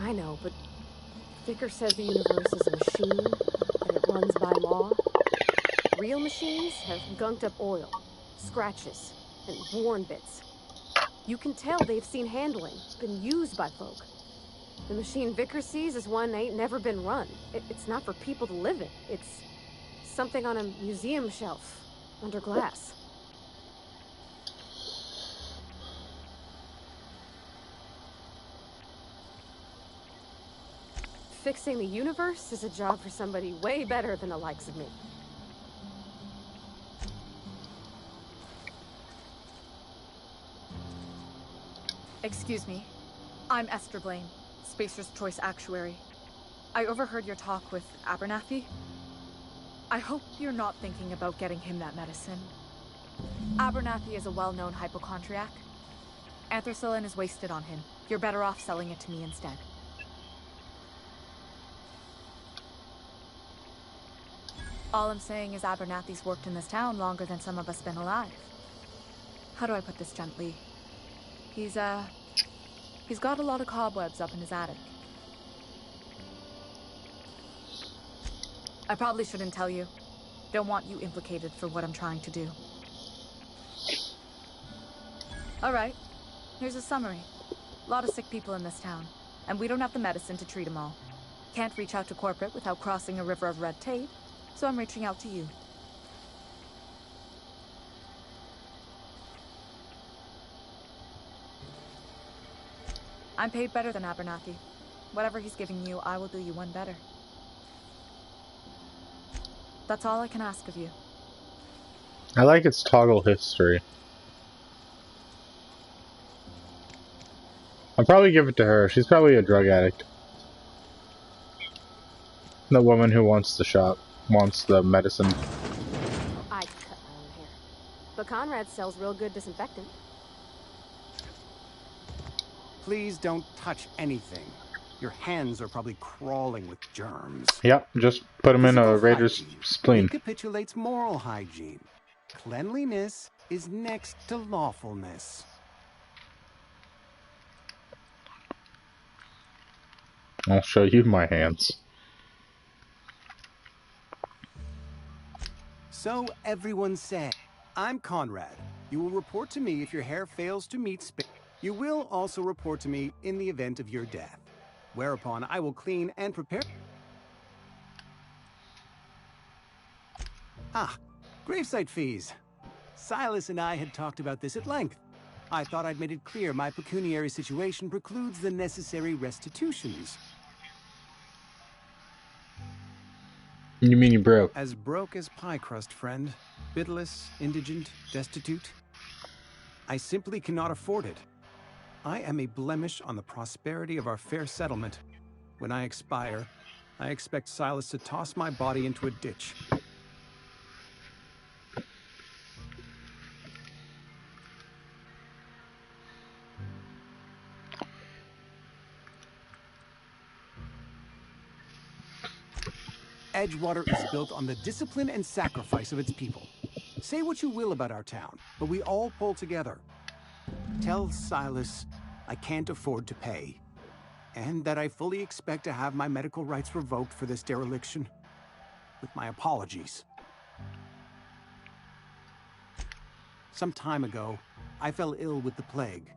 Speaker 10: I know, but Vicker says the universe is a machine, and it runs by law. Real machines have gunked up oil, scratches, and worn bits. You can tell they've seen handling, been used by folk. The machine Vicker sees is one ain't never been run. It's not for people to live in. It's something on a museum shelf, under glass. Fixing the universe is a job for somebody way better than the likes of me.
Speaker 15: Excuse me. I'm Esther Blaine, Spacer's Choice Actuary. I overheard your talk with Abernathy. I hope you're not thinking about getting him that medicine. Abernathy is a well-known hypochondriac. Anthracillin is wasted on him. You're better off selling it to me instead. All I'm saying is Abernathy's worked in this town longer than some of us been alive. How do I put this gently? He's got a lot of cobwebs up in his attic. I probably shouldn't tell you. Don't want you implicated for what I'm trying to do. Alright, here's a summary. A lot of sick people in this town, and we don't have the medicine to treat them all. Can't reach out to corporate without crossing a river of red tape, so I'm reaching out to you. I'm paid better than Abernathy. Whatever he's giving you, I will do you one better. That's all I can ask of you.
Speaker 1: I like its toggle history. I'll probably give it to her. She's probably a drug addict. The woman who wants the shop, wants the medicine.
Speaker 10: I'd cut my own hair. But Conrad sells real good disinfectant.
Speaker 11: Please don't touch anything. Your hands are probably crawling with germs.
Speaker 1: Yep, just put them in a raider's spleen.
Speaker 11: Recapitulates moral hygiene. Cleanliness is next to lawfulness.
Speaker 1: I'll show you my hands.
Speaker 11: So everyone said, I'm Conrad. You will report to me if your hair fails to meet spec. You will also report to me in the event of your death, whereupon I will clean and prepare. Ah, gravesite fees. Silas and I had talked about this at length. I thought I'd made it clear my pecuniary situation precludes the necessary restitutions.
Speaker 1: You mean you broke?
Speaker 11: As broke as pie crust, friend. Bitless, indigent, destitute. I simply cannot afford it. I am a blemish on the prosperity of our fair settlement. When I expire, I expect Silas to toss my body into a ditch. Edgewater is built on the discipline and sacrifice of its people. Say what you will about our town, but we all pull together. Tell Silas I can't afford to pay, and that I fully expect to have my medical rights revoked for this dereliction. With my apologies. Some time ago, I fell ill with the plague.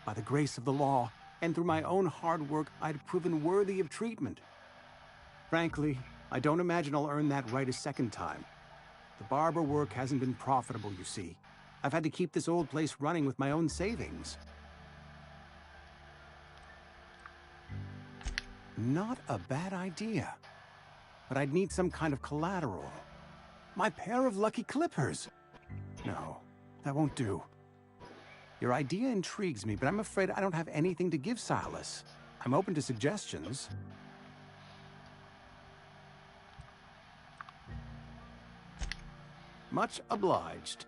Speaker 11: By the grace of the law, and through my own hard work, I'd proven worthy of treatment. Frankly, I don't imagine I'll earn that right a second time. The barber work hasn't been profitable, you see. I've had to keep this old place running with my own savings. Not a bad idea. But I'd need some kind of collateral. My pair of lucky clippers. No, that won't do. Your idea intrigues me, but I'm afraid I don't have anything to give Silas. I'm open to suggestions. Much obliged.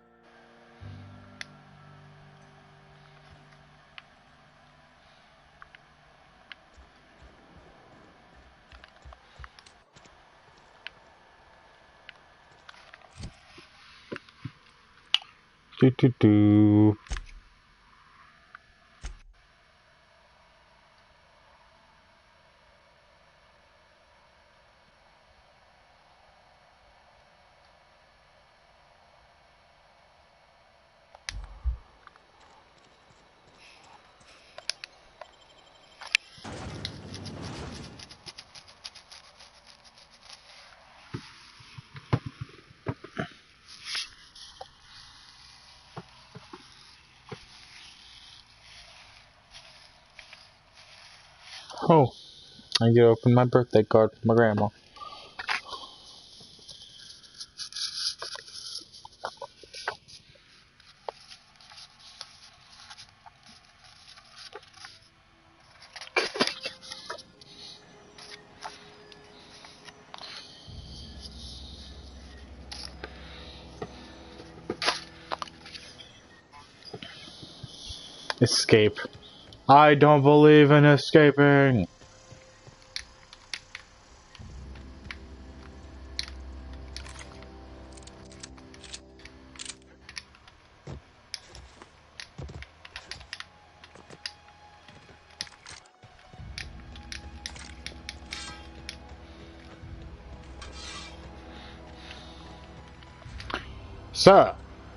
Speaker 1: Do. Oh, I get to open my birthday card from my grandma. Escape. I don't believe in escaping.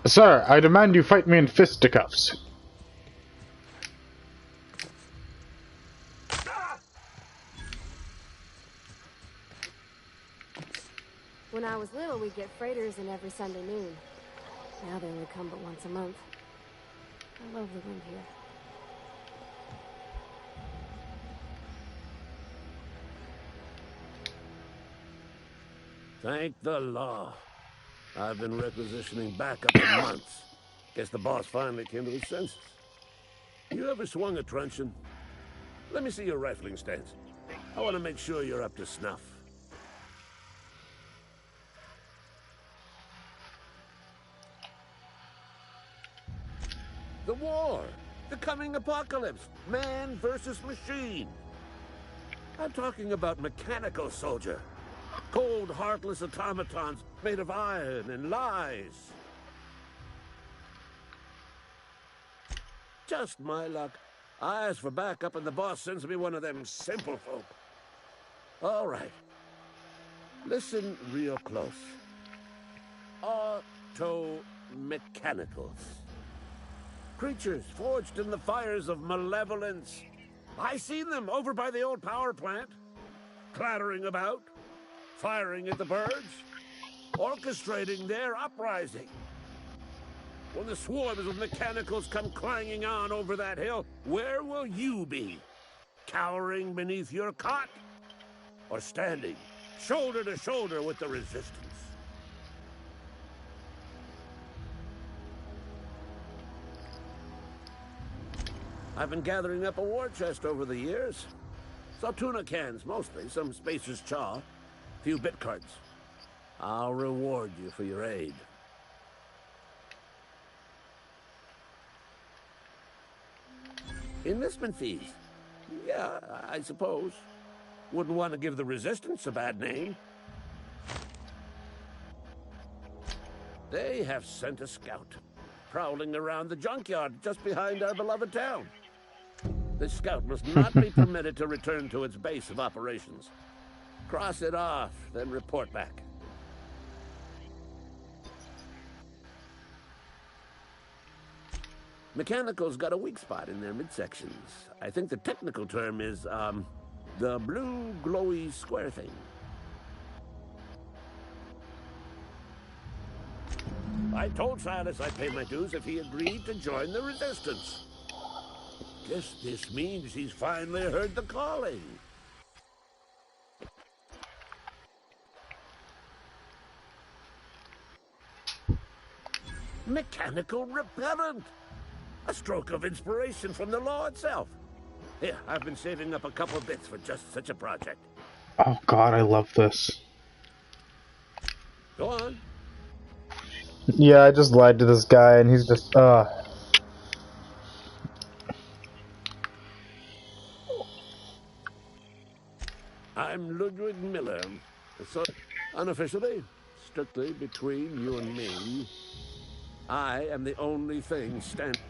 Speaker 1: Sir, I demand you fight me in fisticuffs.
Speaker 10: When I was little, we'd get freighters in every Sunday noon. Now they only come but once a month. I love the wind here.
Speaker 3: Thank the law. I've been requisitioning backup for months. Guess the boss finally came to his senses. You ever swung a truncheon? Let me see your rifling stance. I want to make sure you're up to snuff. The war! The coming apocalypse! Man versus machine! I'm talking about mechanical soldier. Cold, heartless automatons made of iron and lies. Just my luck. I ask for backup and the boss sends me one of them simple folk. All right. Listen real close. Auto-mechanicals. Creatures forged in the fires of malevolence. I seen them over by the old power plant. Clattering about. Firing at the birds, orchestrating their uprising. When the swarms of mechanicals come clanging on over that hill, where will you be? Cowering beneath your cot? Or standing, shoulder to shoulder with the resistance? I've been gathering up a war chest over the years. Saw tuna cans, mostly, some Spacer's chaw. Few bit cards. I'll reward you for your aid. Enlistment fees. Yeah, I suppose. Wouldn't want to give the Resistance a bad name.
Speaker 16: They have sent a scout, prowling around the junkyard just behind our beloved town. This scout must not be permitted to return to its base of operations. Cross it off, then report back. Mechanical's got a weak spot in their midsections. I think the technical term is, the blue glowy square thing. I told Silas I'd pay my dues if he agreed to join the resistance. Guess this means he's finally heard the calling. Mechanical repellent! A stroke of inspiration from the law itself. Here, I've been saving up a couple bits for just such a project.
Speaker 1: Oh god, I love this.
Speaker 16: Go on.
Speaker 1: Yeah, I just lied to this guy and he's just,
Speaker 16: I'm Ludwig Miller. So, unofficially, strictly between you and me, I am the only thing standing.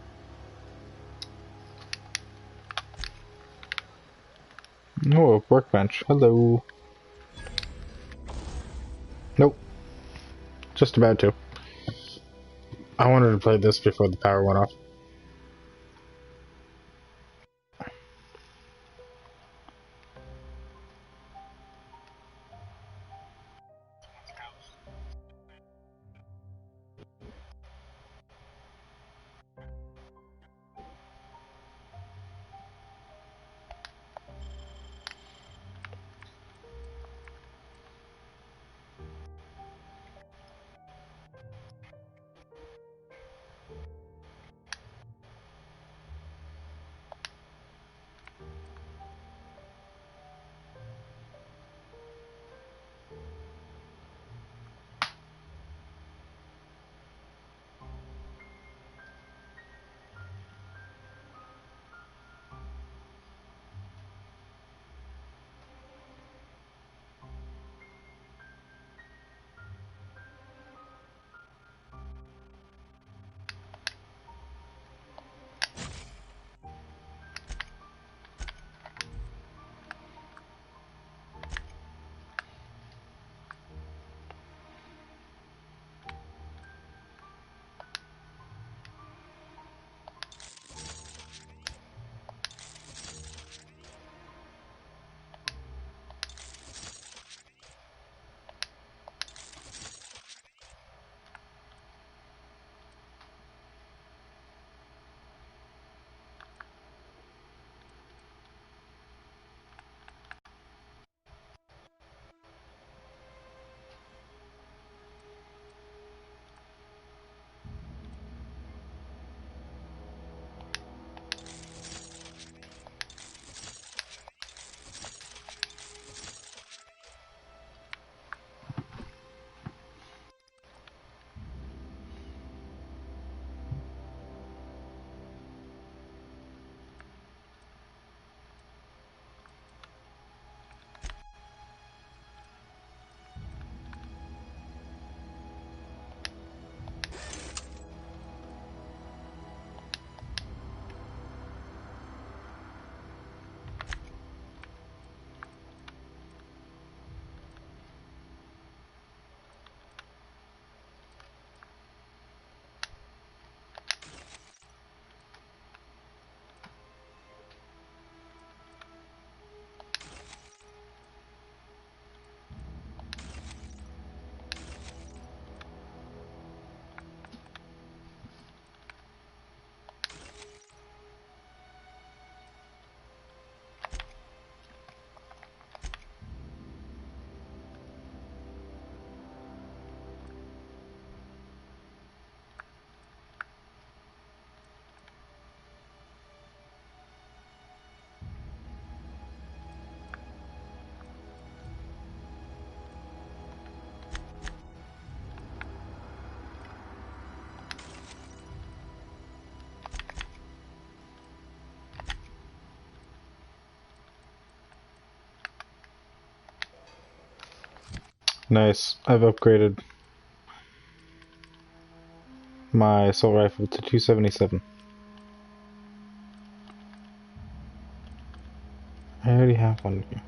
Speaker 1: Oh, workbench. Hello. Nope. Just about to. I wanted to play this before the power went off. Nice. I've upgraded. my assault rifle to 277. I already have one here.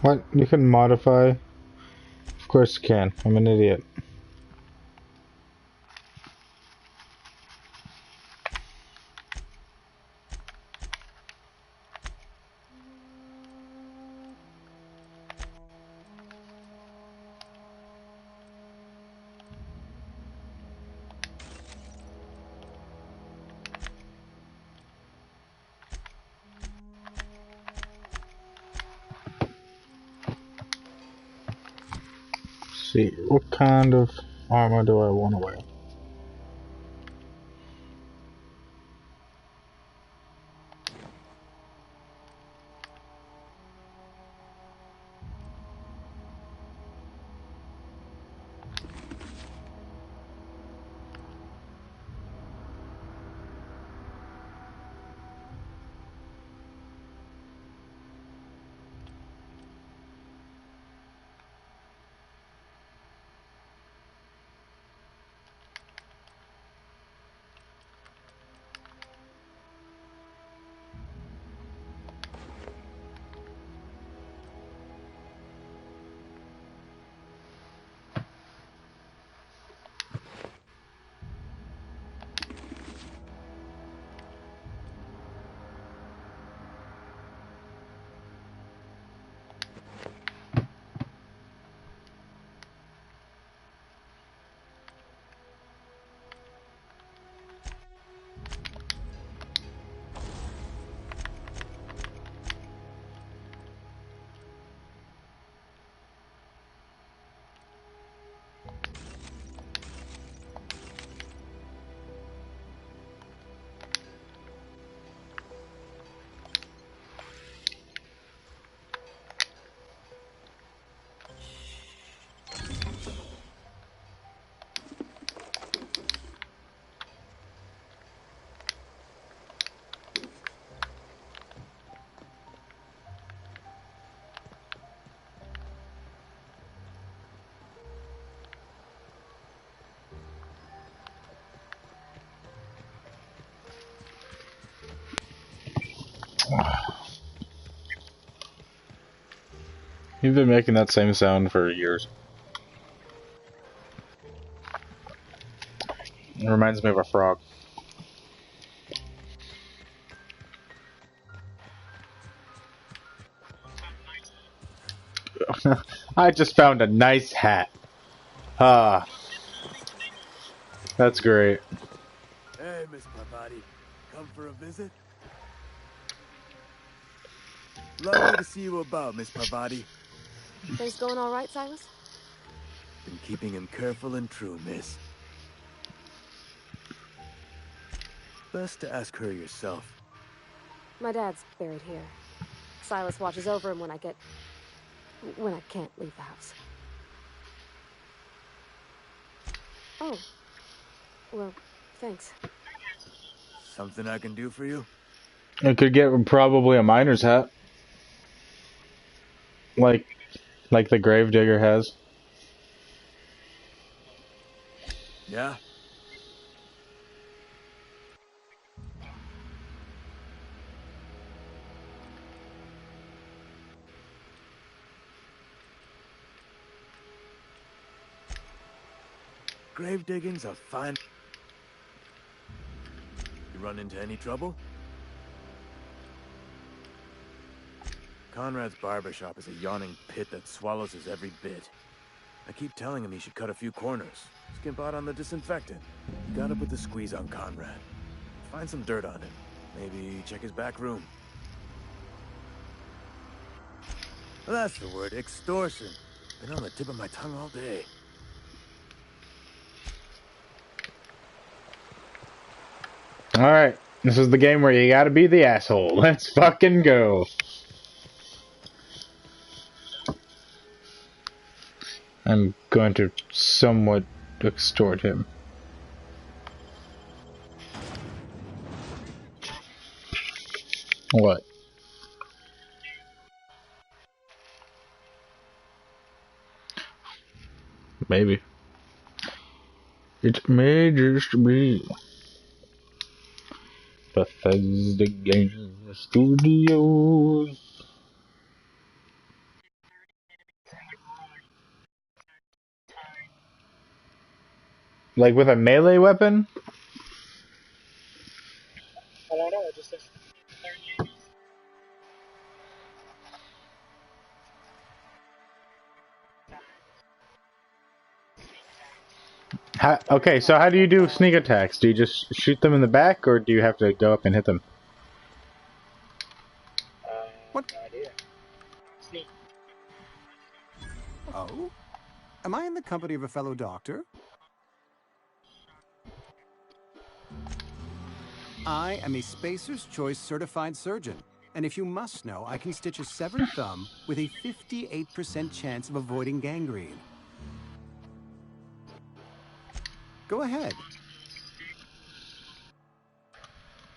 Speaker 1: What? You can modify? Of course you can. I'm an idiot. See, what kind of armor do I want to wear? You've been making that same sound for years. It reminds me of a frog. I just found a nice hat. Ah, that's great.
Speaker 8: Hey, Miss Parvati. Come for a visit? Lovely to see you about, Miss Parvati.
Speaker 10: Things going all right, Silas?
Speaker 8: Been keeping him careful and true, miss. Best to ask her yourself.
Speaker 10: My dad's buried here. Silas watches over him when I can't leave the house. Oh. Well, thanks.
Speaker 8: Something I can do for you?
Speaker 1: I could get probably a miner's hat. Like the Gravedigger has.
Speaker 8: Yeah? Grave digging's a fine... You run into any trouble? Conrad's barbershop is a yawning pit that swallows his every bit. I keep telling him he should cut a few corners. Skimp out on the disinfectant. You gotta put the squeeze on Conrad. Find some dirt on him. Maybe check his back room. Well, that's the word, extortion. Been on the tip of my tongue all day.
Speaker 1: Alright, this is the game where you gotta be the asshole. Let's fucking go. I'm going to somewhat extort him. What? Maybe. It may just be Bethesda Game Studios. Like with a melee weapon?
Speaker 17: I don't know, it just says 30.
Speaker 1: Okay, so how do you do sneak attacks? Do you just shoot them in the back, or do you have to go up and hit them?
Speaker 11: What?
Speaker 17: No idea. Sneak.
Speaker 11: Oh? Am I in the company of a fellow doctor? I am a Spacer's Choice certified surgeon, and if you must know, I can stitch a severed thumb with a 58% chance of avoiding gangrene. Go ahead.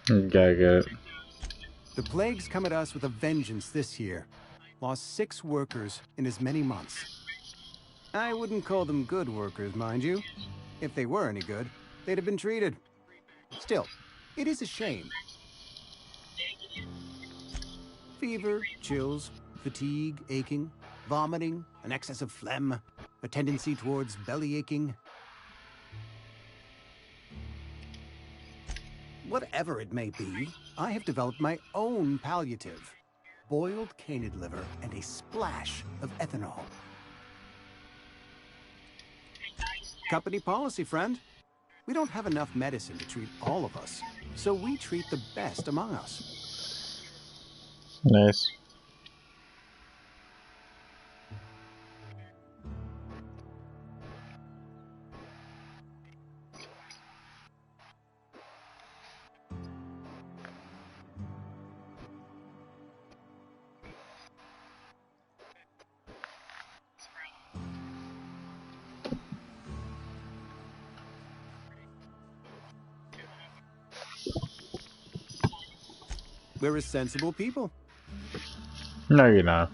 Speaker 1: Gotta get it.
Speaker 11: The plague's come at us with a vengeance this year. Lost 6 workers in as many months. I wouldn't call them good workers, mind you. If they were any good, they'd have been treated. Still, it is a shame. Fever, chills, fatigue, aching, vomiting, an excess of phlegm, a tendency towards belly aching. Whatever it may be, I have developed my own palliative. Boiled canid liver and a splash of ethanol. Company policy, friend. We don't have enough medicine to treat all of us, so we treat the best among us.
Speaker 1: Nice.
Speaker 11: We're a sensible people.
Speaker 1: No, you're not.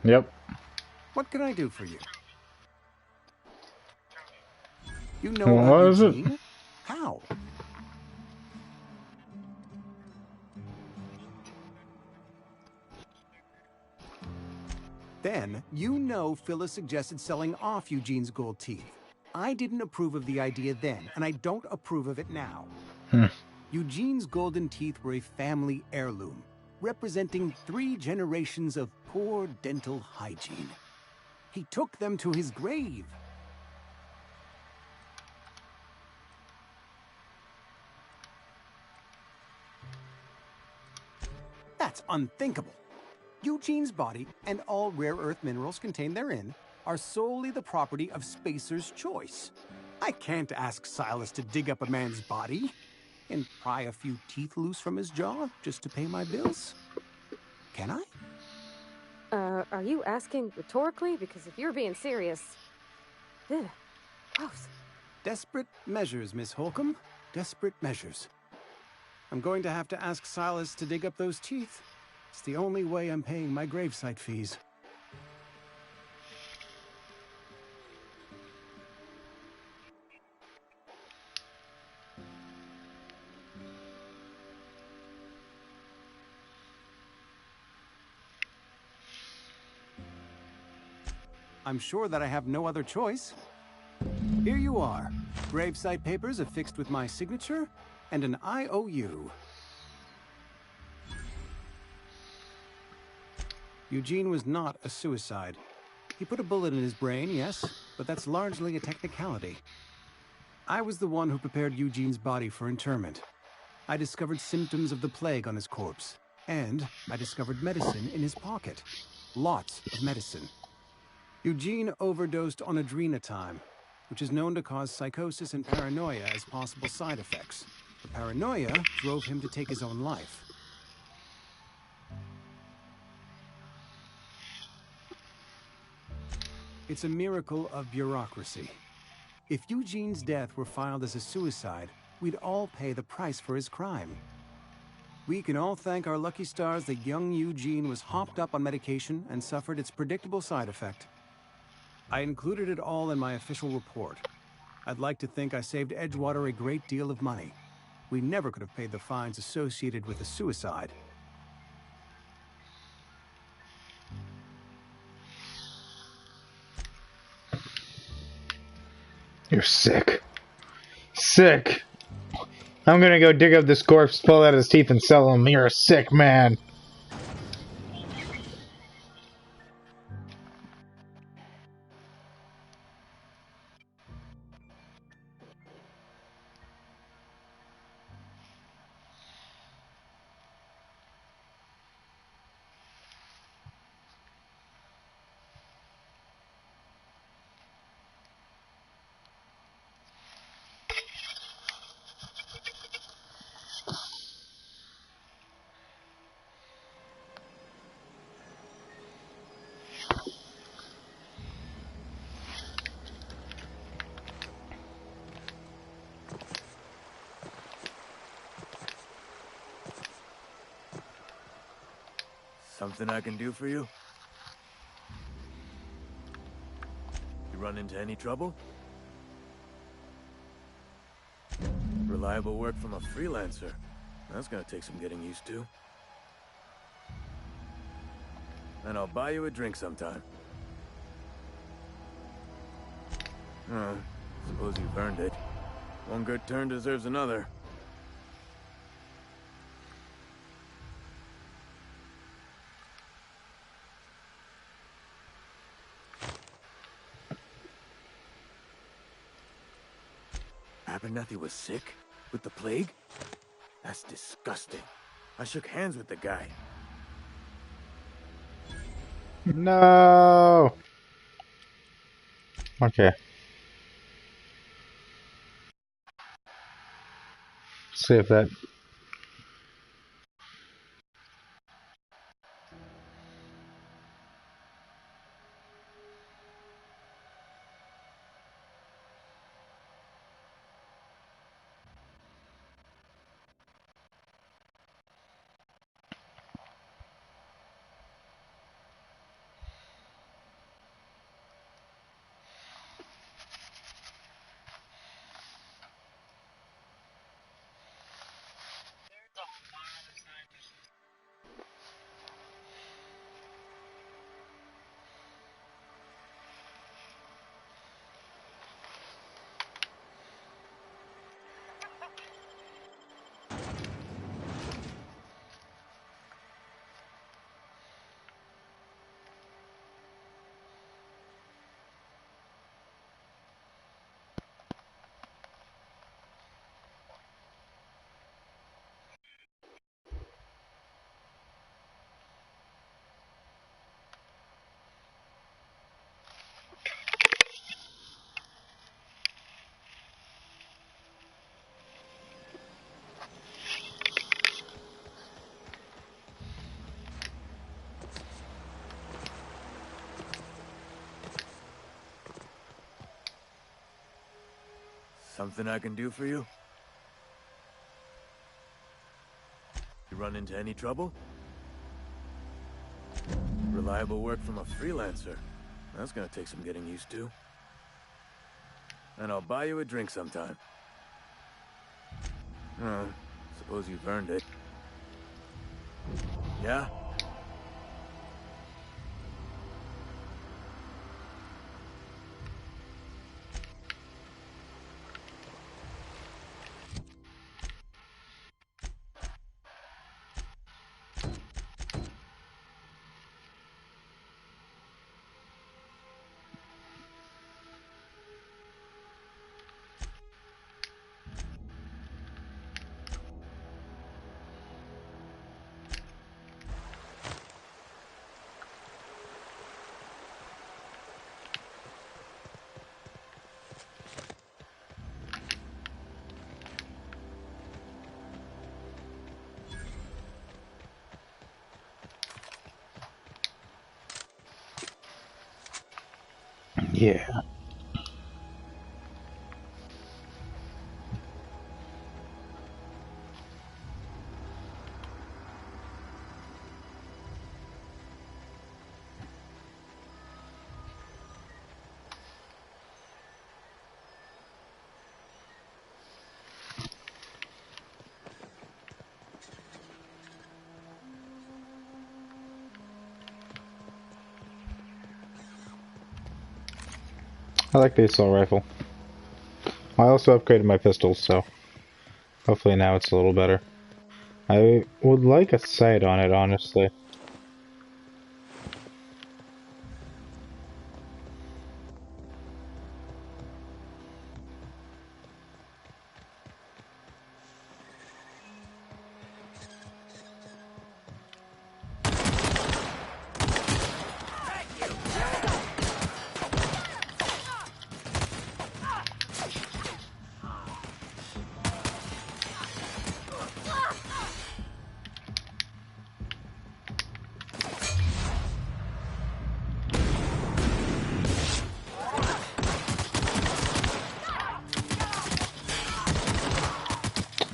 Speaker 1: Yep.
Speaker 11: What can I do for you? You know
Speaker 1: What is it?
Speaker 11: Eugene? How? Then, you know Phyllis suggested selling off Eugene's gold teeth. I didn't approve of the idea then, and I don't approve of it now. Eugene's golden teeth were a family heirloom, representing 3 generations of poor dental hygiene. He took them to his grave. That's unthinkable. Eugene's body and all rare earth minerals contained therein are solely the property of Spacer's Choice. I can't ask Silas to dig up a man's body and pry a few teeth loose from his jaw just to pay my bills. Can I?
Speaker 10: Are you asking rhetorically? Because if you're being serious... Ugh, gross.
Speaker 11: Desperate measures, Miss Holcomb. Desperate measures. I'm going to have to ask Silas to dig up those teeth. It's the only way I'm paying my gravesite fees. I'm sure that I have no other choice. Here you are. Gravesite papers affixed with my signature and an IOU. Eugene was not a suicide. He put a bullet in his brain, yes, but that's largely a technicality. I was the one who prepared Eugene's body for interment. I discovered symptoms of the plague on his corpse, and I discovered medicine in his pocket. Lots of medicine. Eugene overdosed on adrenatime, which is known to cause psychosis and paranoia as possible side effects. The paranoia drove him to take his own life. It's a miracle of bureaucracy. If Eugene's death were filed as a suicide, we'd all pay the price for his crime. We can all thank our lucky stars that young Eugene was hopped up on medication and suffered its predictable side effect. I included it all in my official report. I'd like to think I saved Edgewater a great deal of money. We never could have paid the fines associated with a suicide.
Speaker 1: You're sick. Sick. I'm gonna go dig up this corpse, pull out his teeth, and sell him. You're a sick man.
Speaker 8: Something I can do for you? You run into any trouble? Reliable work from a freelancer. That's gonna take some getting used to. And I'll buy you a drink sometime. Oh, suppose you've earned it. One good turn deserves another. Abernathy was sick? With the plague? That's disgusting. I shook hands with the guy.
Speaker 1: No. Okay. See if that.
Speaker 8: Something I can do for you? You run into any trouble? Reliable work from a freelancer. That's gonna take some getting used to. And I'll buy you a drink sometime. Oh, suppose you've earned it. Yeah?
Speaker 1: Yeah. I like the assault rifle. I also upgraded my pistols, so hopefully now it's a little better. I would like a sight on it, honestly.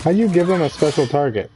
Speaker 1: How do you give them a special target?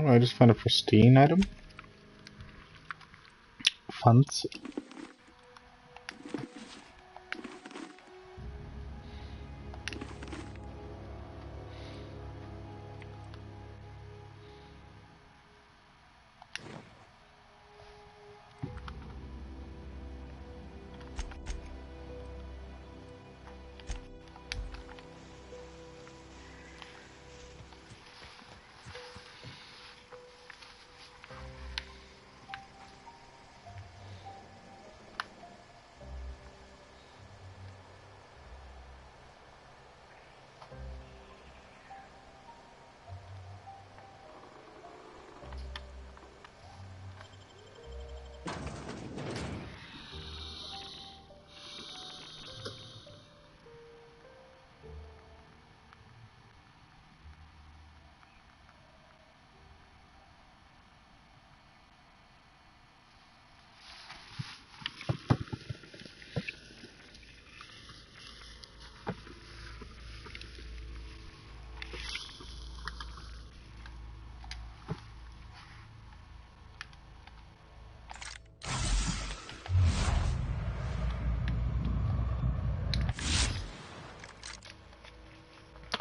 Speaker 1: Oh, I just found a pristine item. Fancy.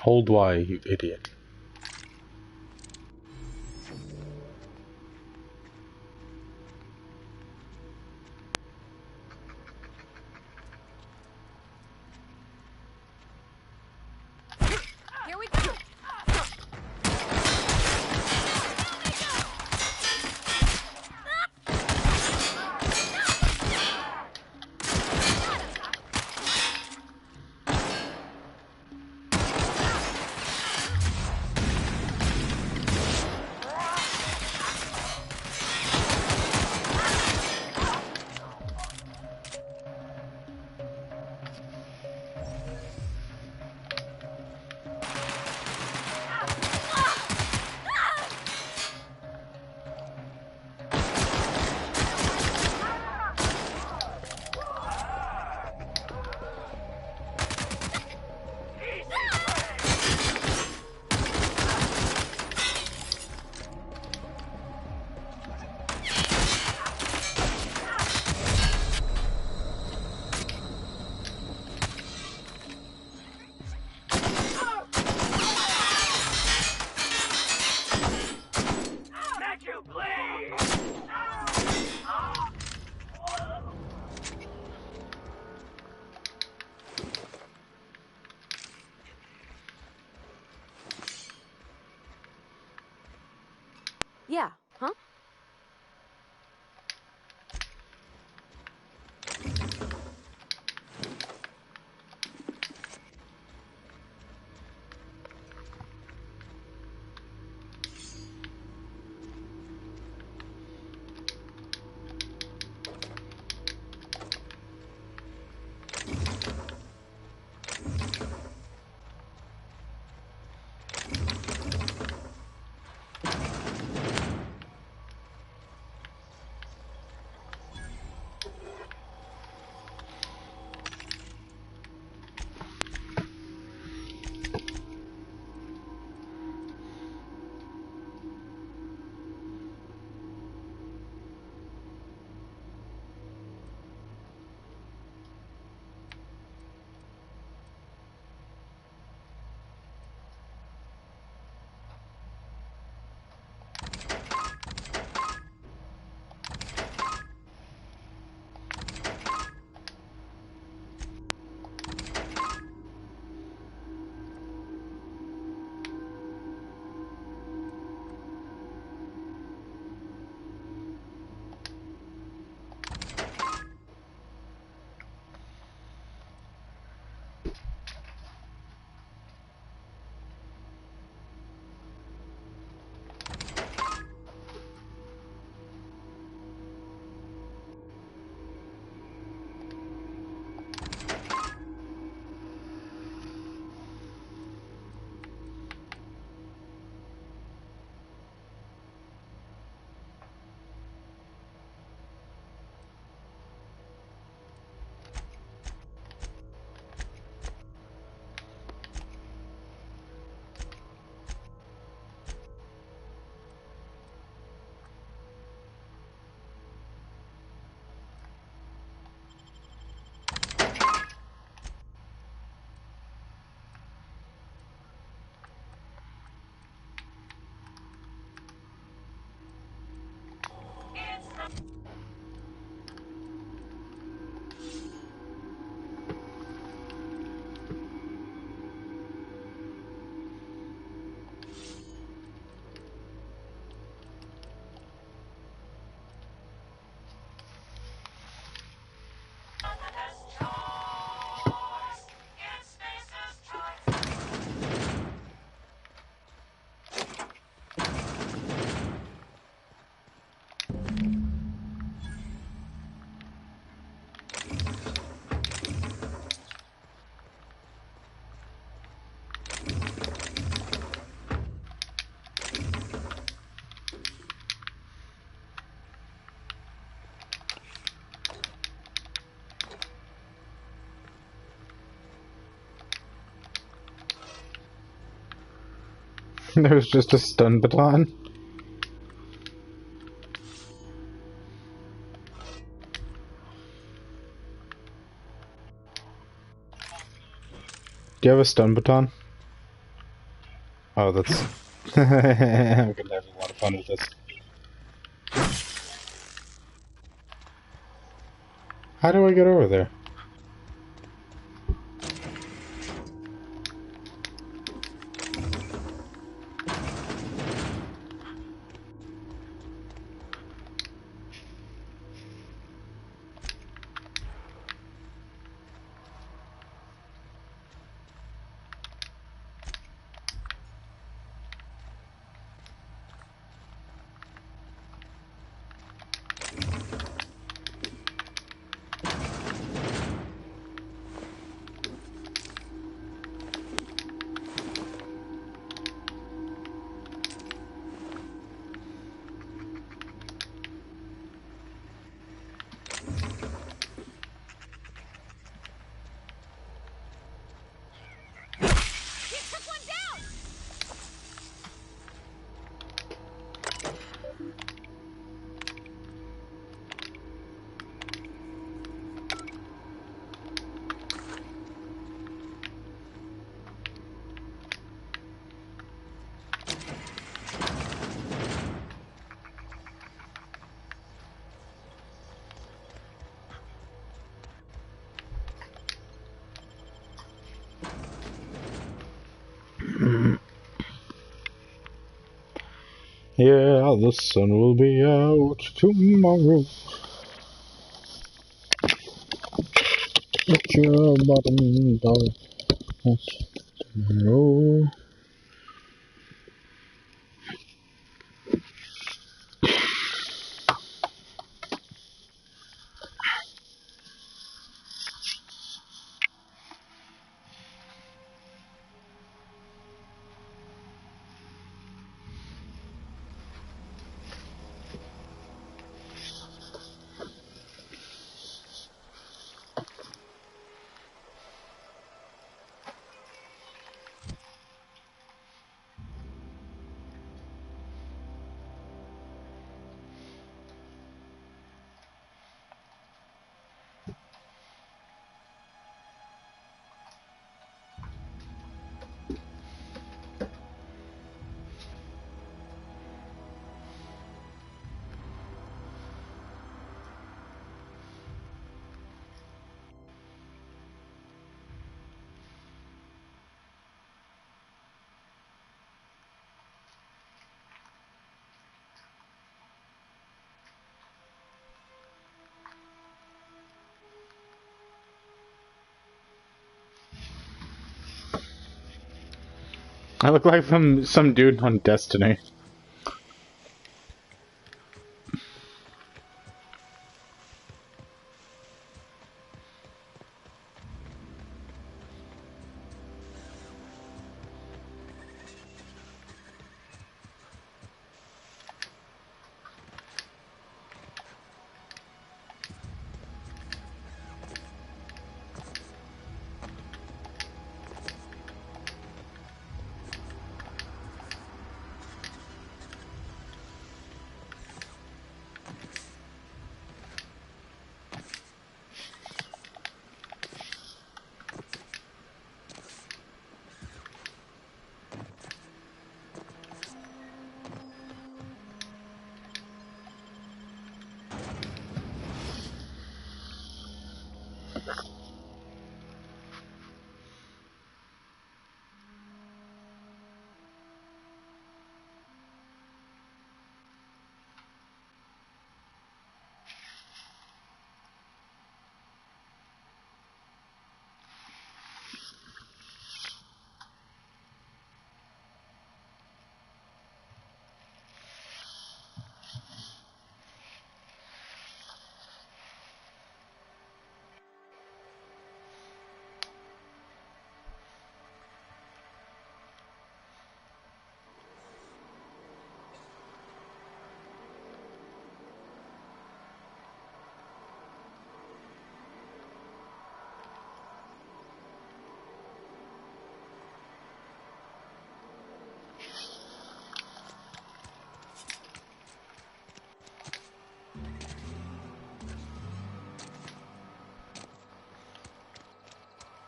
Speaker 1: Hold Y, you idiot.
Speaker 10: Here we go. Yeah, huh?
Speaker 1: There's just a stun baton. Do you have a stun baton? Oh, that's... I'm gonna have a lot of fun with this. How do I get over there? Yeah, the sun will be out tomorrow. Put your bottom dollar tomorrow. I look like some dude on Destiny.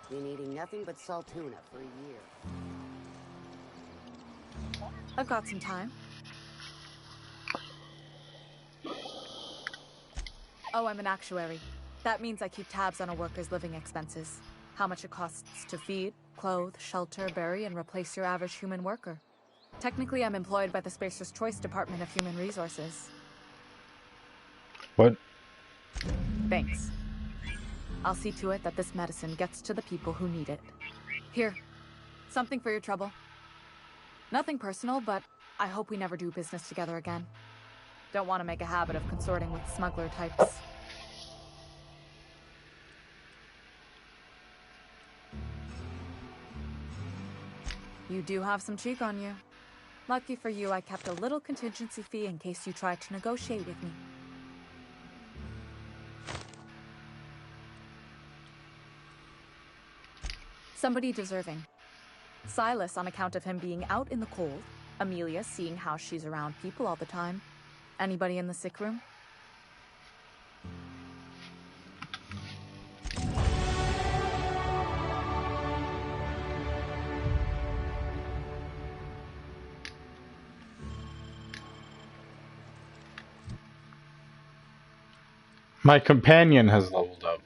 Speaker 13: Been eating nothing but salt tuna for a year.
Speaker 15: I've got some time. Oh, I'm an actuary. That means I keep tabs on a worker's living expenses. How much it costs to feed, clothe, shelter, bury, and replace your average human worker. Technically, I'm employed by the Spacer's Choice Department of Human Resources.
Speaker 1: What?
Speaker 15: Thanks. I'll see to it that this medicine gets to the people who need it. Here, something for your trouble. Nothing personal, but I hope we never do business together again. Don't want to make a habit of consorting with smuggler types. You do have some cheek on you. Lucky for you, I kept a little contingency fee in case you tried to negotiate with me. Somebody deserving. Silas on account of him being out in the cold. Amelia seeing how she's around people all the time. Anybody in the sick room?
Speaker 1: My companion has leveled up.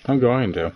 Speaker 1: I'm going to.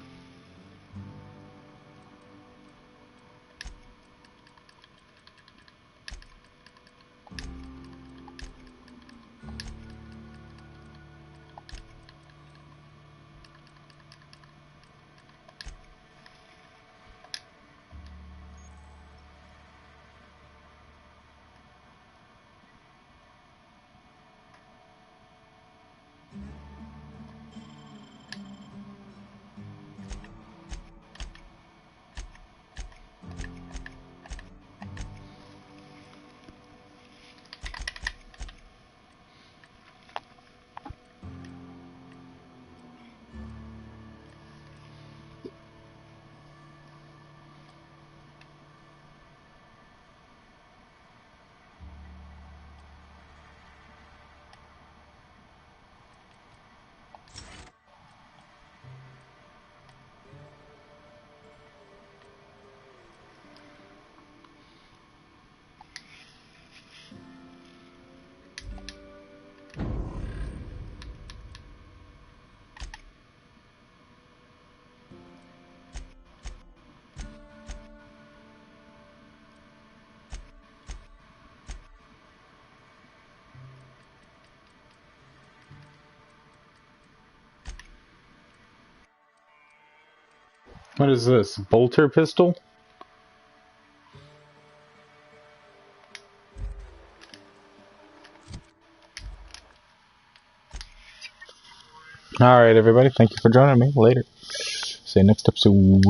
Speaker 1: What is this? Bolter pistol? Alright, everybody. Thank you for joining me. Later. See you next episode.